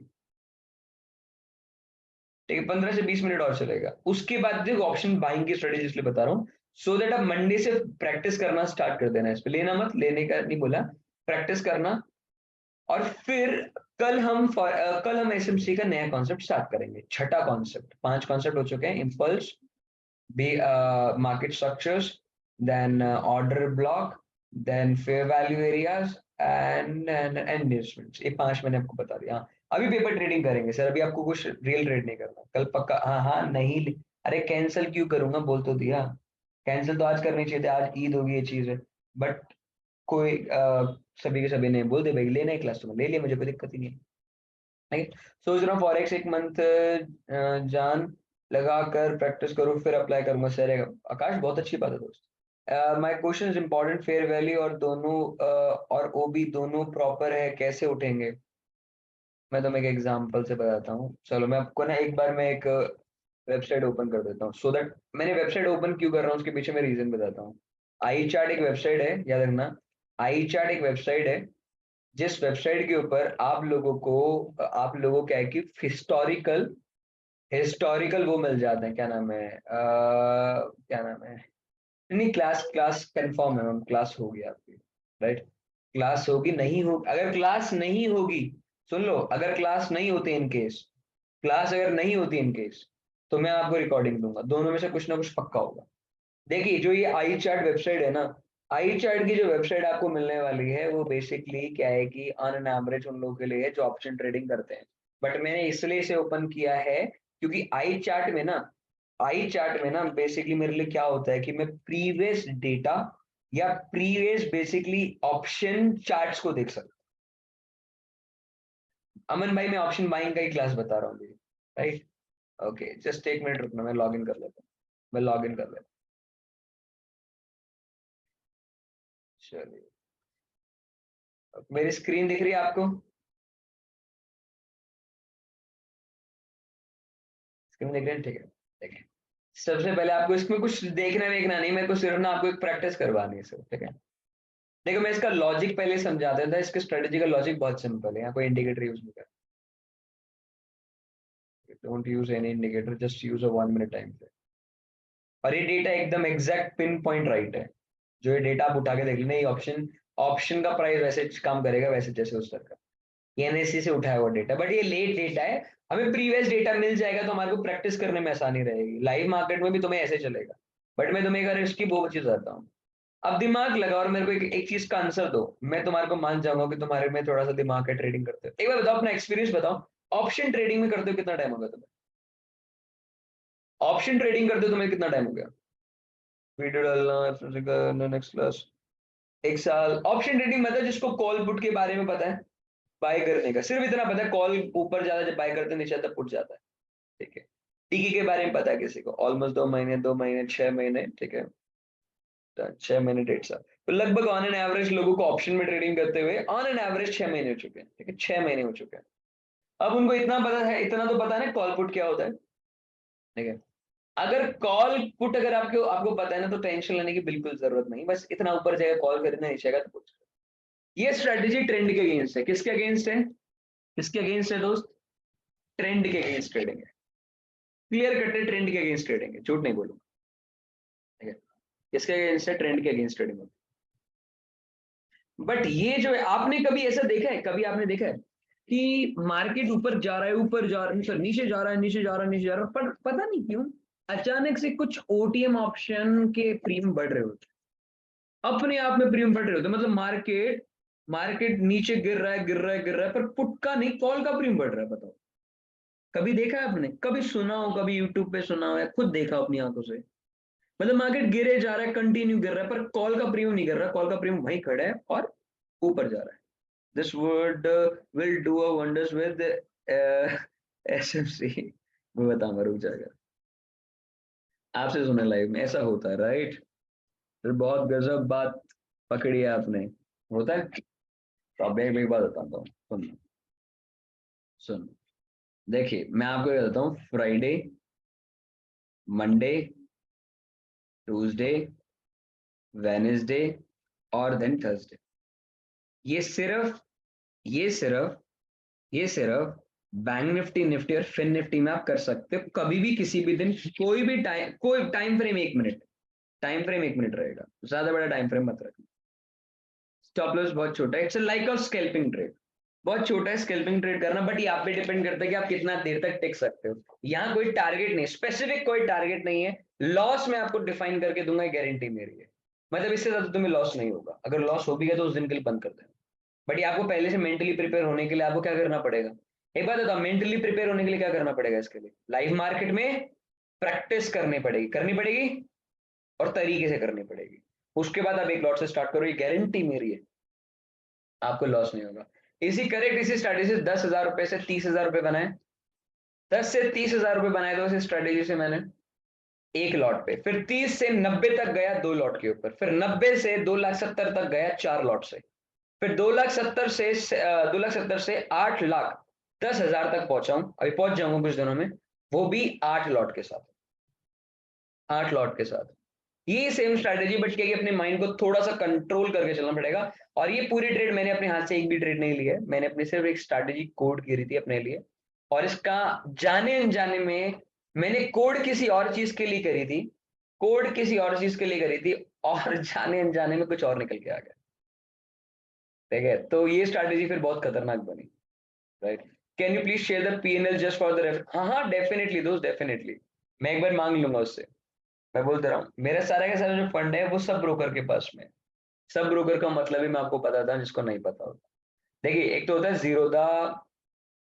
ठीक है, 15 से 20 मिनट और चलेगा। उसके बाद देखो ऑप्शन बाइंग की स्ट्रेटेजी इसलिए बता रहा हूँ, सो दैट आप मंडे से प्रैक्टिस करना स्टार्ट कर देना। इस पे लेना मत, लेने का नहीं बोला, प्रैक्टिस करना। और फिर कल हम एसएमसी का नया कॉन्सेप्ट स्टार्ट करेंगे, छठा कॉन्सेप्ट। 5 कॉन्सेप्ट हो चुके हैं, impulse, B market structures, then order block, then fair value areas and investments. ये 5 मैंने आपको बता दिया। हाँ, अभी पेपर ट्रेडिंग करेंगे सर, अभी आपको कुछ रियल ट्रेड नहीं करना कल पक्का। हाँ हाँ नहीं, अरे कैंसिल क्यों करूंगा, बोल तो दिया। कैंसिल तो आज करनी चाहिए थी, आज ईद होगी, ये चीज है। बट कोई सभी के सभी ने बोल दे भाई लेना है क्लास, तो मैं ले लिया, मुझे कोई दिक्कत ही नहीं है। नहीं, सोच रहा हूँ फॉरेक्स एक मंथ जान लगा कर प्रैक्टिस करूँ फिर अप्लाई करूंगा सर। आकाश बहुत अच्छी बात है दोस्त। My question is important, fair value और दोनों और ओबी दोनों प्रॉपर है, कैसे उठेंगे? मैं तुम्हें एक एग्जांपल से बताता हूँ, चलो मैं आपको ना एक बार मैं एक वेबसाइट ओपन कर देता हूँ, सो दैट मैंने वेबसाइट ओपन क्यों कर रहा हूँ उसके पीछे मैं रीजन बताता हूँ। आई चार्ट एक वेबसाइट है, याद रखना। आई चार्ट एक वेबसाइट है जिस वेबसाइट के ऊपर आप लोगों क्या है कि हिस्टोरिकल हिस्टोरिकल वो मिल जाते हैं, क्या नाम है, क्या नाम है, नहीं क्लास क्लास कंफर्म है मैम, क्लास होगी आपकी, राइट। क्लास होगी, नहीं हो, अगर क्लास नहीं होगी, सुन लो, अगर क्लास नहीं होती इन केस, क्लास अगर नहीं होती इन केस, तो मैं आपको रिकॉर्डिंग दूंगा, दोनों में से कुछ ना कुछ पक्का होगा। देखिए जो ये आई चार्ट वेबसाइट है ना, आई चार्ट की जो वेबसाइट आपको मिलने वाली है वो बेसिकली क्या है कि ऑन एन एवरेज उन लोगों के लिए है जो ऑप्शन ट्रेडिंग करते हैं। बट मैंने इसलिए इसे ओपन किया है क्योंकि आई चार्ट में ना बेसिकली मेरे लिए क्या होता है कि मैं प्रीवियस डेटा या प्रीवियस बेसिकली ऑप्शन चार्ट्स को देख सकता हूँ। अमन भाई मैं ऑप्शन बाइंग का ही क्लास बता रहा हूँ, राइट। ओके जस्ट एक मिनट रुकना, मैं लॉग इन कर लेता हूँ, मैं लॉग इन कर लेता हूँ। चलिए, मेरी स्क्रीन दिख रही है आपको? स्क्रीन दिख रही है, ठीक है। देखिए, सबसे पहले आपको इसमें कुछ देखना देखना नहीं, मेरे को सिर्फ ना आपको एक प्रैक्टिस करवानी है सिर्फ, ठीक है। देखो मैं इसका लॉजिक पहले समझा देता, इसके स्ट्रेटेजी का लॉजिक बहुत सिंपल है, यहाँ कोई इंडिकेटर यूज नहीं करना, don't use any indicator, just use a 1 minute time frame. और ये डेटा एकदम एग्जैक्ट पिन पॉइंट राइट है, जो ये डेटा आप उठा के देख लेना, ये ऑप्शन ऑप्शन का प्राइस वैसे काम करेगा वैसे जैसे उस तरह का, ये एनएससी से उठाया हुआ डेटा, बट ये लेट डेटा है। हमें प्रीवियस डेटा मिल जाएगा तो हमारे को प्रैक्टिस करने में आसानी रहेगी, लाइव मार्केट में भी तुम्हें ऐसे चलेगा। बट मैं तुम्हें एक इसकी वो चीज आता हूँ, अब दिमाग लगा और मेरे को एक चीज का आंसर दो, मैं तुम्हारे को मान जाऊंगा कि तुम्हारे में थोड़ा सा दिमाग का ट्रेडिंग करते हो। एक बार बताओ अपना एक्सपीरियंस बताओ, ऑप्शन ट्रेडिंग में करते हो कितना टाइम हो गया तुम्हें? ऑप्शन ट्रेडिंग करते हो तुम्हें कितना टाइम हो गया? वीडियो डालना नेक्स्ट क्लास, 1 साल। ऑप्शन ट्रेडिंग मतलब जिसको कॉल पुट के बारे में पता है, बाय करने का सिर्फ इतना पता है, कॉल ऊपर जाता है जब बाय करते नीचे आता पुट जाता है, ठीक है। टीकी के बारे में पता है किसी को? ऑलमोस्ट 2 महीने, 2 महीने, 6 महीने, ठीक है, तो 6 महीने, 1.5 साल, तो लगभग ऑन एन एवरेज लोगों को ऑप्शन में ट्रेडिंग करते हुए ऑन एन एवरेज 6 महीने हो चुके हैं, ठीक है, 6 महीने हो चुके हैं। अब उनको इतना पता है, इतना तो पता है ना कॉल पुट क्या होता है, ठीक है। अगर कॉल पुट अगर आपको आपको पता है ना, तो टेंशन लेने की बिल्कुल जरूरत नहीं, बस इतना ऊपर जाएगा कॉल खरीदना, नीचे आएगा तो पुट। ये स्ट्रेटेजी ट्रेंड के अगेंस्ट है, किसके अगेंस्ट है? किसके अगेंस्ट है दोस्त? ट्रेंड के अगेंस्ट ट्रेडिंग है, क्लियर कट ट्रेंड के अगेंस्ट ट्रेडिंग है, झूठ नहीं बोलूंगा, ठीक है। इसके अगेंस्ट है, ट्रेंड के अगेंस्ट ट्रेडिंग होती है। बट ये जो है, आपने कभी ऐसा देखा है, कभी आपने देखा है कि मार्केट ऊपर जा रहा है, ऊपर जा रहा है, सर नीचे जा रहा है, नीचे जा रहा है, नीचे जा रहा है, पर पता नहीं क्यों अचानक से कुछ ओटीएम ऑप्शन के प्रीमियम बढ़ रहे होते हैं, अपने आप में प्रीमियम बढ़ रहे होते हैं। मतलब मार्केट मार्केट नीचे गिर रहा है, गिर रहा है, गिर रहा है, पर पुट का नहीं, कॉल का प्रीमियम बढ़ रहा है। बताओ, कभी देखा है आपने? कभी सुना हो, कभी यूट्यूब पे सुना हो या खुद देखा अपनी आंखों से? मतलब मार्केट गिरे जा रहा है, कंटिन्यू गिर रहा है, पर कॉल का प्रीमियम नहीं गिर रहा, कॉल का प्रीमियम वहीं खड़ा है और ऊपर जा रहा है। This word will do a wonders with SMC. मैं बताऊंगा, रुक जाएगा। आपसे सुना लाइव में, ऐसा होता है, राइट? फिर बहुत गजब बात पकड़ी है आपने। होता है। तो अब एक बात बताता हूँ, सुन सुन। देखिए, मैं आपको ये बताता हूँ, फ्राइडे, मंडे, ट्यूसडे, वेनेसडे और देन थर्सडे, ये सिर्फ ये सिर्फ ये सिर्फ बैंक निफ्टी, निफ्टी और फिन निफ्टी में आप कर सकते हो कभी भी, किसी भी दिन, कोई भी टाइम, कोई time frame 1 minute, time frame 1 minute रहेगा, ज्यादा बड़ा टाइम फ्रेम मत रखना। स्टॉप लॉस बहुत छोटा है, it's like a scalping trade, बहुत छोटा है स्कैल्पिंग ट्रेड करना, बट ये आप पे डिपेंड करता है कि आप कितना देर तक टिक सकते हो। यहाँ कोई टारगेट नहीं, स्पेसिफिक कोई टारगेट नहीं है। लॉस मैं आपको डिफाइन करके दूंगा, गारंटी मेरी है। मतलब इससे ज्यादा तुम्हें लॉस नहीं होगा, अगर लॉस हो भी गया तो उस दिन के लिए बंद कर देना। बट ये आपको पहले से मेंटली प्रिपेयर होने के लिए आपको क्या करना पड़ेगा? एक बात बताओ, मेंटली प्रिपेयर होने के लिए क्या करना पड़ेगा? इसके लिए लाइव मार्केट में प्रैक्टिस करनी पड़ेगी और तरीके से करनी पड़ेगी। उसके बाद आप एक लॉट से स्टार्ट करो, ये गारंटी मेरी है, आपको लॉस नहीं होगा। इसी स्ट्रेटेजी से 10,000 रुपए से 30,000 रुपए बनाए, 10 से 30,000 रुपए बनाए दो इस स्ट्रेटेजी से मैंने, एक लॉट पे। फिर 30 से 90 तक गया 2 लॉट के ऊपर, फिर 90 से 2,70,000 तक गया 4 लॉट से, फिर 2,70,000 से 8,10,000 तक पहुंचा हूं, अभी पहुंच जाऊंगा कुछ दिनों में, वो भी 8 लॉट के साथ, 8 लॉट के साथ। ये सेम स्ट्रैटेजी, बट क्या कि अपने माइंड को थोड़ा सा कंट्रोल करके चलना पड़ेगा। और ये पूरी ट्रेड मैंने अपने हाथ से एक भी ट्रेड नहीं लिया है, मैंने अपनी सिर्फ एक स्ट्रैटेजी कोड की थी अपने लिए, और इसका जाने अनजाने में मैंने कोड किसी और चीज के लिए करी थी, कोड किसी और चीज के लिए करी थी, और जाने अनजाने में कुछ और निकल के आ गया। ठीक है, तो ये स्ट्रैटेजी फिर बहुत खतरनाक बनी, right? Can you please share the PNL just for the ref? हाँ हाँ, डेफिनेटली दोस्त, डेफिनेटली। मैं एक बार मांग लूंगा उससे। मैं बोल दे रहा हूँ, मेरा सारा का सारा जो फंड है वो सब ब्रोकर के पास में है। सब ब्रोकर का मतलब ही मैं आपको पता था, जिसको नहीं पता होता। देखिए, एक तो होता है जीरोधा,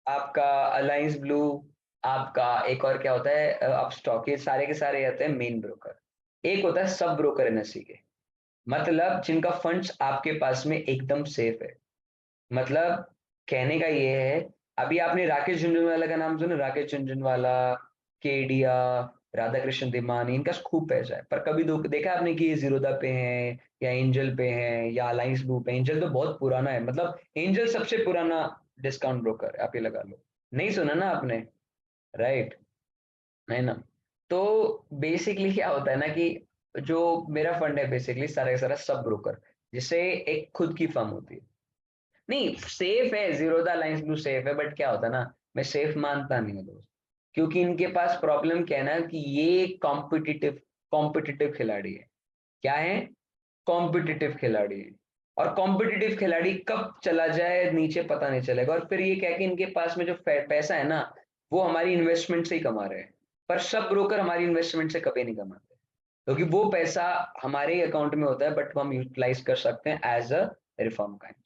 आपका अलायंस ब्लू, आपका एक और क्या होता है, आप स्टॉक, ये सारे के सारे आते हैं मेन ब्रोकर। एक होता है सब ब्रोकर एनएससी के, मतलब जिनका फंड्स आपके पास में एकदम सेफ है। मतलब कहने का ये है, अभी आपने राकेश झुंझुनवाला का नाम सुना? राकेश झुंझुनवाला, केडिया, राधा कृष्ण तिवारी, इनका खूब पैसा है, पर कभी देखा आपने कि ये जीरोधा पे हैं या एंजल पे हैं या अलायंस ब्लू पे? एंजल तो बहुत पुराना है, मतलब एंजल सबसे पुराना डिस्काउंट ब्रोकर है, आप ये लगा लो। नहीं सुना ना आपने? राइट, है ना? तो बेसिकली क्या होता है ना कि जो मेरा फंड है बेसिकली सारा का सारा सब ब्रोकर, जिससे एक खुद की फर्म होती है। नहीं, सेफ है, जीरोधा अलायंस ब्लू सेफ है, बट क्या होता है ना, मैं सेफ मानता नहीं हूँ दोस्त, क्योंकि इनके पास प्रॉब्लम क्या है ना कि ये कॉम्पिटिटिव कॉम्पिटिटिव खिलाड़ी है। क्या है? कॉम्पिटिटिव खिलाड़ी है। और कॉम्पिटिटिव खिलाड़ी कब चला जाए नीचे पता नहीं चलेगा। और फिर ये क्या कि इनके पास में जो पैसा है ना, वो हमारी इन्वेस्टमेंट से ही कमा रहे हैं, पर सब ब्रोकर हमारी इन्वेस्टमेंट से कभी नहीं कमाते, क्योंकि वो पैसा हमारे अकाउंट में होता है, बट हम यूटिलाइज कर सकते हैं एज अ रिफॉर्म काइंड,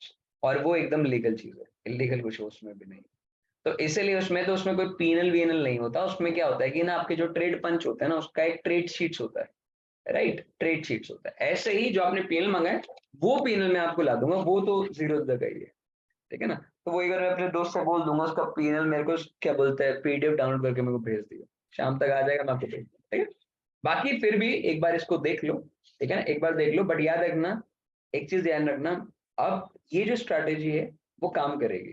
और वो एकदम लीगल चीज है, इलीगल कुछ उसमें भी नहीं। तो इसीलिए उसमें कोई पीनल वीनल नहीं होता। उसमें क्या होता है कि ना, आपके जो ट्रेड पंच होता है ना, उसका एक ट्रेड शीट्स होता है, राइट? ट्रेड शीट्स होता है। ऐसे ही जो आपने पीएनएल मंगाए, वो पीएनएल मैं आपको ला दूंगा, वो तो जीरो जगह ही है। ठीक है ना? तो वही अगर मैं अपने दोस्त से बोल दूंगा, उसका पीएनएल मेरे को क्या बोलते हैं, पीडीएफ डाउनलोड करके मेरे को भेज दिया, शाम तक आ जाएगा, मैं आपको भेज दूंगा। ठीक है? बाकी फिर भी एक बार इसको देख लो, ठीक है ना? एक बार देख लो, बट याद रखना, एक चीज ध्यान रखना, अब ये जो स्ट्रैटेजी है वो काम करेगी,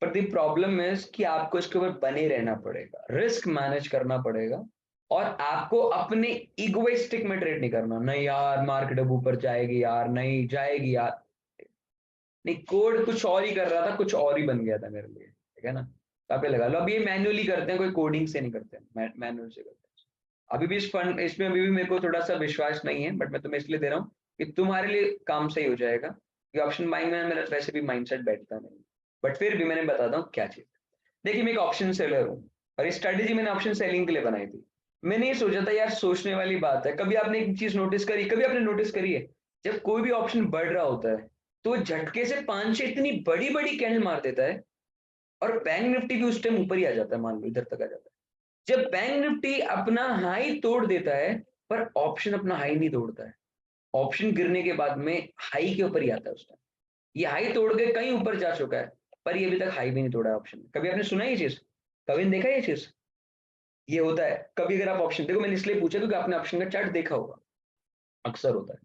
पर द प्रॉब्लम इज कि आपको इसके ऊपर बने रहना पड़ेगा, रिस्क मैनेज करना पड़ेगा, और आपको अपने इगोइस्टिक में ट्रेड नहीं करना, नहीं यार मार्केट अब ऊपर जाएगी यार, नहीं जाएगी यार। नहीं, कोड कुछ और ही कर रहा था, कुछ और ही बन गया था मेरे लिए। ठीक है ना? तो आप ये लगा लो, अब ये मैन्युअली करते हैं, कोई कोडिंग से नहीं करते, मैनुअल से करते हैं। अभी भी इस फंड इसमें अभी भी मेरे को थोड़ा सा विश्वास नहीं है, बट मैं तुम्हें इसलिए दे रहा हूँ कि तुम्हारे लिए काम सही हो जाएगा। कि ऑप्शन बाइंग में मेरा वैसे भी माइंडसेट बैठता नहीं, बट फिर भी मैंने बताता हूँ क्या चीज। देखिए मैं एक ऑप्शन सेलर हूँ, और ये स्ट्रेटेजी मैंने ऑप्शन सेलिंग के लिए बनाई थी। मैंने ये सोचा था यार, सोचने वाली बात है, कभी आपने एक चीज नोटिस करी, कभी आपने नोटिस करी है, जब कोई भी ऑप्शन बढ़ रहा होता है तो वो झटके से 5-6 इतनी बड़ी बड़ी कैंडल मार देता है, और बैंक निफ्टी भी उस टाइम ऊपर ही आ जाता है, मान लो इधर तक आ जाता है। जब बैंक निफ्टी अपना हाई तोड़ देता है, पर ऑप्शन अपना हाई नहीं तोड़ता है। ऑप्शन गिरने के बाद में हाई के ऊपर ही आता है उस टाइम। ये हाई तोड़ के कहीं ऊपर जा चुका है, पर ये अभी तक हाई भी नहीं तोड़ा है ऑप्शन। कभी आपने सुना है ये चीज? कभी नहीं देखा ये चीज? ये होता है कभी, अगर आप ऑप्शन देखो, मैंने इसलिए पूछा क्योंकि आपने ऑप्शन का चार्ट देखा होगा, अक्सर होता है।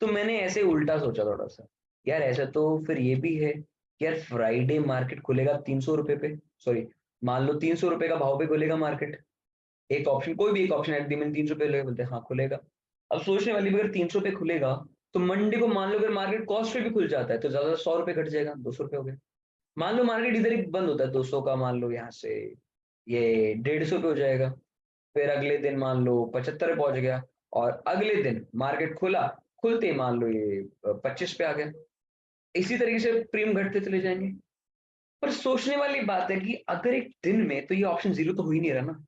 तो मैंने ऐसे उल्टा सोचा थोड़ा सा, यार ऐसा तो फिर ये भी है कि यार फ्राइडे मार्केट खुलेगा 300 रुपए पे, सॉरी, मान लो 300 रुपए का भाव पे खुलेगा मार्केट। एक ऑप्शन, कोई भी एक ऑप्शन एट दी मैंने 300 पे बोलते हैं हाँ खुलेगा। अब सोचने वाली भी, अगर 300 पे खुलेगा तो मंडे को मान लो अगर मार्केट कॉस्ट पे भी खुल जाता है तो ज्यादा 100 रुपए घट जाएगा, 200 रुपए हो गए। मान लो मार्केट इधर ही बंद होता है 200 का, मान लो यहाँ से ये 150 पे हो जाएगा, फिर अगले दिन मान लो 75 पे पहुंच गया, और अगले दिन मार्केट खुला, खुलते ही मान लो ये 25 पे आ गया। इसी तरीके से प्रीमियम घटते चले जाएंगे। पर सोचने वाली बात है कि अगर एक दिन में, तो ये ऑप्शन जीरो तो हो ही नहीं रहा ना।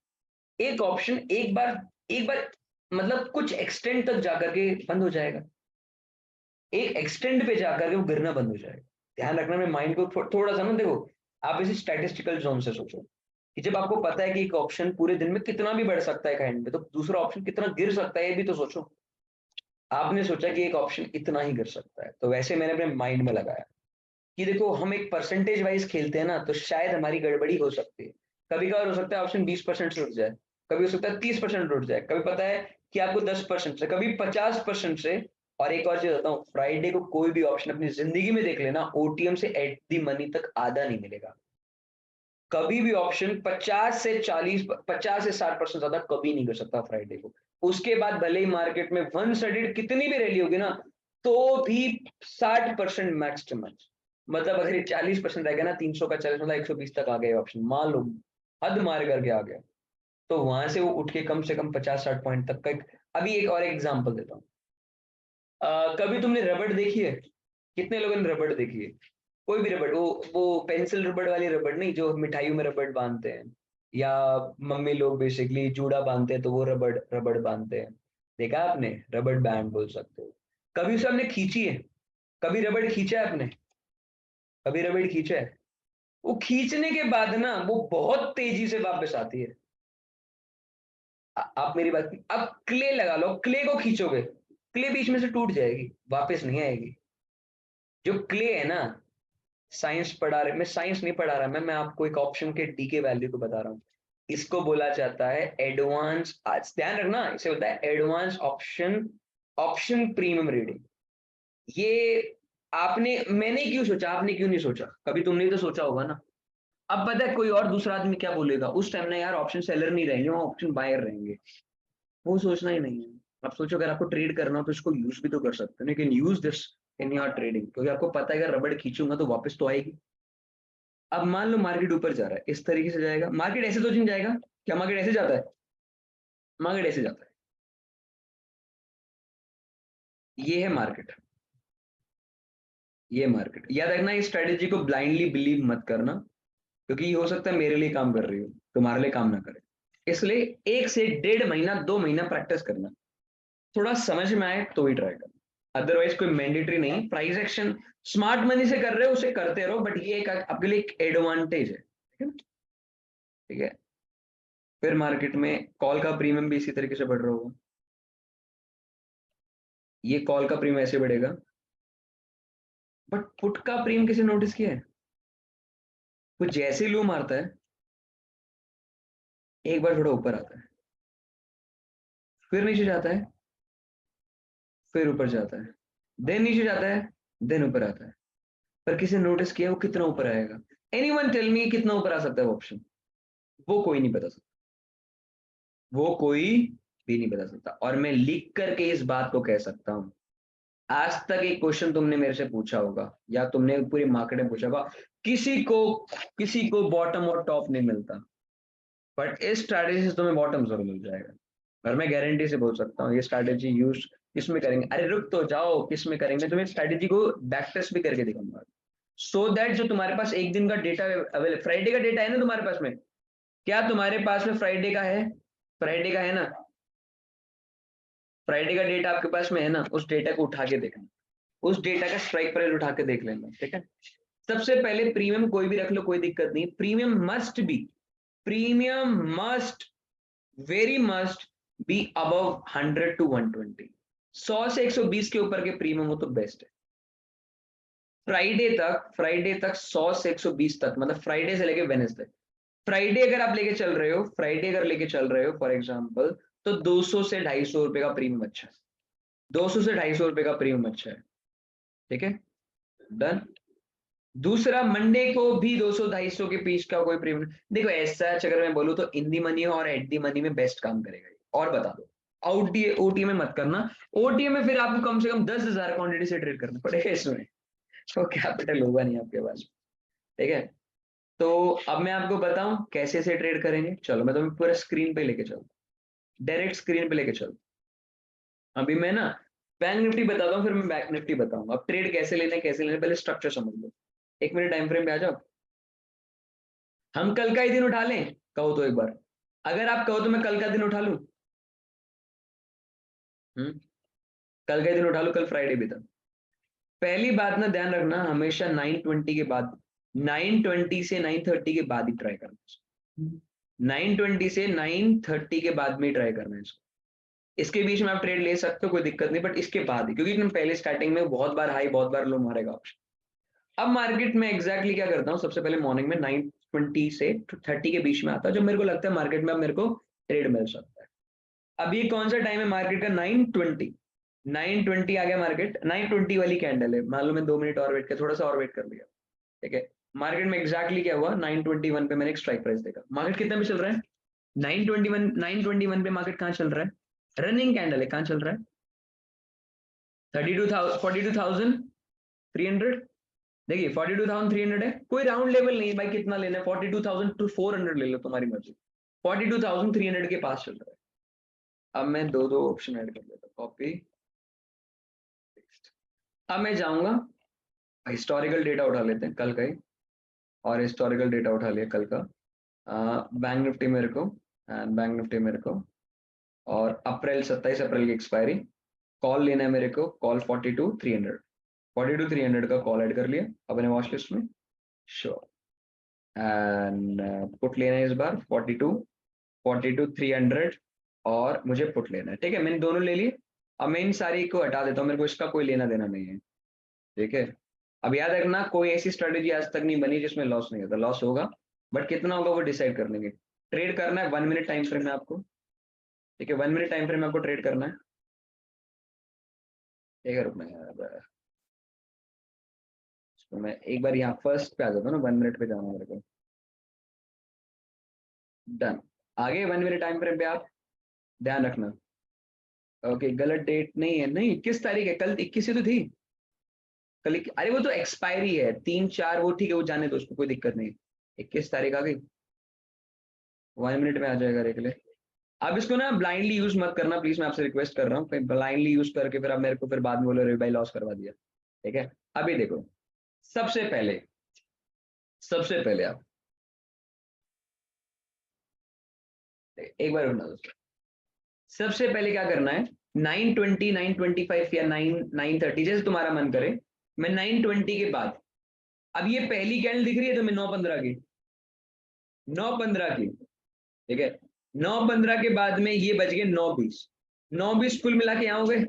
एक ऑप्शन एक बार मतलब कुछ एक्सटेंड तक जाकर के बंद हो जाएगा, एक एक्सटेंड पे जाकर के वो गिरना बंद हो जाएगा। ध्यान रखना, मैं माइंड को थोड़ा सा ना देखो, आप इसे स्टैटिस्टिकल जोन से सोचो कि जब आपको पता है कि एक ऑप्शन पूरे दिन में कितना भी बढ़ सकता है हैंड में, तो दूसरा ऑप्शन कितना गिर सकता है ये भी तो सोचो। आपने सोचा कि एक ऑप्शन इतना ही गिर सकता है, तो वैसे मैंने अपने माइंड में लगाया कि देखो हम एक परसेंटेज वाइज खेलते हैं ना, तो शायद हमारी गड़बड़ी हो सकती है। कभी कभार हो सकता है ऑप्शन 20% से उठ जाए, कभी हो सकता है 30% उठ जाए, कभी पता है कि आपको 10% से, कभी 50% से। और एक और चीज बताऊं, फ्राइडे को कोई भी ऑप्शन अपनी जिंदगी में देख लेना, ओटीएम से एट दी मनी तक आधा नहीं मिलेगा। कभी भी ऑप्शन 50 से 60% ज्यादा कभी नहीं कर सकता फ्राइडे को। उसके बाद भले ही मार्केट में वन साइडेड कितनी भी रैली होगी ना, तो भी 60% मैक्स टू मैक्स। मतलब अगर ये 40% रह गया ना, 300 का 40 मतलब 120 तक आ गया ऑप्शन, मान लो हद मार करके आ गया, तो वहां से वो उठ के कम से कम 50-60 पॉइंट तक का अभी एक और एग्जांपल देता हूँ। कभी तुमने रबड़ देखी है? कितने लोगों ने रबड़ देखी है? कोई भी रबड़, वो पेंसिल रबड़ वाली रबड़ नहीं, जो मिठाइयों में रबड़ बांधते हैं, या मम्मी लोग बेसिकली जूड़ा बांधते हैं तो वो रबड़ रबड़ बांधते हैं। देखा आपने? रबड़ बैंड बोल सकते हो। कभी उसे हमने खींची है? कभी रबड़ खींचा है आपने? कभी रबड़ खींचा है? वो खींचने के बाद ना वो बहुत तेजी से वापस आती है। आप मेरी बात, अब क्ले लगा लो, क्ले को खींचोगे, क्ले बीच में से टूट जाएगी, वापस नहीं आएगी। जो क्ले है ना, साइंस पढ़ा रहे, मैं साइंस नहीं पढ़ा रहा, मैं आपको एक ऑप्शन के डी के वैल्यू को बता रहा हूँ। इसको बोला जाता है एडवांस, आज ध्यान रखना, इसे बोलता है advance option, option premium reading. ये आपने, मैंने क्यों सोचा, आपने क्यों नहीं सोचा? कभी तुमने तो सोचा होगा ना। अब पता है कोई और दूसरा आदमी क्या बोलेगा उस टाइम ना, यार ऑप्शन सेलर नहीं रहेंगे, वो ऑप्शन बायर रहेंगे। वो सोचना ही नहीं है। आप सोचो अगर आपको ट्रेड करना हो तो इसको यूज भी तो कर सकते हो, लेकिन use this in your trading, क्योंकि आपको पता है अगर रबड़ खींचूंगा तो वापस तो आएगी। अब मान लो मार्केट ऊपर जा रहा है, इस तरीके से जाएगा मार्केट, ऐसे तो नहीं जाएगा। क्या मार्केट ऐसे जाता है? मार्केट ऐसे जाता है। ये है मार्केट, ये मार्केट। याद रखना, इस स्ट्रेटेजी को ब्लाइंडली बिलीव मत करना, क्योंकि हो सकता है मेरे लिए काम कर रही हो, तुम्हारे लिए काम ना करे। इसलिए 1 से 1.5 महीना 2 महीना प्रैक्टिस करना, थोड़ा समझ में आए तो ही ट्राई करना। अदरवाइज कोई मैंडेटरी नहीं, प्राइस एक्शन स्मार्ट मनी से कर रहे हो उसे करते रहो, बट ये एक आपके लिए एक एडवांटेज है, ठीक है ना? ठीक है। फिर मार्केट में कॉल का प्रीमियम भी इसी तरीके से बढ़ रहा होगा। ये कॉल का प्रीमियम ऐसे बढ़ेगा, बट पुट का प्रीमियम किसी नोटिस किया है? वो जैसे ही लो मारता है, एक बार थोड़ा ऊपर आता है, फिर नीचे जाता है, फिर ऊपर जाता है, देन नीचे जाता है, देन ऊपर आता है। पर किसी ने नोटिस किया वो कितना ऊपर आएगा? एनीवन टेल मी कितना ऊपर आ सकता है वो ऑप्शन? वो कोई नहीं बता सकता, वो कोई भी नहीं बता सकता। और मैं लिख करके इस बात को कह सकता हूं, आज तक एक क्वेश्चन तुमने मेरे से पूछा होगा या तुमने पूरी मार्केट में पूछा होगा, किसी को किसी को बॉटम और टॉप नहीं मिलता, बट इस स्ट्रैटेजी से तुम्हें बॉटम जरूर मिल जाएगा। और मैं गारंटी से बोल सकता हूँ ये स्ट्रैटेजी यूज किस में करेंगे। अरे रुक तो जाओ, किस में करेंगे, तुम्हें स्ट्रैटेजी को बैक टेस्ट भी करके दिखाऊंगा, सो दैट जो तुम्हारे पास एक दिन का डेटा अवेलेबल, फ्राइडे का डेटा है ना तुम्हारे पास में, क्या तुम्हारे पास में फ्राइडे का है, फ्राइडे का है ना, फ्राइडे का डेटा आपके पास में है ना, उस डेटा को उठा के देखना, उस डेटा का स्ट्राइक प्राइस उठा के देख लेना, ठीक है। सबसे पहले प्रीमियम कोई भी रख लो, कोई दिक्कत नहीं, premium must very must be above 100 to 120, 100 से 120 के ऊपर के प्रीमियम हो तो बेस्ट है। फ्राइडे तक 100 से 120 तक, मतलब फ्राइडे से लेके वेडनेसडे, फ्राइडे अगर आप लेके चल रहे हो, फ्राइडे अगर लेके चल रहे हो फॉर एग्जांपल, तो 200 से 250 रुपए का प्रीमियम अच्छा है, 200 से 250 रुपए का प्रीमियम अच्छा है, ठीक है, डन। दूसरा, मंडे को भी 200-250 के बीच का कोई प्रीमियम देखो, ऐसा अगर मैं बोलूँ तो इन दी मनी और एट दी मनी में बेस्ट काम करेगा ये। और बता दो, ओटी में मत करना, ओटी में फिर आपको कम से कम 10,000 क्वांटिटी से ट्रेड करना पड़ेगा इसमें, तो कैपिटल होगा नहीं आपके पास, ठीक है। तो अब मैं आपको बताऊं कैसे से ट्रेड करेंगे, चलो मैं तुम्हें पूरा स्क्रीन पे लेके चलूं, डायरेक्ट स्क्रीन पे लेके चलूं। अभी मैं ना बैंक निफ्टी बताता हूँ, फिर मैं बैंक निफ्टी बताऊंगा, अब ट्रेड कैसे लेने कैसे लेने, पहले स्ट्रक्चर समझ लो। एक मिनट टाइम फ्रेम पे आ जाओ, हम कल का ही दिन उठा लें, कहो तो एक बार, अगर आप कहो तो मैं कल का दिन उठा लूं, कल का दिन उठा लूं, कल फ्राइडे भी था। पहली बात ना ध्यान रखना, हमेशा 9:20 के बाद, 9:20 से 9:30 के बाद ही ट्राई करना, 9:20 से 9:30 के बाद में ट्राई करना है इसको। इसके बीच में आप ट्रेड ले सकते हो, कोई दिक्कत नहीं, बट इसके बाद ही, क्योंकि पहले स्टार्टिंग में बहुत बार हाई बहुत बार लो मारेगा ऑप्शन। अब मार्केट में एग्जैक्टली क्या करता हूँ, सबसे पहले मॉर्निंग में 9:20 से 30 के बीच में आता है, जब मेरे को लगता है मार्केट में अब मेरे को ट्रेड मिल सकता है। अब ये कौन सा टाइम है मार्केट का, 9:20, 9:20 आ गया मार्केट, 9:20 वाली कैंडल है, मान लो मैं 2 मिनट और वेट कर, थोड़ा सा और वेट कर लिया, ठीक है। मार्केट में एग्जैक्टली क्या हुआ, 9:21 पे मैंने एक स्ट्राइक प्राइस देखा, मार्केट कितने में चल रहा है, 9:21 पे मार्केट कहाँ चल रहा है, रनिंग कैंडल है, कहाँ चल रहा है, 42,300, देखिए 42,300 है, कोई राउंड लेवल नहीं है भाई, कितना लेना है, 42,400 ले लो, तुम्हारी मर्जी, 42,300 के पास चल रहा है। अब मैं दो दो ऑप्शन ऐड कर लेता हूँ, कॉपी, अब मैं जाऊंगा, हिस्टोरिकल डेटा उठा लेते हैं कल का ही, और हिस्टोरिकल डेटा उठा लिया कल का, बैंक निफ्टी मेरे को, एंड बैंक निफ्टी मेरे को, और अप्रैल 27 अप्रैल की एक्सपायरी, कॉल लेना है मेरे को, कॉल 42,300 का कॉल ऐड कर लिया अपने वॉच लिस्ट में, श्योर, एंड पुट लेना है इस बार 42,300, और मुझे पुट लेना है, ठीक है, मैंने दोनों ले लिए। अब मैं इन सारी को हटा देता हूँ, मेरे को इसका कोई लेना देना नहीं है, ठीक है। अब याद रखना, कोई ऐसी स्ट्रेटेजी आज तक नहीं बनी जिसमें लॉस नहीं होता, लॉस होगा, बट कितना होगा वो डिसाइड कर लेंगे। ट्रेड करना है 1 मिनट टाइम फ्रेम में आपको, ठीक है, 1 मिनट टाइम फ्रेम में आपको ट्रेड करना है, ठीक है, रुकना है, तो मैं एक बार यहाँ फर्स्ट पे आ जाता हूँ ना, 1 मिनट पे जाना मेरे को, डन, आगे 1 मिनट टाइम फ्रेम पे आप ध्यान रखना, ओके, गलत डेट नहीं है, नहीं 21 तारीख है, कल 21 ही तो थी, कल अरे वो तो एक्सपायरी है, 3-4 वो ठीक है, वो जाने दो, उसको कोई दिक्कत नहीं, 21 तारीख आ गई, 1 मिनट में आ जाएगा देख ले। आप इसको ना ब्लाइंडली यूज मत करना प्लीज, मैं आपसे रिक्वेस्ट कर रहा हूँ, ब्लाइंडली यूज करके फिर आप मेरे को फिर बाद में बोलो रे भाई लॉस करवा दिया, ठीक है। अभी देखो, सबसे पहले आप एक बार उठना दोस्तों, सबसे पहले क्या करना है, 9:20, 9:25 या 9:30 जैसे तुम्हारा मन करे, मैं 9:20 के बाद, अब ये पहली कैंडल दिख रही है तुम्हें 9:15 की, 9:15 की, ठीक है, 9:15 के बाद में ये बज गए 9:20, 9:20 कुल मिला के यहाँ हो गए,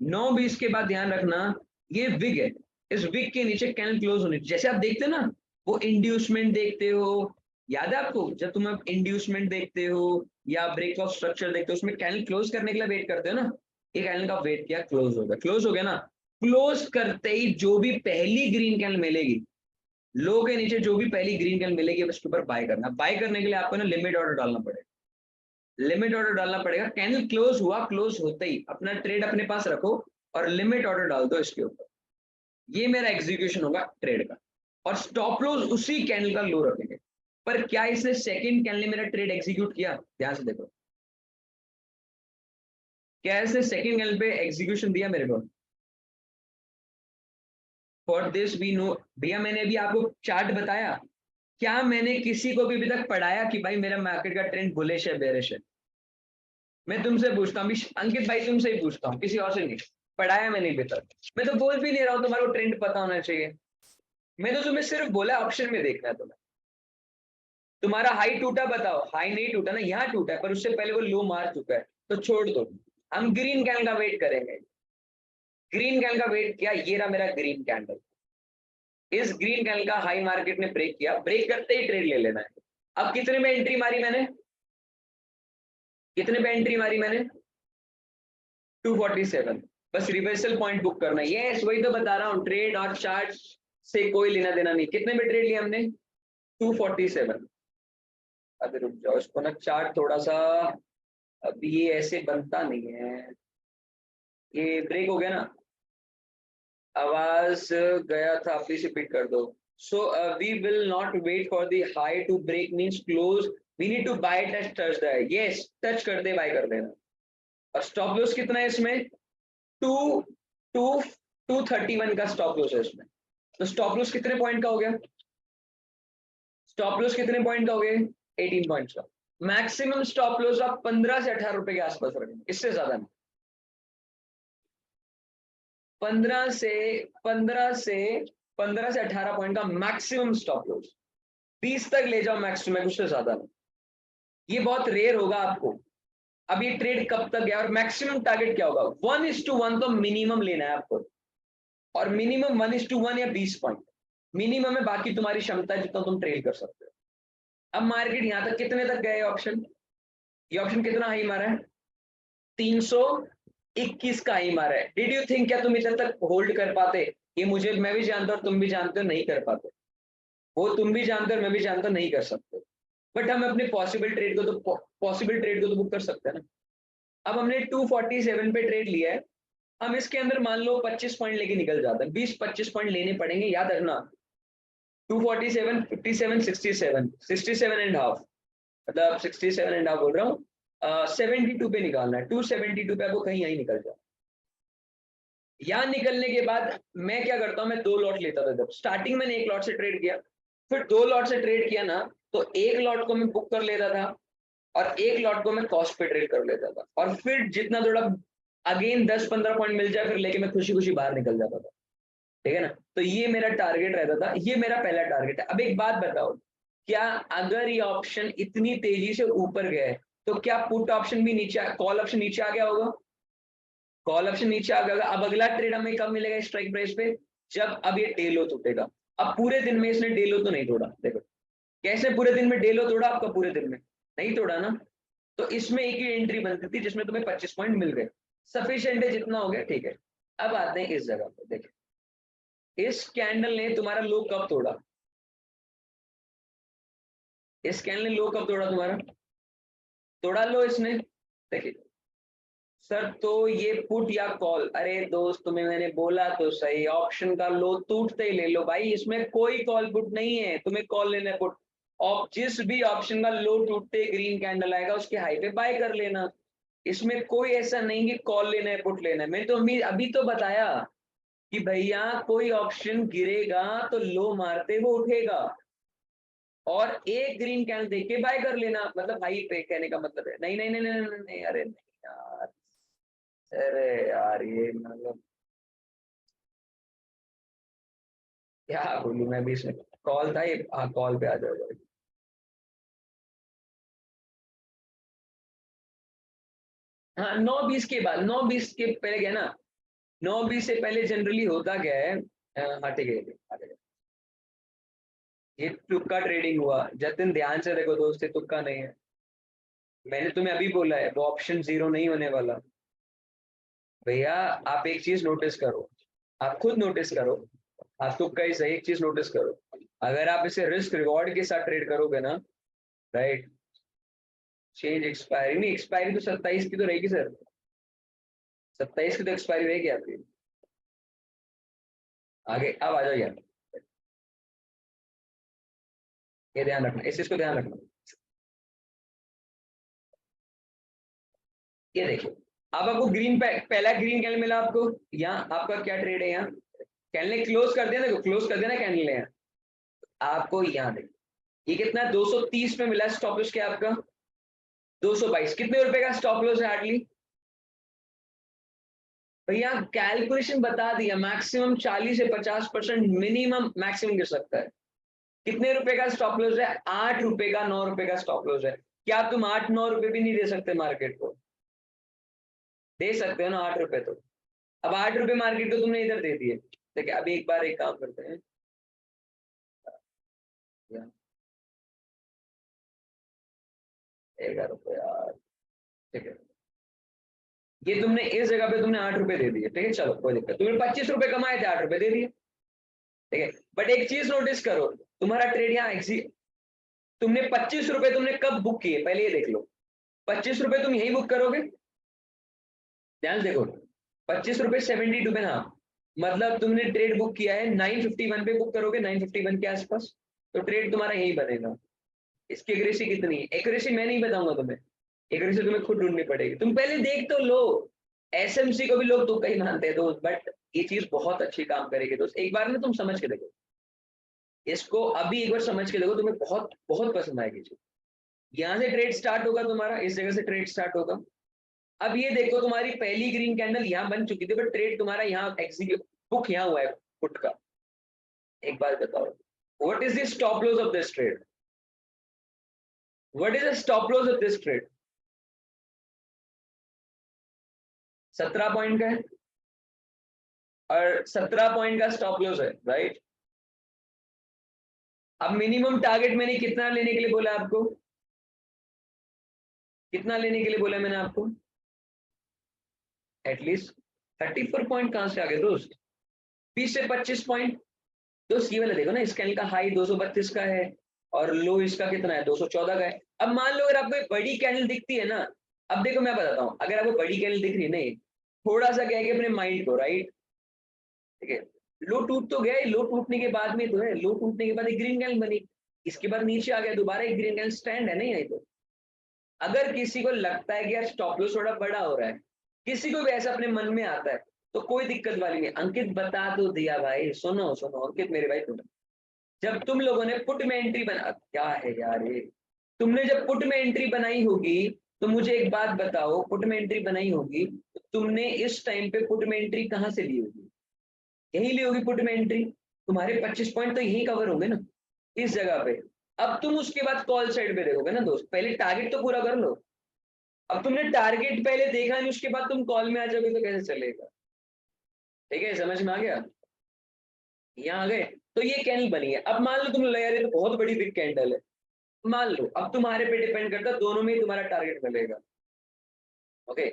9:20 के बाद ध्यान रखना, ये विग है, इस विग के नीचे कैंडल क्लोज होनी, जैसे आप देखते ना, वो इंड्यूसमेंट देखते हो, याद है आपको, जब तुम इंड्यूसमेंट देखते हो या ब्रेक ऑफ स्ट्रक्चर देखते हो, उसमें कैंडल क्लोज करने के लिए वेट करते हो ना, ये कैंडल का वेट किया, क्लोज हो गया ना, क्लोज करते ही जो भी पहली ग्रीन कैंडल मिलेगी, लो के नीचे जो भी पहली ग्रीन कैंडल मिलेगी, उसके ऊपर बाय करना, बाय करने के लिए आपको ना लिमिट ऑर्डर डालना पड़ेगा, लिमिट ऑर्डर डालना पड़ेगा, कैंडल क्लोज हुआ, क्लोज होते ही अपना ट्रेड अपने पास रखो और लिमिट ऑर्डर डाल दो इसके ऊपर, ये मेरा एग्जीक्यूशन होगा ट्रेड का, और स्टॉप लॉस उसी कैंडल का लो रखेंगे। पर क्या इसने सेकंड कैंडल में मेरा ट्रेड एग्जीक्यूट किया, ध्यान से देखो, क्या इसने सेकंड कैंडल पे एग्जीक्यूशन दिया मेरे को? फॉर दिस वी नो, भैया मैंने अभी आपको चार्ट बताया, क्या मैंने किसी को भी अभी तक पढ़ाया कि भाई मेरा मार्केट का ट्रेंड बुलिश है बेरिश है? मैं तुमसे पूछता हूँ, अंकित भाई तुमसे ही पूछता हूँ, किसी और से नहीं। पढ़ाया मैंने अभी तक? मैं तो बोल भी नहीं रहा हूँ तुम्हारे को ट्रेंड पता होना चाहिए। मैं तो तुम्हें सिर्फ बोला ऑप्शन में देखना है तुम्हें। तुम्हारा हाई टूटा, बताओ। हाई नहीं टूटा ना, यहाँ टूटा है, पर उससे पहले वो लो मार चुका है, तो छोड़ दो। हम ग्रीन कैंडल का वेट करेंगे। ग्रीन कैंडल का वेट किया, ये रहा मेरा ग्रीन कैंडल। इस ग्रीन कैंडल का हाई मार्केट ने ब्रेक किया, ब्रेक करते ही ट्रेड ले लेना है। अब कितने में एंट्री मारी मैंने? कितने पे एंट्री मारी मैंने? 247। बस रिवर्सल पॉइंट बुक करना है। यस, वही तो बता रहा हूँ, ट्रेड और चार्ट से कोई लेना देना नहीं। कितने में ट्रेड लिया हमने? 247। अभी रुक जाओ, इसको ना चार्ट थोड़ा सा, अभी ये ऐसे बनता नहीं है, ये ब्रेक हो गया ना, आवाज गया था, प्लीज रिपीट कर दो। So we will not wait for the high to break means close, we need to buy touch touch the, yes touch कर दे, बाय कर देना। और स्टॉप लॉस कितना है इसमें? टू टू 231 का स्टॉप लॉस है इसमें। तो स्टॉप लॉस कितने पॉइंट का हो गया? स्टॉप लॉस कितने पॉइंट का हो गया? 18 पॉइंट का। मैक्सिमम स्टॉप लॉस आप 15 से 18 रुपए के आसपास रखेंगे, इससे ज्यादा नहीं। 15 से 15 से 15 से 18 पॉइंट का मैक्सिमम स्टॉप लॉस। 20 तक ले जाओ मैक्सिमम, उससे ज्यादा नहीं। ये बहुत रेयर होगा आपको। अब ये ट्रेड कब तक गया और मैक्सिमम टारगेट क्या होगा? 1:1 तो मिनिमम लेना है आपको, और मिनिमम 1:1 या 20 पॉइंट मिनिमम है, बाकी तुम्हारी क्षमता है जितना तुम ट्रेड कर सकते हो। अब मार्केट यहां तक कितने तक गए? ऑप्शन, ये ऑप्शन कितना हाई मारा है? 321 का हाई मारा है। डिड यू थिंक क्या तुम इधर तक होल्ड कर पाते? ये मुझे, मैं भी जानता हूँ, तुम भी जानते हो, नहीं कर पाते। वो तुम भी जानते हो, मैं भी जानता हूँ, नहीं कर सकते। बट हम अपने पॉसिबल ट्रेड को तो बुक कर सकते हैं ना। अब हमने 247 पे ट्रेड लिया है, हम इसके अंदर मान लो 25 पॉइंट लेके निकल जाते हैं, 20-25 पॉइंट लेने पड़ेंगे, याद रखना। 247, 57, 67, 67 एंड हाफ, मतलब 67 एंड हाफ बोल रहा हूँ, 72 पे निकालना है। 272 पे आपको कहीं यहीं निकल जाए। यहाँ निकलने के बाद मैं क्या करता हूँ, मैं 2 लॉट लेता था। जब स्टार्टिंग मैंने 1 लॉट से ट्रेड किया, फिर 2 लॉट से ट्रेड किया ना, तो 1 लॉट को मैं बुक कर लेता था और 1 लॉट को मैं कॉस्ट पे ट्रेड कर लेता था, और फिर जितना थोड़ा अगेन 10-15 पॉइंट मिल जाए, फिर लेके मैं खुशी खुशी बाहर निकल जाता था। ठीक है ना? तो ये मेरा टारगेट रहता था, ये मेरा पहला टारगेट है। अब एक बात बताओ, क्या अगर ये ऑप्शन इतनी तेजी से ऊपर गए, तो क्या पुट ऑप्शन भी नीचे, कॉल ऑप्शन नीचे आ गया होगा? कॉल ऑप्शन नीचे आ गया। अब अगला ट्रेड हमें कब मिलेगा स्ट्राइक प्राइस पे? जब अब ये डे लो टूटेगा। अब पूरे दिन में इसने डे लो तो नहीं तोड़ा, देखो कैसे पूरे दिन में डे लो तोड़ा आपका, पूरे दिन में नहीं तोड़ा ना। तो इसमें एक ही एंट्री बनती थी जिसमें तुम्हें 25 पॉइंट मिल गए, सफिशिएंट है, जितना हो गया ठीक है। अब आते हैं इस जगह पे, देखिए इस कैंडल ने तुम्हारा लो कब तोड़ा? इस कैंडल ने लो कब तोड़ा तुम्हारा? तोड़ा लो इसने, देखिए सर तो ये पुट या कॉल, अरे दोस्त तुम्हें मैंने बोला तो सही, ऑप्शन का लो टूटते ही ले लो भाई, इसमें कोई कॉल पुट नहीं है, तुम्हें कॉल लेना है पुट। और जिस भी ऑप्शन का लो टूटते ग्रीन कैंडल आएगा उसके हाई पे बाय कर लेना। इसमें कोई ऐसा नहीं कि कॉल लेना है पुट लेना है। मैंने तो अभी तो बताया कि भैया कोई ऑप्शन गिरेगा तो लो मारते वो उठेगा, और एक ग्रीन कैंडल देख के बाय कर लेना, मतलब हाई पे कहने का मतलब है। नहीं नहीं नहीं नहीं नहीं, नहीं अरे नहीं यार, अरे यार ये मतलब क्या बोलूं मैं भी, इसमें कॉल था ये, हाँ कॉल पे आ जाओ जाओ। हाँ 9:20 के बाद, 9:20 के पहले क्या है ना, 9:20 से पहले जनरली होता क्या है, हाँ ठीक है आ जाएगा। ये तुक्का ट्रेडिंग हुआ, जतिन ध्यान से देखो दोस्त, ये तुक्का नहीं है। मैंने तुम्हें अभी बोला है वो ऑप्शन जीरो नहीं होने वाला। भैया आप एक चीज नोटिस करो, आप खुद नोटिस करो, आप तुक्का ही सही, एक चीज नोटिस करो, अगर आप इसे रिस्क रिवॉर्ड के साथ ट्रेड करोगे ना, राइट, चेंज एक्सपायरी नहीं, एक्सपायरी तो 27 की तो रहेगी सर, 27 की तो एक्सपायरी रहेगी आपकी। आगे अब आ जाओ यार, ये ध्यान रखना, इस चीज को ध्यान रखना। ये देखिए अब आपको ग्रीन पहला ग्रीन कैंडल मिला आपको, यहाँ आपका क्या ट्रेड है, यहाँ कैंडल क्लोज कर दिया, देखो क्लोज कर देना कैंडल ने, आपको यहाँ देखो ये कितना 230 में मिला स्टॉप लॉस क्या आपका 222, कितने रुपए का स्टॉप लॉस है हार्डली भैया, कैलकुलेशन बता दिया, मैक्सिमम 40 से 50%, मिनिमम मैक्सिमम गिर सकता है। कितने रुपए का स्टॉप लॉस है, 8 रुपए का, 9 रुपए का स्टॉप लॉस है। क्या तुम 8-9 रुपए भी नहीं दे सकते मार्केट को? दे सकते हो ना 8 रुपए तो। अब 8 रुपए मार्केट को तुमने इधर दे दिए, देखिए अभी एक बार एक काम करते हैं, 11 रुपए यार, ठीक है, ये तुमने इस जगह पे तुमने 8 रुपए दे दिए, ठीक है, चलो कोई दिक्कत, तुमने 25 रुपए कमाए थे, 8 रुपए दे दिए, ठीक है। बट एक चीज नोटिस करो, तुम्हारा ट्रेड यहाँ तुमने 25 रुपए तुमने कब बुक किए, पहले ये देख लो, 25 रुपए तुम यही बुक करोगे, ध्यान से देखो, 25 रुपए 72 पे, हाँ, मतलब तुमने ट्रेड बुक किया है 951 पे बुक करोगे, 951 के आसपास, तो ट्रेड तुम्हारा यही बनेगा। इसकी एक्यूरेसी कितनी है, एक्यूरेसी मैं नहीं बताऊंगा तुम्हें, एक्यूरेसी तुम्हें खुद ढूंढनी पड़ेगी, तुम पहले देख तो लो। एसएमसी को भी लोग तो कहीं मानते हैं दोस्त, बट ये चीज बहुत अच्छी काम करेगी दोस्त, एक बार ना तुम समझ के देखो इसको, अभी एक बार समझ के देखो, तुम्हें बहुत बहुत पसंद आएगी चीज। यहाँ से ट्रेड स्टार्ट होगा तुम्हारा, इस जगह से ट्रेड स्टार्ट होगा। अब ये देखो तुम्हारी पहली ग्रीन कैंडल यहाँ बन चुकी थी, बट ट्रेड तुम्हारा यहाँ एग्जीक्यूट बुक यहाँ हुआ है पुट का। एक बात बताओ, what is the stop loss of this trade, what is the stop loss of this trade? 17 point का है, और 17 पॉइंट का स्टॉप लॉस है, राइट। अब मिनिमम टारगेट मैंने कितना लेने के लिए बोला आपको, कितना लेने के लिए बोला मैंने आपको, एटलीस्ट 34 पॉइंट कहां से आ गए दोस्त, 20 से 25 पॉइंट। दोस्त ये वाला देखो ना, इस कैंडल का हाई 232 का है, और लो इसका कितना है 214 का है। अब मान लो अगर आपको एक बड़ी कैंडल दिखती है ना, अब देखो मैं बताता हूँ, अगर आपको बड़ी कैंडल दिख रही है नहीं, थोड़ा सा क्या है कि अपने माइंड को, राइट, ठीक है, लो टूट तो गया, लो टूटने के बाद में तो है, लो टूटने के बाद एक ग्रीन कैंडल बनी, इसके बाद नीचे आ गया दोबारा एक ग्रीन कैंडल स्टैंड है नहीं है तो। अगर किसी को लगता है कि यार स्टॉप लॉस थोड़ा बड़ा हो रहा है, किसी को भी ऐसा अपने मन में आता है, तो कोई दिक्कत वाली नहीं। अंकित बता तो दिया भाई, सुनो सुनो अंकित मेरे भाई, सुनो, जब तुम लोगों ने पुट में एंट्री बना, क्या है यार ये, तुमने जब पुट में एंट्री बनाई होगी, तो मुझे एक बात बताओ, पुट में एंट्री बनाई होगी तो तुमने इस टाइम पे पुट में एंट्री कहां से ली होगी, यही ली होगी पुट में एंट्री, तुम्हारे 25 पॉइंट तो यही कवर होंगे ना इस जगह पे। अब तुम उसके बाद कॉल साइड पे देखोगे ना दोस्त, पहले टारगेट तो पूरा कर लो। अब तुमने टारगेट पहले देखा नहीं, उसके बाद तुम कॉल में आ जाओगे तो कैसे चलेगा? ठीक है, समझ में आ गया, यहाँ आ गए। तो ये कैंडल बनी है, अब मान लो तुम ले रहे तो बहुत बड़ी बिग कैंडल है, मान लो, अब तुम्हारे पे डिपेंड करता है, दोनों में ही तुम्हारा टारगेट मिलेगा। ओके,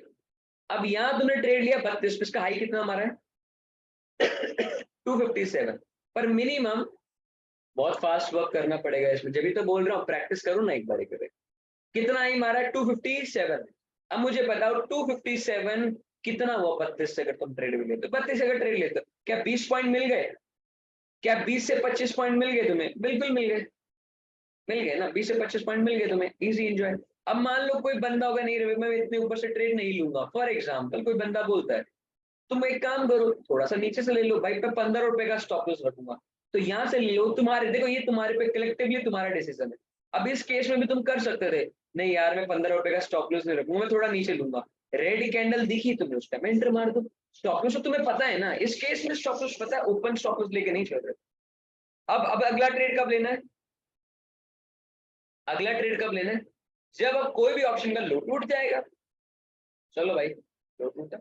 अब यहाँ तुमने ट्रेड लिया 32, इसका हाई कितना हमारा है 257, पर मिनिमम बहुत फास्ट वर्क करना पड़ेगा इसमें, जब भी तो बोल रहा हूँ प्रैक्टिस करो ना एक बार करे। कितना हाई मारा 257, अब मुझे बताओ 257 कितना हुआ 32 से, अगर तुम ट्रेड भी लेते हो 32 अगर ट्रेड लेते हो, क्या 20 पॉइंट मिल गए, क्या 20 से 25 पॉइंट मिल गए तुम्हें? बिल्कुल मिल गए, मिल गए ना, 20 से 25 पॉइंट मिल गए तुम्हें, इजी एंजॉय। अब मान लो कोई बंदा होगा नहीं रे मैं इतने ऊपर से ट्रेड नहीं लूंगा, फॉर एग्जाम्पल कोई बंदा बोलता है, तुम एक काम करो थोड़ा सा नीचे से ले लो भाई, मैं 15 रुपए का स्टॉप लॉस रखूंगा, तो यहाँ से ले लो, तुम्हारे देखो ये तुम्हारे पे कलेक्टिवली तुम्हारा डिसीजन है। अब इस केस में भी तुम कर सकते थे, नहीं यार मैं 15 रुपए का स्टॉप लॉस नहीं रखूंगा, मैं थोड़ा नीचे लूंगा, रेड कैंडल दिखी तुम्हें उस टाइम एंटर मार दो, स्टॉप लॉस तो तुम्हें पता है ना, इस केस में स्टॉप लॉस पता है, ओपन स्टॉप लॉस लेके नहीं चल रहे। अब अगला ट्रेड कब लेना है, अगला ट्रेड कब लेना है, जब अब कोई भी ऑप्शन का लो टूट जाएगा। चलो भाई, लो टूटा,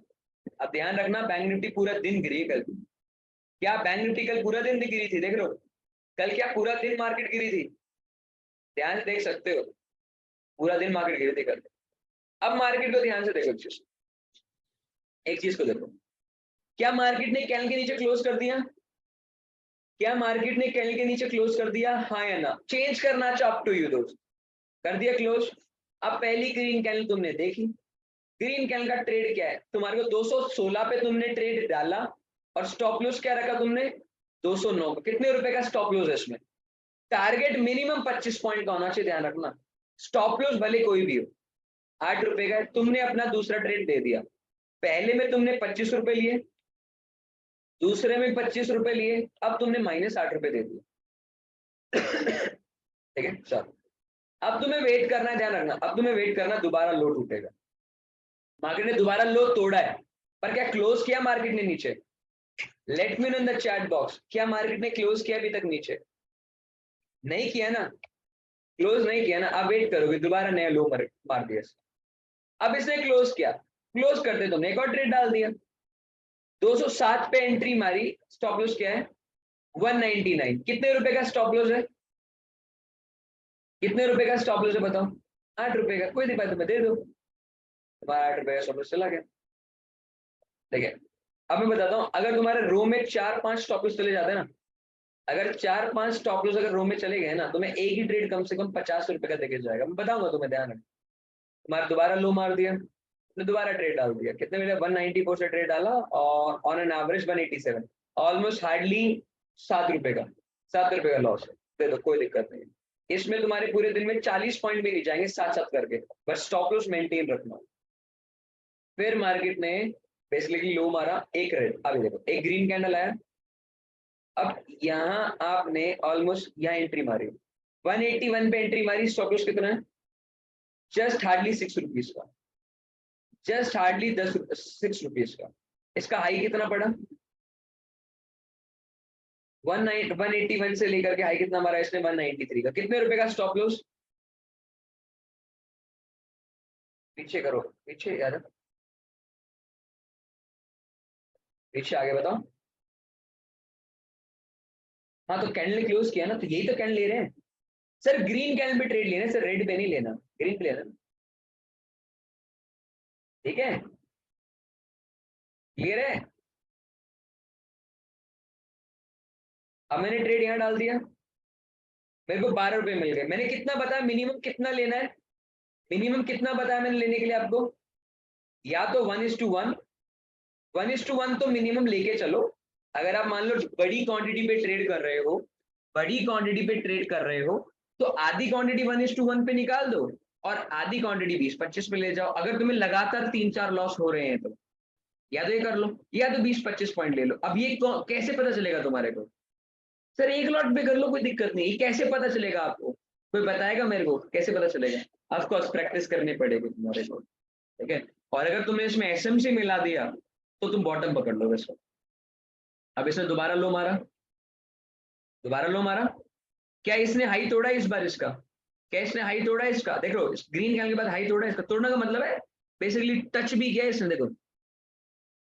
अब ध्यान रखना बैंक निफ्टी पूरा दिन गिरी कल, क्या बैंक निफ्टी कल पूरा दिन गिरी थी, देख लो कल क्या पूरा दिन मार्केट गिरी थी, ध्यान से देख सकते हो, पूरा दिन मार्केट गिरी थी कल। अब मार्केट को ध्यान से देखो, एक चीज को देखो, क्या मार्केट ने कैंडल के नीचे क्लोज कर दिया, क्या मार्केट ने कैंडल के नीचे क्लोज कर दिया, हाँ या ना, चेंज करना चाहो अप टू यू दोस्त, कर दिया क्लोज। अब पहली ग्रीन कैंडल तुमने देखी, ग्रीन कैंडल का ट्रेड क्या है, तुम्हारे को 216 पे तुमने ट्रेड डाला, और स्टॉप लॉस क्या रखा तुमने 209, कितने रुपए का स्टॉप लॉस है इसमें, टारगेट मिनिमम 25 पॉइंट का होना चाहिए, ध्यान रखना, स्टॉप लॉस भले कोई भी हो, 8 रुपए का है, तुमने अपना दूसरा ट्रेड दे दिया, पहले में तुमने 25 रुपए लिए, दूसरे में 25 रुपए लिए, अब तुमने -8 रुपए दे दिए। ठीक है, चलो अब तुम्हें वेट करना है, ध्यान रखना, अब तुम्हें वेट करना दोबारा लो टूटेगा। मार्केट ने दोबारा लो तोड़ा है, पर क्या क्लोज किया मार्केट ने नीचे? Let me know in the chat box, क्या मार्केट ने क्लोज किया अभी तक नीचे? नहीं किया ना, क्लोज नहीं किया ना। अब वेट करोगे दोबारा नया लो मार दिया। अब इसने क्लोज किया, क्लोज करते तुमने एक और ट्रेड डाल दिया, 207 पे एंट्री मारी, स्टॉप लॉस क्या है? 199। कितने रुपए का स्टॉप लॉस है? कितने रुपए का स्टॉप लॉस है बताओ? 8 रुपए का। कोई दिक्कत मैं दे दो, तुम्हारा 8 रुपए का स्टॉप लॉस चला गया। ठीक है, अब मैं बताता हूँ, अगर तुम्हारे रो में 4-5 स्टॉप लॉस चले जाते हैं ना, अगर 4-5 स्टॉप लॉस अगर रो में चले गए ना, तो मैं एक ही ट्रेड कम से कम 50 रुपए का देके जाएगा। मैं बताऊंगा तुम्हें, ध्यान रखना। तुम्हारा दोबारा लो मार दिया, तो दोबारा ट्रेड डाल दिया, कितने मिले? 194 से ट्रेड डाला और on an average 187, almost hardly 7 रुपए का, 7 रुपए का लॉस है। दे दो, कोई दिक्कत नहीं। इसमें तुम्हारे पूरे दिन में 40 पॉइंट भी नहीं जाएंगे साथ साथ करके, बस स्टॉप लॉस मेंटेन रखना। फिर मार्केट ने बेसिकली लो मारा, एक रेड, अभी देखो एक ग्रीन कैंडल आया। अब यहाँ आपने ऑलमोस्ट यहाँ एंट्री मारी, 181 पे एंट्री मारी, स्टॉप लॉस कितना है? जस्ट हार्डली 6 रुपीज का, जस्ट हार्डली 6 रुपीज का। इसका हाई कितना पड़ा? 181 से लेकर के हाई कितना मारा इसने? 193 का। कितने रुपए का स्टॉप लॉस? पीछे करो, पीछे यार, पीछे आगे बताओ। हाँ तो कैंडल क्लोज किया ना, तो यही तो कैंडल ले रहे हैं सर। ग्रीन कैंडल पे ट्रेड लेना सर, रेड पे नहीं लेना, ग्रीन पे लेना। ठीक है, क्लियर है? अब मैंने ट्रेड यहाँ डाल दिया, मेरे को 12 रुपए मिल गए। मैंने कितना बताया मिनिमम कितना लेना है? मिनिमम कितना बताया मैंने लेने के लिए आपको? या तो 1:1, 1:1 तो मिनिमम लेके चलो। अगर आप मान लो बड़ी क्वांटिटी पे ट्रेड कर रहे हो, बड़ी क्वांटिटी पे ट्रेड कर रहे हो, तो आधी क्वांटिटी 1:1 पे निकाल दो और आधी क्वांटिटी 20-25 पे ले जाओ। अगर तुम्हें लगातार 3-4 लॉस हो रहे हैं तो या तो ये कर लो, या तो 20-25 पॉइंट ले लो। अब ये कैसे पता चलेगा तुम्हारे को? सर एक लॉट पे कर लो, कोई दिक्कत नहीं। कैसे पता चलेगा आपको? कोई बताएगा मेरे को कैसे पता चलेगा? ऑफकोर्स प्रैक्टिस करनी पड़ेगी तुम्हारे को। ठीक है, और अगर तुमने इसमें एसएमसी मिला दिया तो तुम बॉटम पकड़ लो इसको। अब इसने दोबारा लो मारा, दोबारा लो मारा, क्या इसने हाई तोड़ा इस बार? इसका क्या इसने हाई तोड़ा इसका? देखो ग्रीन कैंडल के बाद हाई तोड़ा इसका। तोड़ने का मतलब है बेसिकली टच भी किया इसने, देखो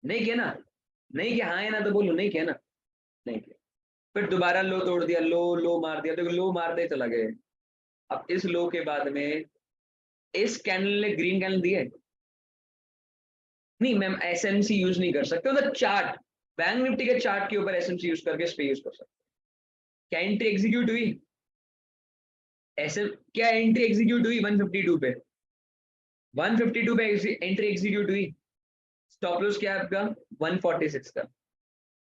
नहीं किया ना, नहीं किया, हाँ है ना तो बोलो, नहीं किया ना, नहीं किया। फिर दोबारा लो तोड़ दिया, लो लो मार दिया, देखो लो मारते ही चला गया। अब इस लो के बाद में इस कैंडल ने ग्रीन कैंडल दिए नहीं, मैम एसएमसी यूज नहीं कर सकते, मतलब चार्ट, बैंक निफ्टी के चार्ट के ऊपर एसएमसी यूज करके इस पे यूज कर सकते। क्या एंट्री एग्जीक्यूट हुई? ऐसे क्या एंट्री एग्जीक्यूट हुई? 152 पे, 152 पे एंट्री एग्जीक्यूट हुई। स्टॉप लॉस क्या है आपका? 146 का।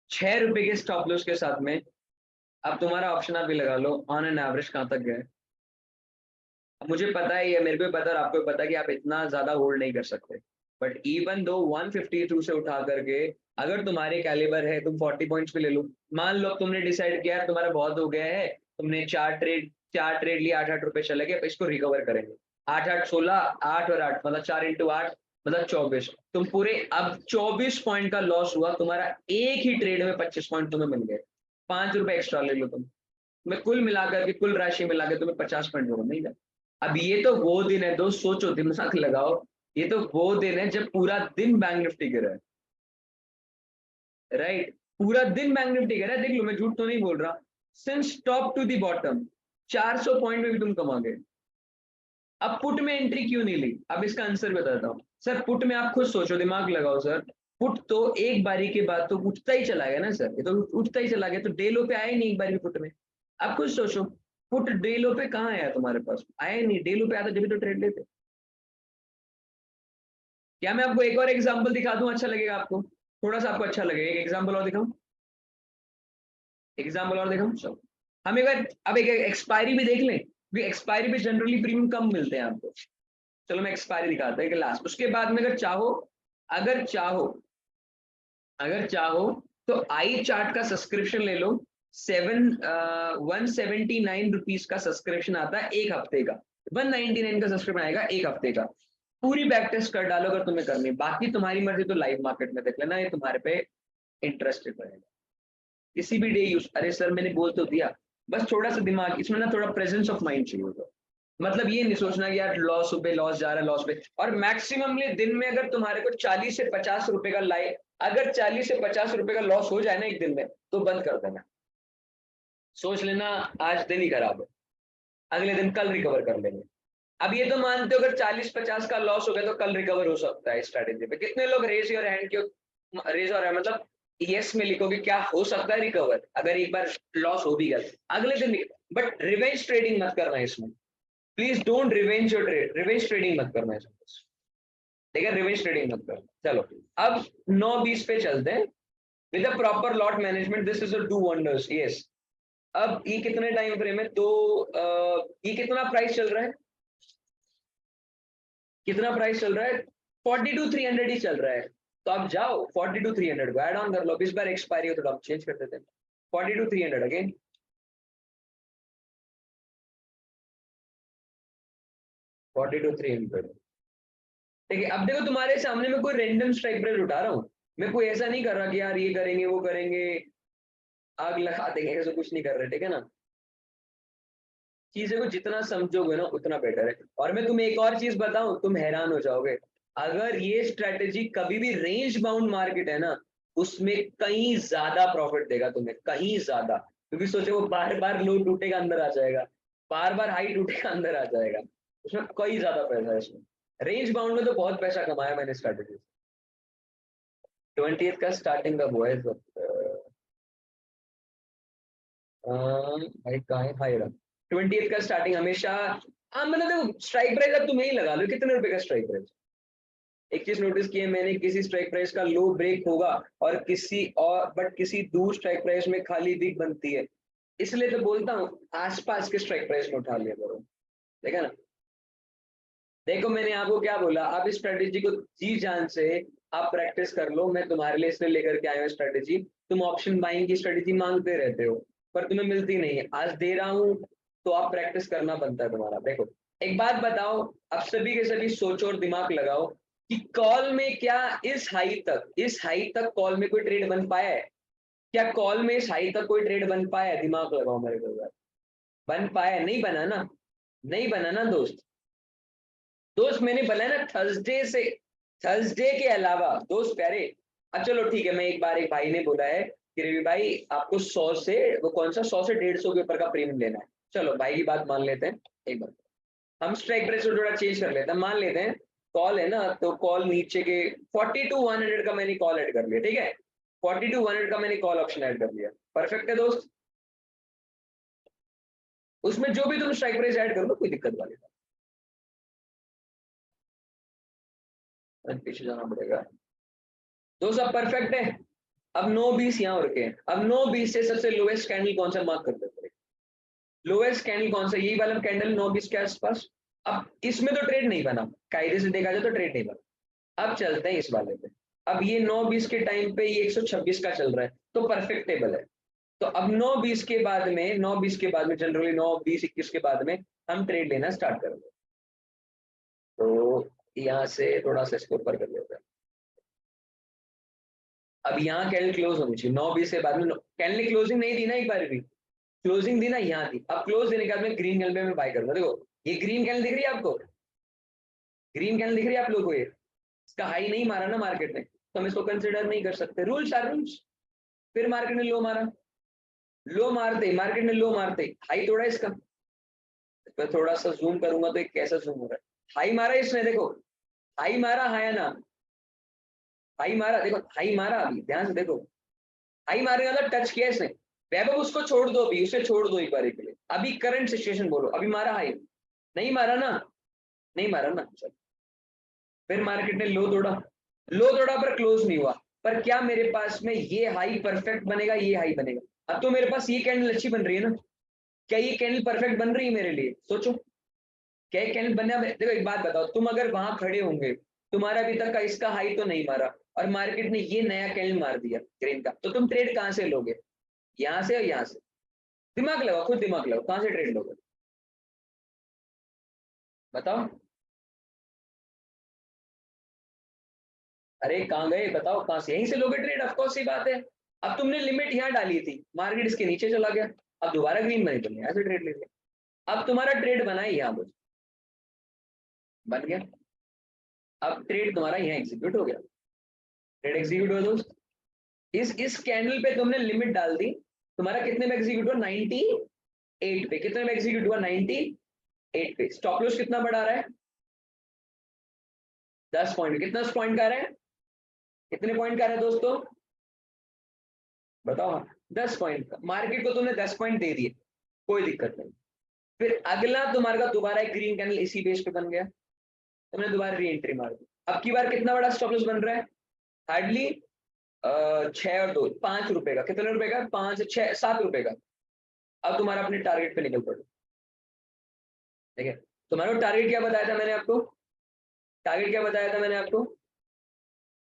6 रुपए के स्टॉप लॉस के साथ में अब तुम्हारा ऑप्शन आप भी लगा लो ऑन एन एवरेज कहां तक गए। मुझे पता है, ये मेरे को पता है और आपको पता है कि आप इतना ज्यादा होल्ड नहीं कर सकते, बट इवन दो 152 से उठा करके अगर तुम्हारे कैलिबर है, तुम 40 पॉइंट्स पे ले लो। मान लो तुमने डिसाइड किया तुम्हारा बहुत हो गया है, तुमने चार ट्रेड लिए, 8-8 रुपए चले गए, इसको रिकवर करेंगे। 8-8-16, 8 और 8 मतलब 4x8 मतलब 24। तुम पूरे अब 24 पॉइंट का लॉस हुआ तुम्हारा, एक ही ट्रेड में 25 पॉइंट तुम्हें मिल गए। 5 रुपए एक्स्ट्रा ले लो तुम, मैं कुल मिलाकर के कुल राशि मिला के तुम्हें 50 पॉइंट होगा, नहीं? अब ये तो वो दिन है दोस्त, सोचो, दिमाग लगाओ, ये तो वो दिन है जब पूरा दिन बैंक निफ्टी गिरा है, राइट? पूरा दिन बैंक निफ्टी गिरा है, देख लो मैं झूठ तो नहीं बोल रहा। Since top to the bottom 400 point में भी तुम कमा गए। अब पुट में एंट्री क्यों नहीं ली? अब इसका आंसर बताता हूँ सर। पुट में आप खुद सोचो, दिमाग लगाओ सर। पुट तो एक बारी के बाद तो उठता ही चला गया ना सर, ये तो उठता ही चला गया, तो डे लो पे आया नहीं एक बारी भी पुट में। आप खुद सोचो, पुट डे लो पे कहाँ आया तुम्हारे पास? आया नहीं, डे लो पे आता जब भी तो ट्रेड लेते। क्या मैं आपको एक और एग्जांपल दिखा दूं, अच्छा लगेगा आपको? थोड़ा सा आपको अच्छा लगेगा, एक एग्जांपल और दिखाऊं? एग्जांपल और दिखाऊं, चलो हम एक बार अब एक एक्सपायरी भी देख लें, क्योंकि एक्सपायरी पे जनरली प्रीमियम कम मिलते हैं आपको। चलो मैं एक्सपायरी दिखाता हूँ लास्ट, उसके बाद में अगर चाहो अगर चाहो तो आई चार्ट का सब्सक्रिप्शन ले लो। 179 रुपीज का सब्सक्रिप्शन आता है एक हफ्ते का, 199 का सब्सक्रिप्शन आएगा एक हफ्ते का। पूरी बैक टेस्ट कर डालो अगर तुम्हें करनी, बाकी तुम्हारी मर्जी, तो लाइव मार्केट में देख लेना, ये तुम्हारे पे इंटरेस्टेड रहेगा। किसी भी डे यूज, अरे सर मैंने बोल तो दिया, बस थोड़ा सा दिमाग इसमें ना, थोड़ा प्रेजेंस ऑफ माइंड चाहिए होगा। मतलब ये नहीं सोचना कि यार लॉस पे लॉस जा रहा है, लॉस पे। और मैक्सिममली दिन में अगर तुम्हारे को 40 से 50 रुपए का लाइव, अगर 40 से 50 रुपए का लॉस हो जाए ना एक दिन में, तो बंद कर देना। सोच लेना आज दिन ही खराब है, अगले दिन कल रिकवर कर लेंगे। अब ये तो मानते हो अगर 40-50 का लॉस हो गया तो कल रिकवर हो सकता है स्ट्रैटेजी पे। कितने लोग रेज योर हैंड, क्यों रेज और मतलब यस में लिखोगे क्या हो सकता है रिकवर अगर एक बार लॉस हो भी गया अगले दिन। बट रिवेंज ट्रेडिंग मत करना इसमें, please don't revenge your trade, revenge trading मत करना इसमें, ठीक है, रिवेंज ट्रेडिंग मत करना। चलो अब 9-20 पे चलते हैं। With a proper lot management this is a do wonders, yes. अब ये कितने टाइम फ्रेम है, तो ये कितना प्राइस चल रहा है, कितना प्राइस चल रहा है, 42,300 ही चल रहा है। तो आप जाओ 42,300 को ऐड ऑन कर लो। इस बार एक्सपायरी हो तो आप चेंज कर देते हैं 42,300 अगेन। 42,300, ठीक है। अब देखो तुम्हारे सामने मैं कोई रैंडम स्ट्राइक प्राइस उठा रहा हूँ, मैं कोई ऐसा नहीं कर रहा कि यार ये करेंगे वो करेंगे आग लगा देंगे, ऐसा कुछ नहीं कर रहे, ठीक है ना। चीजें को जितना समझोगे ना उतना बेटर है। और मैं तुम्हें एक और चीज बताऊं, तुम हैरान हो जाओगे, अगर ये स्ट्रेटेजी कभी भी रेंज बाउंड मार्केट है ना, उसमें कहीं ज्यादा प्रॉफिट देगा तुम्हें, कहीं ज्यादा। क्योंकि सोचो वो बार बार लो टूटेगा अंदर आ जाएगा, बार बार हाई टूटेगा अंदर आ जाएगा, उसमें कई ज्यादा पैसा है इसमें। रेंज बाउंड में तो बहुत पैसा कमाया मैंने स्ट्रेटेजी। 20th का स्टार्टिंग का वो है भाई कहाँ है, हाई रहा 20th का स्टार्टिंग हमेशा। हाँ मतलब देखो स्ट्राइक प्राइस अब तुम ही लगा लो, कितने रुपए का स्ट्राइक प्राइस। एक चीज नोटिस की है मैंने, किसी स्ट्राइक प्राइस का लो ब्रेक होगा और किसी और, बट किसी दूर स्ट्राइक प्राइस में खाली दिख बनती है। इसलिए तो बोलता हूँ आसपास के स्ट्राइक प्राइस में उठा लिया करो, ठीक है ना। देखो मैंने आपको क्या बोला, आप इस स्ट्रेटेजी को जी जान से आप प्रैक्टिस कर लो। मैं तुम्हारे लिए इसलिए लेकर के आया हूँ स्ट्रेटेजी। तुम ऑप्शन बाइंग की स्ट्रेटेजी मांगते रहते हो पर तुम्हें मिलती नहीं है, आज दे रहा हूँ तो आप प्रैक्टिस करना बनता है तुम्हारा। देखो एक बात बताओ, अब सभी के सभी सोचो और दिमाग लगाओ कि कॉल में क्या इस हाई तक कॉल में कोई ट्रेड बन पाया है, क्या कॉल में इस हाई तक कोई ट्रेड बन पाया है, दिमाग लगाओ मेरे को यार। बन पाया नहीं, बना ना, नहीं बना ना दोस्त। दोस्त मैंने बोला ना थर्सडे से, थर्सडे के अलावा दोस्त प्यारे। अब चलो ठीक है, मैं एक बार एक भाई ने बोला है कि रवि भाई आपको 100 से वो कौन सा 100 से 150 के ऊपर का प्रीमियम लेना है। चलो भाई की बात मान लेते हैं, एक बार हम स्ट्राइक प्राइस को थोड़ा चेंज कर लेते हैं। मान लेते हैं कॉल है ना, तो कॉल नीचे के 42,100 का मैंने कॉल ऐड कर लिया, ठीक है। 42,100 का मैंने कॉल ऑप्शन ऐड कर लिया, परफेक्ट है दोस्त। उसमें जो भी तुम स्ट्राइक प्राइस ऐड कर लो कोई दिक्कत वाली बात, पीछे जाना पड़ेगा। तो सब परफेक्ट है। अब 9-20 यहाँ रखे हैं। अब 9-20 से सबसे लोएस्ट कैंडल कौन सा मार्क कर देते हैं, लोएस्ट कैंडल कौन सा, यही वाला कैंडल 9-20 के आसपास। अब इसमें तो ट्रेड नहीं बना, कायदे से देखा जाए तो ट्रेड नहीं बना। अब चलते हैं इस वाले पे। अब ये 9-20 के टाइम पे ये 126 का चल रहा है तो परफेक्ट टेबल है। तो अब 9-20 के बाद में, 9-20 के बाद में जनरली 9-20-21 के बाद में हम ट्रेड लेना स्टार्ट करेंगे। तो यहाँ से थोड़ा सा इसको ऊपर कर लेते हैं। अब यहाँ कैंडल क्लोज होनी चाहिए 9-20 के बाद में। कैंडल क्लोजिंग नहीं दी ना, एक बार भी क्लोजिंग दी ना, यहाँ थी। अब क्लोज देने के बाद में ग्रीन कैंडल पे मैं बाय करूंगा। देखो ये ग्रीन कैंडल दिख रही है आपको, ग्रीन कैंडल दिख रही है आप लोगों को, ये इसका हाई नहीं मारा ना मार्केट ने, तो हम इसको कंसिडर नहीं कर सकते, रूल्स आर रूल्स। फिर मार्केट ने लो मारा, लो मारते मार्केट ने लो मारते हाई तोड़ा इसका। मैं थोड़ा सा जूम करूंगा तो एक कैसा जूम हो रहा है, हाई मारा इसने, देखो हाई मारा, है ना, हाई मारा, देखो हाई मारा, अभी ध्यान से देखो, हाई मारेगा तो टच किया इसने। वैभव उसको छोड़ दो, अभी उसे छोड़ दो एक बार के लिए, अभी करंट सिचुएशन बोलो, अभी मारा हाई, नहीं मारा ना, नहीं मारा ना। चल फिर मार्केट ने लो तोड़ा, लो तोड़ा पर क्लोज नहीं हुआ। पर क्या मेरे पास में ये हाई परफेक्ट बनेगा, ये हाई बनेगा। अब तो मेरे पास ये कैंडल अच्छी बन रही है ना, क्या ये कैंडल परफेक्ट बन रही है मेरे लिए, सोचो क्या ये कैंडल बनने। देखो एक बात बताओ, तुम अगर वहां खड़े होंगे तुम्हारा अभी तक का इसका हाई तो नहीं मारा, और मार्केट ने ये नया कैंडल मार दिया ग्रीन का, तो तुम ट्रेड कहां से लोगे? यहाँ से और यहाँ से? दिमाग लगाओ, खुद दिमाग लगाओ, कहां से ट्रेड लोगे बताओ? अरे कहाँ गए बताओ, कहां से? यहीं से लोगे ट्रेड, ऑफकोर्स सी बात है। अब तुमने लिमिट यहाँ डाली थी, मार्केट इसके नीचे चला गया, अब दोबारा ग्रीन बनी, तुमने ऐसे ट्रेड ले लिया। अब तुम्हारा ट्रेड बना है यहाँ, कुछ बन गया, अब ट्रेड तुम्हारा यहाँ एग्जीक्यूट हो गया। ट्रेड एग्जीक्यूट हुआ दोस्त, इस कैंडल पे तुमने लिमिट डाल दी, तुम्हारा कितने में एग्जीक्यूट हुआ? 98 पे। कितने में एग्जीक्यूट हुआ? 98 पे। स्टॉप लॉस कितना बढ़ा रहा है? 10 पॉइंट। कितना पॉइंट का रहा है? कितने पॉइंट का रहा है दोस्तों बताओ? 10 पॉइंट का। मार्केट को तुमने 10 पॉइंट दे दिए, कोई दिक्कत नहीं। फिर अगला तुम्हारा दोबारा एक ग्रीन कैंडल इसी बेस पे बन गया, तुमने दोबारा री एंट्री मार दी। अब की बार कितना बड़ा स्टॉप लॉस बन रहा है? हार्डली 6 और 2 5 रुपए का। कितने रुपए का? 5 6 7 रुपए का। अब तुम्हारा अपने टारगेट पे निकल पड़ो, ठीक है? तुम्हारा टारगेट क्या बताया था मैंने आपको? टारगेट क्या बताया था मैंने आपको?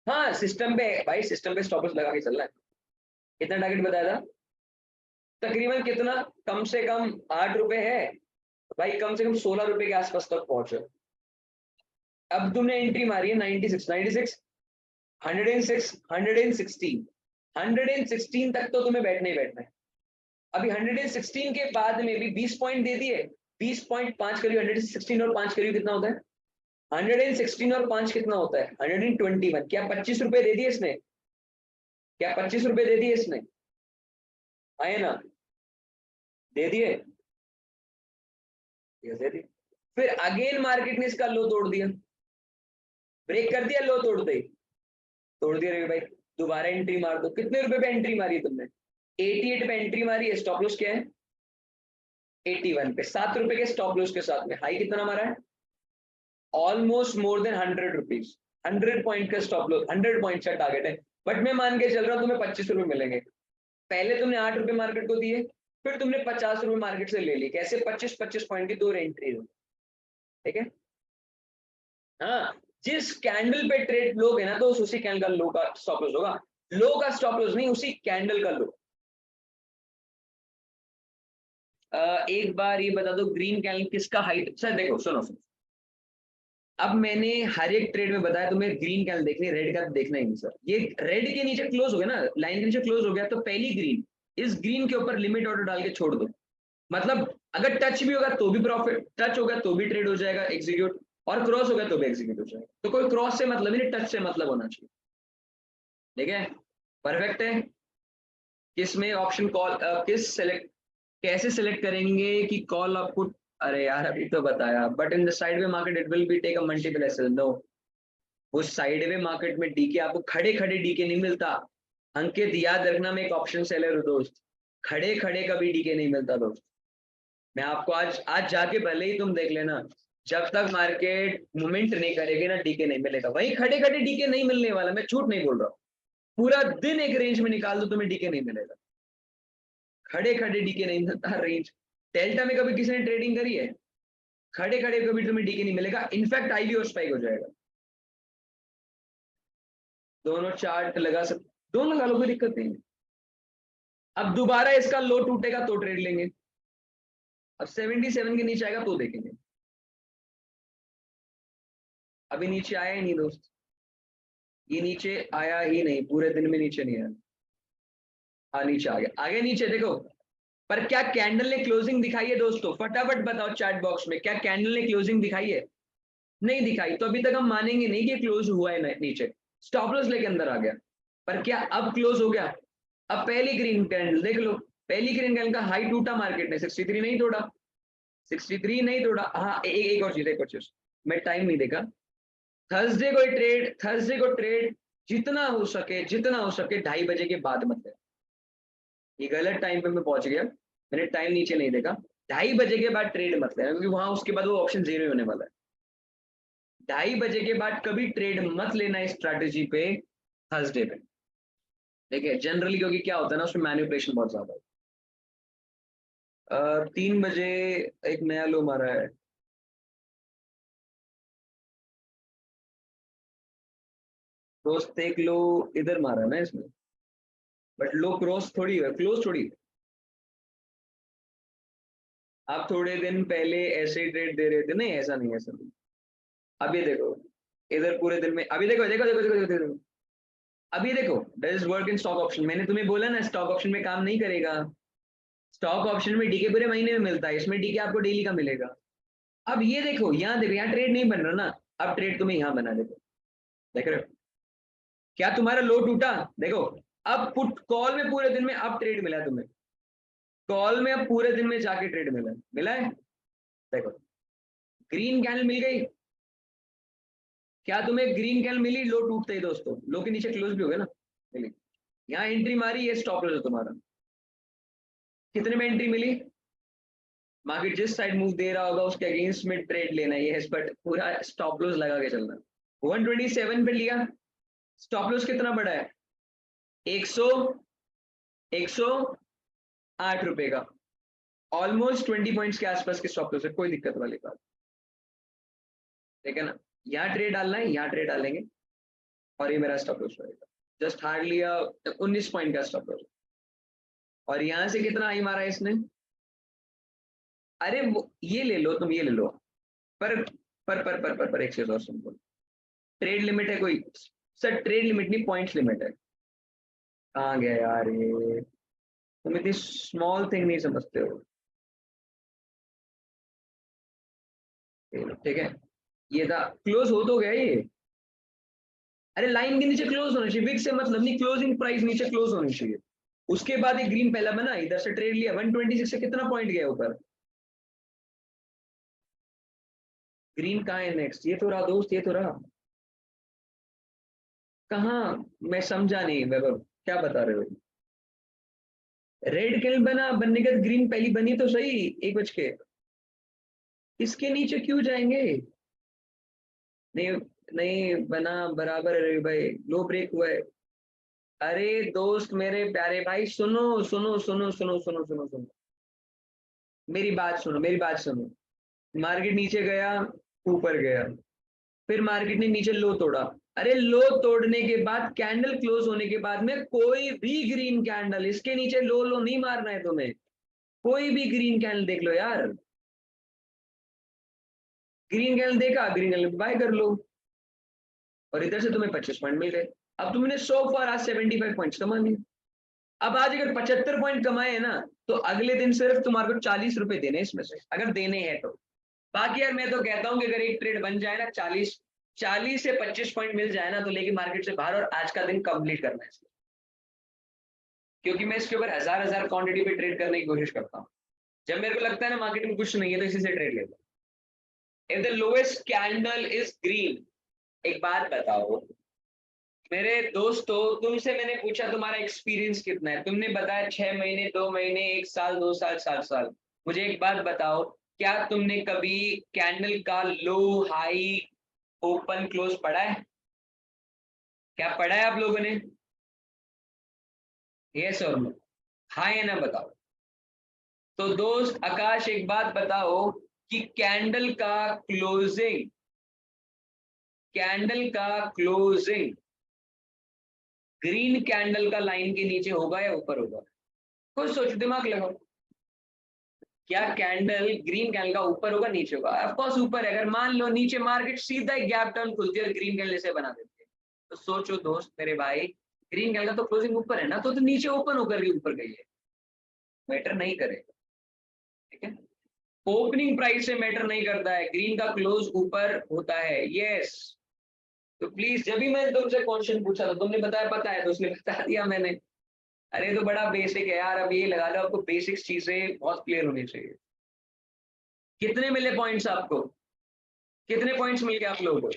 हाँ, सिस्टम पे भाई, सिस्टम पे स्टॉप लॉस लगा के चलना है। कितना टारगेट बताया था? तकरीबन कितना? कम से कम 8 रुपए है भाई, कम से कम 16 रुपए के आसपास तक पहुंचे। अब तुमने एंट्री मारी है 96 96 106 116 116 तक तो तुम्हें बैठना ही बैठना है। अभी 116 के बाद में भी 20 पॉइंट दे दिए, 20.5 करिए 116 और 5 करिए, कितना होता है? 116 और 5 कितना होता है? 121। क्या 25 रुपए दे दिए इसने? क्या 25 रुपए दे दिए इसने? आए ना? दे दिए? दे दिए। फिर अगेन मार्केट ने इसका लो तोड़ दिया, ब्रेक कर दिया, लो तोड़ते ही तोड़ दिया रे भाई, दोबारा एंट्री मार दो। कितने रुपए पे एंट्री मारी तुमने? 88 पे एंट्री मारी है। स्टॉप लॉस क्या है? 81 पे। 7 रुपए के स्टॉप लॉस के साथ में हाई कितना मारा है? Almost more than 100 rupees. 100 point का स्टॉप लॉस, 100 पॉइंट का टारगेट है। बट मैं मान के चल रहा हूँ तुम्हें 25 रुपए मिलेंगे। पहले तुमने 8 रुपए मार्केट को दिए, फिर तुमने 50 रुपए मार्केट से ले ली। कैसे? 25 पॉइंट की दो एंट्री हो, ठीक है? हाँ, जिस कैंडल पे ट्रेड लोगे ना, तो उसी कैंडल का लो का स्टॉप लॉस होगा। लो का स्टॉप लॉस नहीं, उसी कैंडल का लो। एक बार ये बता दो, ग्रीन कैंडल किसका हाइट? सर देखो, सुनो सुनो, अब मैंने हर एक ट्रेड में बताया तुम्हें ग्रीन कैंडल देखनी, रेड का देखना ही नहीं सर। ये रेड के नीचे क्लोज हो गया ना, लाइन के नीचे क्लोज हो गया, तो पहली ग्रीन, इस ग्रीन के ऊपर लिमिट ऑर्डर डाल के छोड़ दो। मतलब अगर टच भी होगा तो भी प्रॉफिट, टच होगा तो भी ट्रेड हो जाएगा एग्जीक्यूट, और क्रॉस होगा तो भी एग्जीक्यूट हो जाएगा। तो कोई क्रॉस से मतलब ही नहीं, टच से मतलब होना चाहिए, ठीक है? परफेक्ट है। किस में ऑप्शन कॉल, किस सेलेक्ट, कैसे सेलेक्ट करेंगे कि कॉल आपको? अरे यार अभी तो बताया, but in the side way market it will be take a multiple एसेस। नो, उस साइड वे मार्केट में डीके आपको खड़े खड़े डीके नहीं मिलता। अंकित याद रखना, मैं एक ऑप्शन सेलर हूँ दोस्त, खड़े खड़े कभी डीके नहीं मिलता दोस्त। मैं आपको आज आज जाके भले ही तुम देख लेना, जब तक मार्केट मूवमेंट नहीं करेगी ना, डीके नहीं मिलेगा। वही खड़े खड़े डीके नहीं मिलने वाला, मैं झूठ नहीं बोल रहा हूँ। पूरा दिन एक रेंज में निकाल दो, तुम्हें डीके नहीं मिलेगा। खड़े खड़े डीके नहीं मिलता रेंज। डेल्टा में कभी किसी ने ट्रेडिंग करी है? खड़े खड़े कभी तुम्हें डीके नहीं मिलेगा, इनफैक्ट आईवी और स्पाइक हो जाएगा। दोनों चार्ट लगा सकते, दोनों लगा लो, कोई दिक्कत नहीं है। अब दोबारा इसका लो टूटेगा तो ट्रेड लेंगे। अब 77 के नीचे आएगा तो देखेंगे। अभी नीचे आया ही नहीं दोस्त, ये नीचे आया ही नहीं, पूरे दिन में नीचे नहीं आया। हाँ नीचे आ गया, आगे नीचे देखो। पर क्या कैंडल ने क्लोजिंग दिखाई है दोस्तों? फटाफट बताओ चैट बॉक्स में, क्या कैंडल ने क्लोजिंग दिखाई है? नहीं दिखाई, तो अभी तक हम मानेंगे नहीं कि क्लोज हुआ है नीचे। स्टॉप लॉस लेके अंदर आ गया, पर क्या अब क्लोज हो गया? अब पहली ग्रीन कैंडल देख लो, पहली ग्रीन कैंडल का हाई टूटा मार्केट ने, 63 नहीं तोड़ा, 63 नहीं तोड़ा। हाँ एक और चीज, एक और चीज, मैं टाइम नहीं देखा। थर्सडे को ट्रेड जितना हो सके 2:30 बजे के बाद मत लेना। ये गलत टाइम पे मैं पहुंच गया, मैंने टाइम नीचे नहीं देखा। 2:30 बजे के बाद ट्रेड मत लेना, क्योंकि वहां उसके बाद वो ऑप्शन जीरो ही होने वाला है। 2:30 बजे के बाद कभी ट्रेड मत लेना इस स्ट्रैटेजी पे, थर्सडे पे, ठीक है? जनरली क्योंकि क्या होता है ना, उसमें मैनिपुलेशन बहुत ज्यादा है। 3 बजे एक नया लो मारा है। दोस्त एक लो इधर मारा ना इसमें, बट लो क्रॉस थोड़ी है, क्लोज थोड़ी है। आप थोड़े दिन पहले ऐसे ही ट्रेड दे रहे थे, नहीं ऐसा नहीं, ऐसा नहीं। अभी देखो इधर पूरे दिन में, अभी देखो देखो देखो देखो देखो, देखो, देखो। अभी देखो this work in stock option, मैंने तुम्हें बोला ना स्टॉक ऑप्शन में काम नहीं करेगा। स्टॉक ऑप्शन में डीके पूरे महीने में मिलता है, इसमें डीके आपको डेली का मिलेगा। अब ये देखो यहाँ देखो, यहाँ ट्रेड नहीं बन रहा ना, अब ट्रेड तुम्हें यहाँ बना, देखो देख रहे हो क्या तुम्हारा लो टूटा, देखो। अब पुट कॉल में पूरे दिन में अब ट्रेड मिला तुम्हें, कॉल में अब पूरे दिन में जाके ट्रेड मिला, मिला है, देखो ग्रीन कैंडल मिल गई। क्या तुम्हें ग्रीन कैंडल मिली लो टूटते ही दोस्तों, लो के नीचे क्लोज भी हो गया ना, मिली। यहाँ एंट्री मारी, ये स्टॉप लॉस है तुम्हारा, कितने में एंट्री मिली, मार्केट जिस साइड मूव दे रहा होगा उसके अगेंस्ट में ट्रेड लेना है, बट पूरा स्टॉप लॉस लगा के चलना। 127 पे लिया, स्टॉप लॉस कितना बड़ा है, 100 108 रुपए का, ऑलमोस्ट 20 पॉइंट्स के आसपास के स्टॉप लॉस है, कोई दिक्कत वाली बात, ठीक है ना। यहाँ ट्रेड डालना है, यहाँ ट्रेड डालेंगे और ये मेरा स्टॉप लॉस रहेगा, जस्ट हार्डली 19 पॉइंट का स्टॉप लॉस। और यहाँ से कितना आई मारा है इसने, अरे ये ले लो तुम, ये ले लो, पर एक चीज और सुन, ट्रेड लिमिट है कोई, सर ट्रेड लिमिट नहीं पॉइंट्स लिमिट है। कहाँ गया यार ये, तुम इतनी स्मॉल थिंग नहीं समझते हो, ठीक है। ये था क्लोज हो तो गया ये, अरे लाइन के नीचे क्लोज होना चाहिए, विक से मतलब नहीं, क्लोजिंग प्राइस नीचे क्लोज होनी चाहिए। उसके बाद एक ग्रीन पहला बना, इधर से ट्रेड लिया, 126 से कितना पॉइंट गया ऊपर, ग्रीन कहाँ है नेक्स्ट, ये तो रहा दोस्त, ये तो रहा, कहाँ, मैं समझा नहीं वैभव, क्या बता रहे हो। रेड कैंडल बना, बनने के बाद ग्रीन पहली बनी तो सही, 1 बज के, इसके नीचे क्यों जाएंगे, नहीं नहीं बना बराबर है भाई, लो ब्रेक हुआ है। अरे दोस्त मेरे प्यारे भाई, सुनो सुनो सुनो सुनो सुनो सुनो सुनो, मेरी बात सुनो, मेरी बात सुनो। मार्केट नीचे गया, ऊपर गया, फिर मार्केट ने नीचे लो तोड़ा, अरे लो तोड़ने के बाद कैंडल क्लोज होने के बाद में कोई भी ग्रीन कैंडल, इसके नीचे लो लो नहीं मारना है तुम्हें, कोई भी ग्रीन कैंडल देख लो यार, ग्रीन कैंडल देखा, ग्रीन कैंडल बाय कर लो, और इधर से तुम्हें 25 पॉइंट मिल गए। अब तुमने सो फॉर आज 75 पॉइंट कमा लिए। अब आज अगर 75 पॉइंट कमाए है ना, तो अगले दिन सिर्फ तुम्हारे को 40 रुपए देने इसमें से, अगर देने हैं तो। बाकी यार मैं तो कहता हूँ कि अगर एक ट्रेड बन जाए ना, 40 से 25 पॉइंट मिल जाए ना, तो लेके मार्केट से बाहर और आज का दिन कंप्लीट करना है, क्योंकि मैं इसके ऊपर हजार क्वांटिटी पे ट्रेड करने की कोशिश करता हूँ। जब मेरे को लगता है ना मार्केट में कुछ नहीं है तो इसी से ट्रेड लेता हूँ। If the lowest candle is green, एक बात बताओ मेरे दोस्तों, तुमसे मैंने पूछा तुम्हारा एक्सपीरियंस कितना है, तुमने बताया 6 महीने, 2 महीने, 1 साल, 2 साल, 7 साल। मुझे एक बात बताओ, क्या तुमने कभी कैंडल का लो हाई ओपन क्लोज पढ़ा है, क्या पढ़ा है आप लोगों ने, यस और नो, हाँ या ना बताओ। तो दोस्त आकाश एक बात बताओ कि कैंडल का क्लोजिंग ग्रीन कैंडल का लाइन के नीचे होगा या ऊपर होगा, कुछ सोचो, दिमाग लगाओ। क्या कैंडल ग्रीन कैंडल का ऊपर होगा नीचे होगा, ऑफ कोर्स ऊपर है। अगर मान लो नीचे मार्केट सीधा एक गैप डाउन खुलती है और ग्रीन कैंडल से बना देती है, तो सोचो दोस्त मेरे भाई, ग्रीन कैंडल का तो क्लोजिंग ऊपर है ना, तो नीचे ओपन होकर के ऊपर गई है, मैटर नहीं करेगा, ठीक है। ओपनिंग प्राइस से मैटर नहीं करता है, ग्रीन का क्लोज ऊपर होता है, यस। तो प्लीज, जब भी मैं तुमसे क्वेश्चन पूछा तो तुमने बताया पता है, तो उसने बता दिया मैंने, अरे तो बड़ा बेसिक है यार, अब ये लगा लो, आपको बेसिक्स चीजें बहुत क्लियर होनी चाहिए। कितने मिले पॉइंट्स आपको, कितने पॉइंट्स मिल गए आप लोगों को,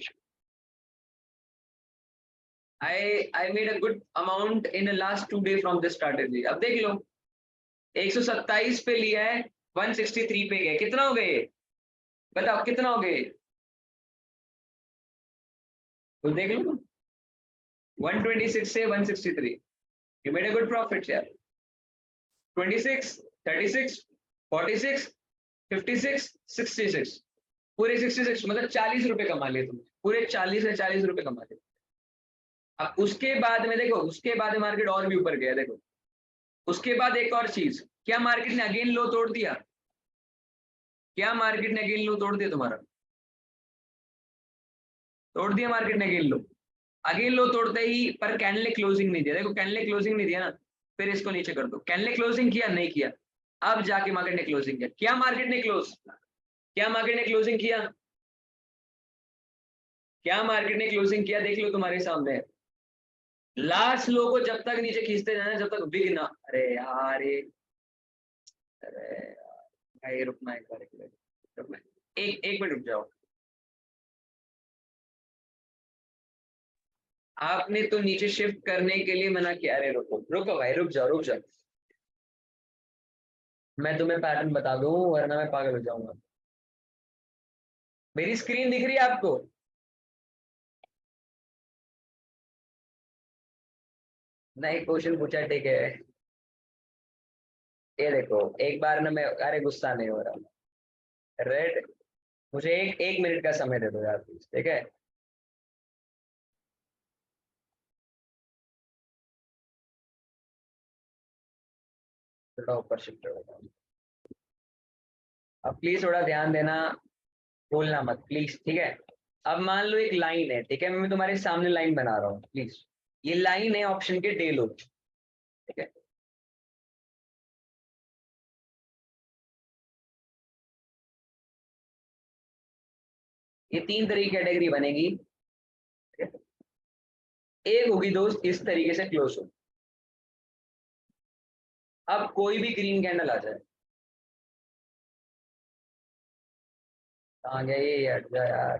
I made a good amount in last 2 day from this strategy. अब देख लो 127 पे लिया है, 163 पे गए, कितना हो गए, बताओ कितना हो गए, तो देख लो 126 से 163, you made a good profit यार। 26, 36, 46, 56, 66, पूरे 66 मतलब 40 रुपए कमा लिए तुमने, पूरे 40 से 40 रुपए कमा लिए। अब उसके बाद में देखो, उसके बाद मार्केट और भी ऊपर गया, देखो उसके बाद एक और चीज, क्या मार्केट ने अगेन लो तोड़ दिया? क्या मार्केट ने अगेन लो तोड़ दिया तुम्हारा? तोड़ दिया मार्केट ने अगेन लो। अगेन लो तोड़ते ही पर कैंडल ने क्लोजिंग नहीं दिया, देखो कैंडल ने क्लोजिंग नहीं दिया ना, फिर इसको नीचे कर दो। कैंडल ने क्लोजिंग किया? नहीं किया। अब जाके मार्केट ने क्लोजिंग किया। क्या मार्केट ने क्लोज, क्या मार्केट ने क्लोजिंग किया? क्या मार्केट ने क्लोजिंग किया? देख लो तुम्हारे सामने। लास्ट लो को जब तक नीचे खींचते जाना, जब तक बिग ना, अरे यार ये, अरे यार, भाई रुकना एक बार, एक मिनट रुकना, एक मिनट रुक जाओ। आपने तो नीचे शिफ्ट करने के लिए मना किया। अरे रुको रुको भाई, रुक जाओ रुक जाओ, मैं तुम्हें पैटर्न बता दूं वरना मैं पागल हो जाऊंगा। मेरी स्क्रीन दिख रही है आपको? नहीं, क्वेश्चन पूछा, ठीक है। ये देखो एक बार ना मैं, अरे गुस्सा नहीं हो रहा। रेड, मुझे एक मिनट का समय दे दो यार प्लीज, ठीक है? थोड़ा ऊपर शिफ्ट हो जाओ। अब प्लीज थोड़ा ध्यान देना, बोलना मत प्लीज, ठीक है? अब मान लो एक लाइन है, ठीक है, मैं तुम्हारे सामने लाइन बना रहा हूँ प्लीज। ये लाइन है ऑप्शन के डे लो, ठीक है? ये तीन तरह की कैटेगरी बनेगी, ठीक है? एक होगी दोस्त इस तरीके से क्लोज हो। अब कोई भी ग्रीन कैंडल आ जाए, कहाँ गया ये, हट जा यार।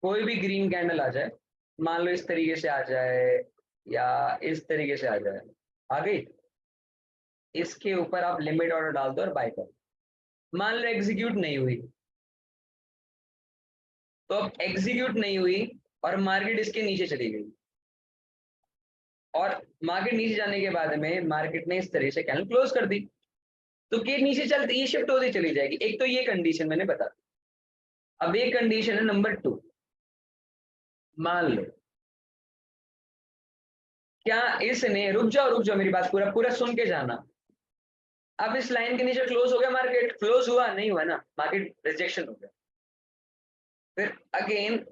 कोई भी ग्रीन कैंडल आ जाए, मान लो इस तरीके से आ जाए या इस तरीके से आ जाए, आ गई, इसके ऊपर आप लिमिट ऑर्डर डाल दो और बाय कर। मान लो एग्जीक्यूट नहीं हुई, तो अब एग्जीक्यूट नहीं हुई और मार्केट इसके नीचे चली गई, और मार्केट नीचे जाने के बाद में मार्केट ने इस तरीके से कैंडल क्लोज कर दी, तो ये नीचे चलती, ये शिफ्ट होती चली जाएगी। एक तो ये कंडीशन मैंने बता, अब एक कंडीशन है नंबर 2। मान लो क्या इसने, रुक जाओ मेरी बात पूरा पूरा सुन के जाना। अब इस लाइन के नीचे क्लोज हो गया, मार्केट क्लोज हुआ नहीं हुआ ना, मार्केट रिजेक्शन हो गया। फिर अगेन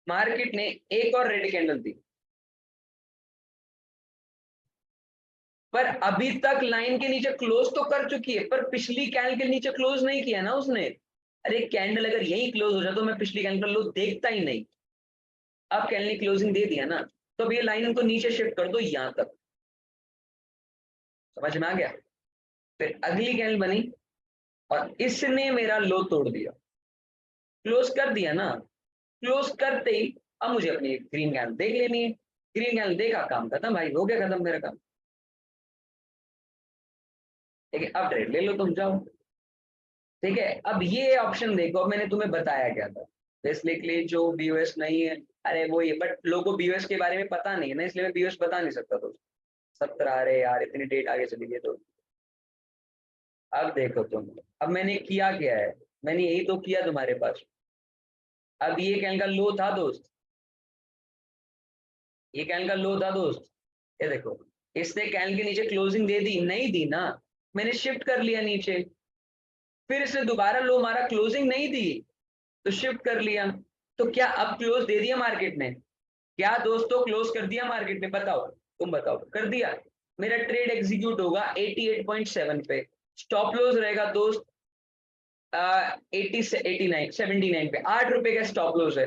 मार्केट ने एक और रेड कैंडल दी, पर अभी तक लाइन के नीचे क्लोज तो कर चुकी है, पर पिछली कैंडल के नीचे क्लोज नहीं किया ना उसने। अरे कैंडल अगर यही क्लोज हो जाए तो मैं पिछली कैंडल लो देखता ही नहीं। अब कैंडल ने क्लोजिंग दे दिया ना, तो अब ये लाइन को नीचे शिफ्ट कर दो यहां तक। समझ में आ गया? फिर अगली कैंडल बनी और इसने मेरा लो तोड़ दिया, क्लोज कर दिया ना। क्लोज करते ही अब मुझे अपनी ग्रीन कैंडल देख लेनी है। ग्रीन कैंडल देखा, काम खत्म भाई, हो गया खत्म मेरा काम। ठीक है, अब ट्रेड ले लो तुम, जाओ। ठीक है, अब ये ऑप्शन देखो, अब मैंने तुम्हें बताया क्या था, बेसिकली जो बीओएस नहीं है, अरे वो ये, बट लोगों को बीओएस के बारे में पता नहीं है ना, इसलिए मैं बीओएस बता नहीं सकता दोस्त। 17, अरे यार इतनी डेट आगे चली गई तो। अब देखो तुम, अब मैंने किया क्या है, मैंने यही तो किया तुम्हारे पास। अब ये कैन का लो था दोस्त, ये कैन का लो था दोस्त, ये देखो, इसने कैन के नीचे क्लोजिंग दे दी नहीं दी ना, मैंने शिफ्ट कर लिया नीचे, फिर इसने दोबारा लो मारा, क्लोजिंग नहीं दी तो शिफ्ट कर लिया। तो क्या अब क्लोज दे दिया मार्केट ने? क्या दोस्तों क्लोज कर दिया मार्केट ने? बताओ, तुम बताओ, कर दिया? मेरा ट्रेड एग्जीक्यूट होगा 88.7 पे, स्टॉप लॉस रहेगा दोस्त 79 पे, 8 रुपए का स्टॉप लॉस है।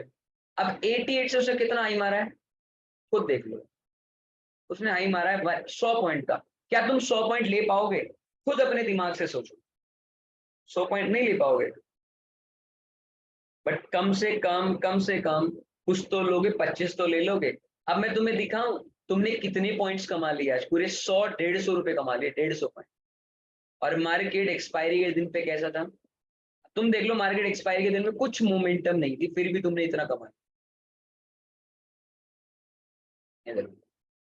अब 88 से उसने कितना हाई मारा है, खुद देख लो। उसने हाई मारा है 100 पॉइंट का, क्या तुम 100 पॉइंट ले पाओगे? खुद अपने दिमाग से सोचो, 100 पॉइंट नहीं ले पाओगे, बट कम से कम कुछ तो लोगे, 25 तो ले लोगे। अब मैं तुम्हें दिखाऊं तुमने कितने पॉइंट्स कमा लिया आज, पूरे 100-150 रुपए कमा लिए, 150 पॉइंट। और मार्केट एक्सपायरी के दिन पे कैसा था? तुम देख लो, मार्केट एक्सपायरी के दिन में कुछ मोमेंटम नहीं थी, फिर भी तुमने इतना कमाया। ये देखो,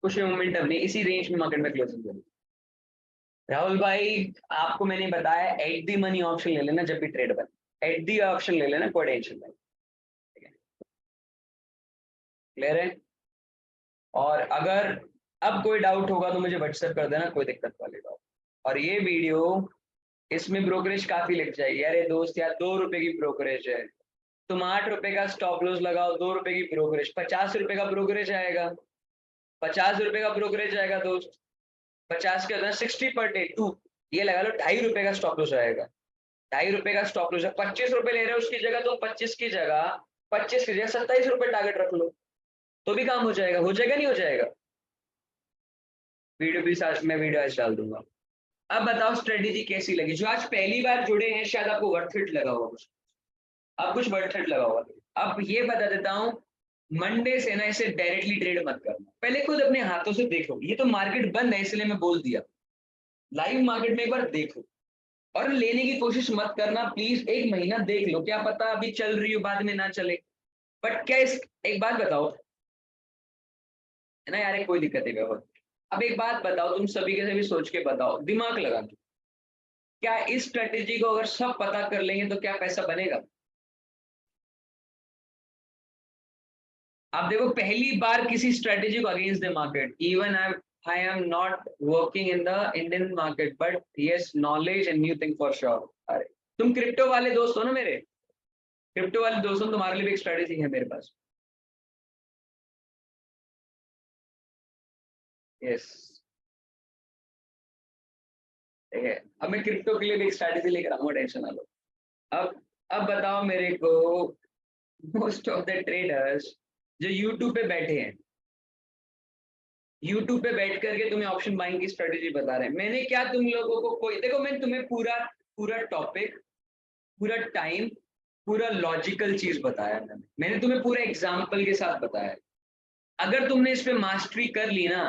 कुछ मोमेंटम नहीं, इसी रेंज में मार्केट में क्लोजिंग करी। राहुल भाई, आपको मैंने बताया एट दी मनी ऑप्शन ले लेना जब भी ट्रेड बने, एट दी ऑप्शन ले लेना, कोई टेंशन नहीं। क्लियर है? और अगर अब कोई डाउट होगा तो मुझे व्हाट्सएप कर देना, कोई दिक्कत वाली बात। और ये वीडियो, इसमें ब्रोकरेज काफी लग जाएगी। अरे दोस्त यार, 2 रुपए की ब्रोकरेज है, तुम 8 रुपए का स्टॉप लॉस लगाओ, 2 रुपए की ब्रोकरेज, 50 रुपए का ब्रोकरेज आएगा, 50 रुपए का ब्रोकरेज आएगा दोस्त। 50 के 60 पर डे 2, ये लगा लो 2.5 रुपए का स्टॉप लॉस आएगा। 2.5 रुपए का स्टॉप लॉस है, 25 रुपए ले रहे हो उसकी जगह, तो 25 की जगह 27 रुपए टारगेट रख लो, तो भी काम हो जाएगा। हो जाएगा नहीं हो जाएगा? वीडियो भी साथ में वीडियो आज डाल दूंगा। अब बताओ स्ट्रेटेजी कैसी लगी? जो आज पहली बार जुड़े हैं शायद आपको वर्थ इट लगा होगा कुछ, अब कुछ वर्थ इट लगा होगा। अब ये बता देता हूँ, मंडे से ना इसे डायरेक्टली ट्रेड मत करना, पहले खुद अपने हाथों से देखो। ये तो मार्केट बंद है इसलिए मैं बोल दिया, लाइव मार्केट में एक बार देखो। और लेने की कोशिश मत करना प्लीज, 1 महीना देख लो, क्या पता अभी चल रही हो बाद में ना चले। बट क्या इस, एक बात बताओ, है ना यार, कोई दिक्कत है बहुत। अब एक बात बताओ, तुम सभी के सभी सोच के बताओ, दिमाग लगा के, क्या इस स्ट्रेटेजी को अगर सब पता कर लेंगे तो क्या पैसा बनेगा? आप देखो, पहली बार किसी स्ट्रेटेजी को against the market, even I am not working in the Indian market, but yes knowledge and new thing for sure. अरे तुम क्रिप्टो वाले दोस्त हो ना मेरे, क्रिप्टो वाले दोस्त हो, तुम्हारे लिए भी एक स्ट्रेटेजी है मेरे पास। यस, ठीक है। अब मैं क्रिप्टो के लिए भी एक स्ट्रेटेजी लेकर आऊंगा, टेंशन ना लो। अब बताओ मेरे को, मोस्ट ऑफ द ट्रेडर्स जो यूट्यूब पे बैठे हैं, यूट्यूब पे बैठ करके तुम्हें ऑप्शन बाइंग की स्ट्रेटेजी बता रहे हैं, मैंने क्या तुम लोगों को कोई, देखो मैं तुम्हें पूरा पूरा टॉपिक, पूरा टाइम, पूरा लॉजिकल चीज बताया, मैंने तुम्हें पूरे एग्जाम्पल के साथ बताया। अगर तुमने इस पे मास्टरी कर ली ना,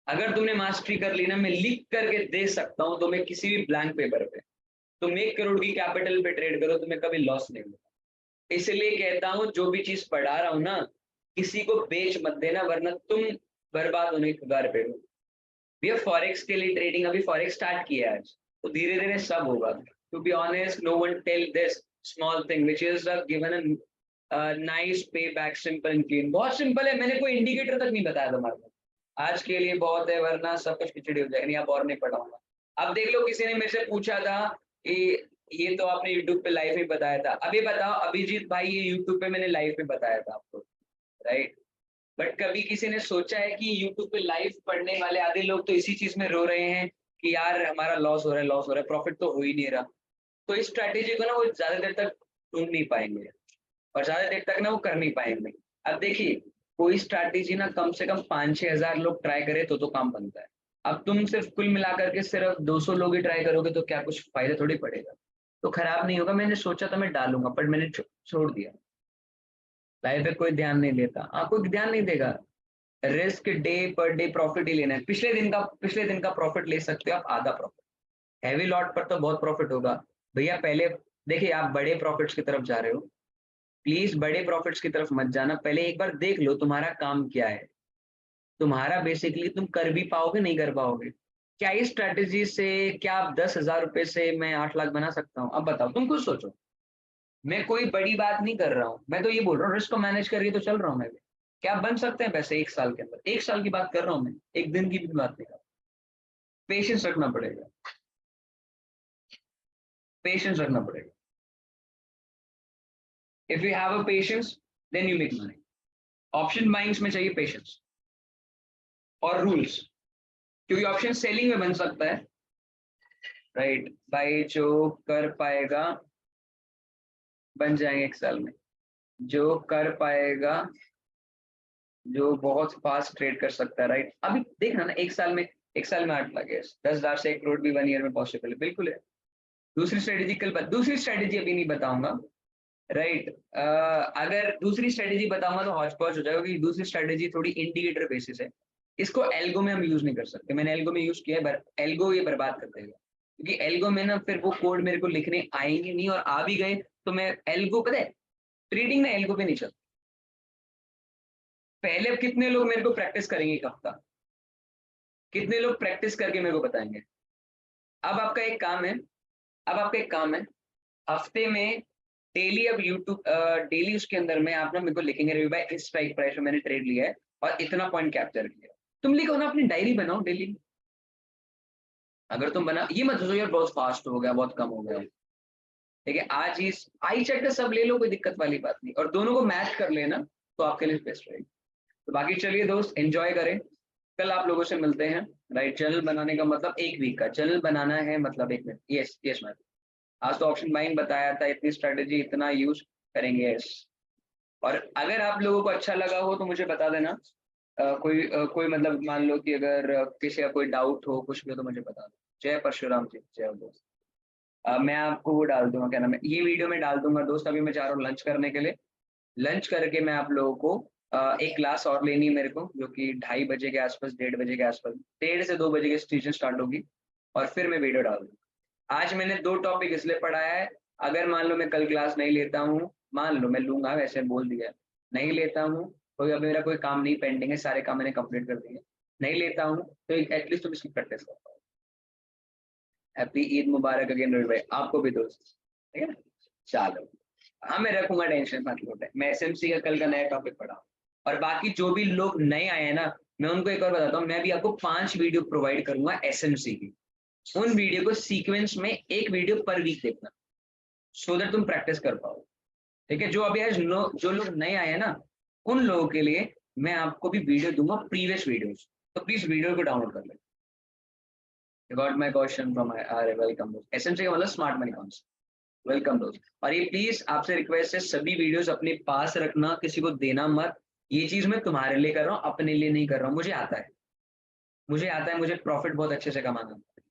अगर तुमने मास्टरी कर ली ना, मैं लिख करके दे सकता हूँ तुम्हें किसी भी ब्लैंक पेपर पे, तुम 1 करोड़ की कैपिटल पे ट्रेड करो, तुम्हें कभी लॉस नहीं होगा। इसलिए कहता हूँ जो भी चीज पढ़ा रहा हूँ ना, किसी को बेच मत देना, वरना तुम बर्बाद होने के कगार पे हो। भैया फॉरेक्स के लिए ट्रेडिंग, अभी फॉरेक्स स्टार्ट किया है आज, तो धीरे धीरे सब होगा। To be honest, no one tell this small thing which is given a nice pay back, simple and clean, बहुत सिंपल है। मैंने कोई इंडिकेटर तक नहीं बताया तुम्हारे को, आज के लिए बहुत है, वरना सब कुछ खिचड़ी हो जाएगी, नहीं आप और नहीं पढ़ाऊंगा। अब देख लो, किसी ने मेरे से पूछा था कि ये तो आपने यूट्यूब पे लाइव में बताया था, अभी बताओ अभिजीत भाई, ये यूट्यूब पे मैंने लाइव में बताया था आपको, राइट? बट कभी किसी ने सोचा है कि यूट्यूब पे लाइव पढ़ने वाले आधे लोग तो इसी चीज में रो रहे हैं कि यार हमारा लॉस हो रहा है, लॉस हो रहा है, प्रॉफिट तो हो ही नहीं रहा। तो इस स्ट्रैटेजी को ना वो ज्यादा देर तक ढूंढ नहीं पाएंगे, और ज्यादा देर तक ना वो कर नहीं पाएंगे। अब देखिए, कोई स्ट्रैटेजी ना कम से कम 5-6 हजार लोग ट्राई करे तो काम बनता है। अब तुम सिर्फ कुल मिलाकर के सिर्फ 200 लोग ही ट्राई करोगे तो क्या कुछ फायदा थोड़ी पड़ेगा? तो खराब नहीं होगा, मैंने सोचा था मैं डालूंगा, पर मैंने छोड़ दिया। लाइफ पे कोई ध्यान नहीं देता, हाँ कोई ध्यान नहीं देगा। Risk day per day profit ही लेना है, पिछले दिन का प्रॉफिट ले सकते हो आप, आधा प्रॉफिट। हैवी लॉट पर तो बहुत प्रॉफिट होगा भैया। पहले देखिए, आप बड़े प्रॉफिट्स की तरफ जा रहे हो, प्लीज बड़े प्रॉफिट्स की तरफ मत जाना, पहले एक बार देख लो तुम्हारा काम क्या है, तुम्हारा बेसिकली तुम कर भी पाओगे नहीं कर पाओगे। क्या इस स्ट्रेटेजी से, क्या आप 10,000 रुपए से मैं 8 लाख बना सकता हूँ? अब बताओ, तुम खुद सोचो। मैं कोई बड़ी बात नहीं कर रहा हूँ, मैं तो ये बोल रहा हूँ रिस्क को मैनेज करके तो चल रहा हूँ मैं भी। क्या बन सकते हैं पैसे 1 साल के अंदर? 1 साल की बात कर रहा हूँ मैं, एक दिन की भी बात नहीं कर रहा। पेशेंस रखना पड़ेगा, पेशेंस रखना पड़ेगा। If you have a patience then you make money. Option buyings में चाहिए पेशेंस और रूल्स, क्योंकि ऑप्शन सेलिंग में बन सकता है, राइट भाई? जो कर पाएगा बन जाएंगे 1 साल में, जो कर पाएगा, जो बहुत फास्ट ट्रेड कर सकता है, राइट? अभी देखना ना, 1 साल में 8 लाख है, 10,000 से 1 करोड़ भी 1 ईयर में पॉसिबल है, बिल्कुल है। दूसरी स्ट्रेटेजी दूसरी स्ट्रेटेजी अभी नहीं बताऊंगा, राइट? अगर दूसरी स्ट्रेटेजी बताऊंगा तो हॉच पॉच हो जाएगा, क्योंकि दूसरी स्ट्रेटेजी थोड़ी इंडिकेटर बेसिस है। इसको एल्गो में हम यूज नहीं कर सकते, मैंने एल्गो में यूज किया है, एल्गो ये बर्बाद कर देगा, क्योंकि एल्गो में ना फिर वो कोड मेरे को लिखने आएंगे नहीं, और आ भी गए तो मैं एल्गो, पता है ट्रेडिंग ना एल्गो पे नहीं चलता। पहले अब कितने लोग मेरे को प्रैक्टिस करेंगे 1 हफ्ता, कितने लोग प्रैक्टिस करके मेरे को बताएंगे? अब आपका एक काम है, अब आपका एक काम है, हफ्ते में डेली अब यूट्यूब डेली उसके अंदर में आप ना मेरे को लिखेंगे रवि भाई इस स्ट्राइक प्राइस में मैंने ट्रेड लिया है और इतना पॉइंट कैप्चर किया। तुम लिखो ना, अपनी डायरी बनाओ डेली। अगर तुम बना, ये मत सोचो यार बहुत फास्ट हो गया, बहुत कम हो गया। ठीक है, आज ही आई चेक का सब ले लो, कोई दिक्कत वाली बात नहीं, और दोनों को मैच कर लेना तो आपके लिए बेस्ट रहेगी। तो बाकी चलिए दोस्त, एंजॉय करें, कल आप लोगों से मिलते हैं। राइट, चैनल बनाने का मतलब 1 वीक का चैनल बनाना है, मतलब 1 मिनट। यस यस मैम, आज तो ऑप्शन बाइंग बताया था, इतनी स्ट्रेटेजी इतना यूज करेंगे। यस, और अगर आप लोगों को अच्छा लगा हो तो मुझे बता देना। कोई मतलब मान लो कि अगर किसी का कोई डाउट हो, कुछ भी हो तो मुझे बता दो। जय परशुराम जी, जय दोस्त। मैं आपको वो डाल दूंगा, क्या नाम है, ये वीडियो में डाल दूंगा दोस्त। अभी मैं जा रहा हूँ लंच करने के लिए। लंच करके मैं आप लोगों को एक क्लास और लेनी है मेरे को, जो कि 2:30 बजे के आसपास, 1:30 बजे के आसपास, 1:30 से 2 बजे के स्टेशन स्टार्ट होगी, और फिर मैं वीडियो डाल दूंगा। आज मैंने 2 टॉपिक इसलिए पढ़ाया है, अगर मान लो मैं कल क्लास नहीं लेता हूँ, मान लो मैं लूंगा, वैसे बोल दिया, नहीं लेता हूँ, कोई अभी मेरा कोई काम नहीं पेंडिंग है, सारे काम मैंने कंप्लीट कर दिए, नहीं लेता हूँ तो एटलीस्ट तुम इसकी प्रैक्टिस कर पाओ। हैप्पी ईद मुबारक अगेन रवि भाई, आपको भी दोस्त। ठीक है ना, चलो। हाँ मैं रखूंगा, टेंशन मत लो, मैं एसएमसी का कल का नया टॉपिक पढ़ा। और बाकी जो भी लोग नए आए हैं ना, मैं उनको एक और बताता हूँ, मैं भी आपको 5 वीडियो प्रोवाइड करूंगा एसएमसी की। उन वीडियो को सीक्वेंस में 1 वीडियो पर वीक देखना, सो दैट तुम प्रैक्टिस कर पाओ। ठीक है, जो अभी आज जो लोग नए आए हैं ना, उन लोगों के लिए मैं आपको भी वीडियो दूंगा, प्रीवियस वीडियोस, तो प्लीज वीडियो को डाउनलोड कर लें। You got my question from my welcome दोस्त, एसएमसी का मतलब स्मार्ट मनी कॉन्सेप्ट। वेलकम दोस्त, और ये प्लीज आपसे रिक्वेस्ट है, सभी वीडियोस अपने पास रखना, किसी को देना मत। ये चीज मैं तुम्हारे लिए कर रहा हूँ, अपने लिए नहीं कर रहा हूँ। मुझे आता है, मुझे प्रॉफिट बहुत अच्छे से कमाना आता है।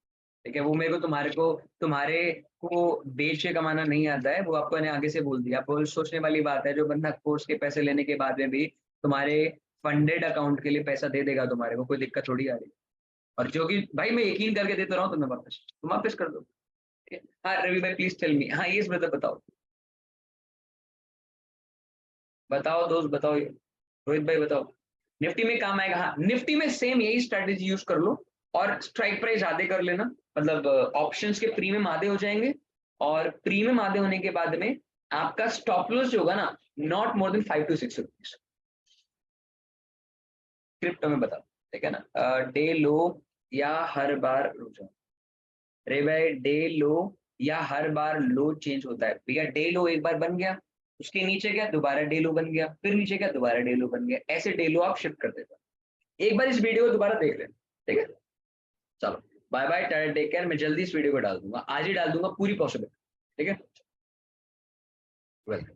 ठीक है, वो मेरे को तुम्हारे को बेच के कमाना नहीं आता है, वो आपको मैंने आगे से बोल दिया। आपको सोचने वाली बात है, जो बंदा कोर्स के पैसे लेने के बाद में भी तुम्हारे फंडेड अकाउंट के लिए पैसा दे देगा तुम्हारे को, कोई दिक्कत थोड़ी आ रही है। और जो कि भाई मैं यकीन करके देता रहा हूँ, तुम्हें वापस तुम वापस कर दो। हाँ रवि भाई प्लीज टेल मी, हाँ ये मतलब बताओ, बताओ दोस्त बताओ, रोहित भाई बताओ। निफ्टी में काम आएगा, हाँ निफ्टी में सेम यही स्ट्रेटेजी यूज कर लो, और स्ट्राइक प्राइस आधे कर लेना, मतलब ऑप्शंस के प्रीमियम आधे हो जाएंगे, और प्रीमियम आधे होने के बाद में आपका स्टॉप लॉस जो होगा ना, not more than 5 to 6 rupees. Crypto में बताओ, ठीक है ना, डे लो या हर बार, रुक जाओ रे भाई, डे लो या हर बार लो चेंज होता है भैया। डे लो एक बार बन गया, उसके नीचे क्या दोबारा डे लो बन गया, फिर नीचे क्या दोबारा डे लो बन गया, ऐसे डे लो आप शिफ्ट कर देते हो। एक बार इस वीडियो को दोबारा देख लें, ठीक है। चलो bye bye, tata, take care. मैं जल्दी इस वीडियो को डाल दूंगा, आज ही डाल दूंगा, पूरी पॉसिबल। ठीक है, वेलकम।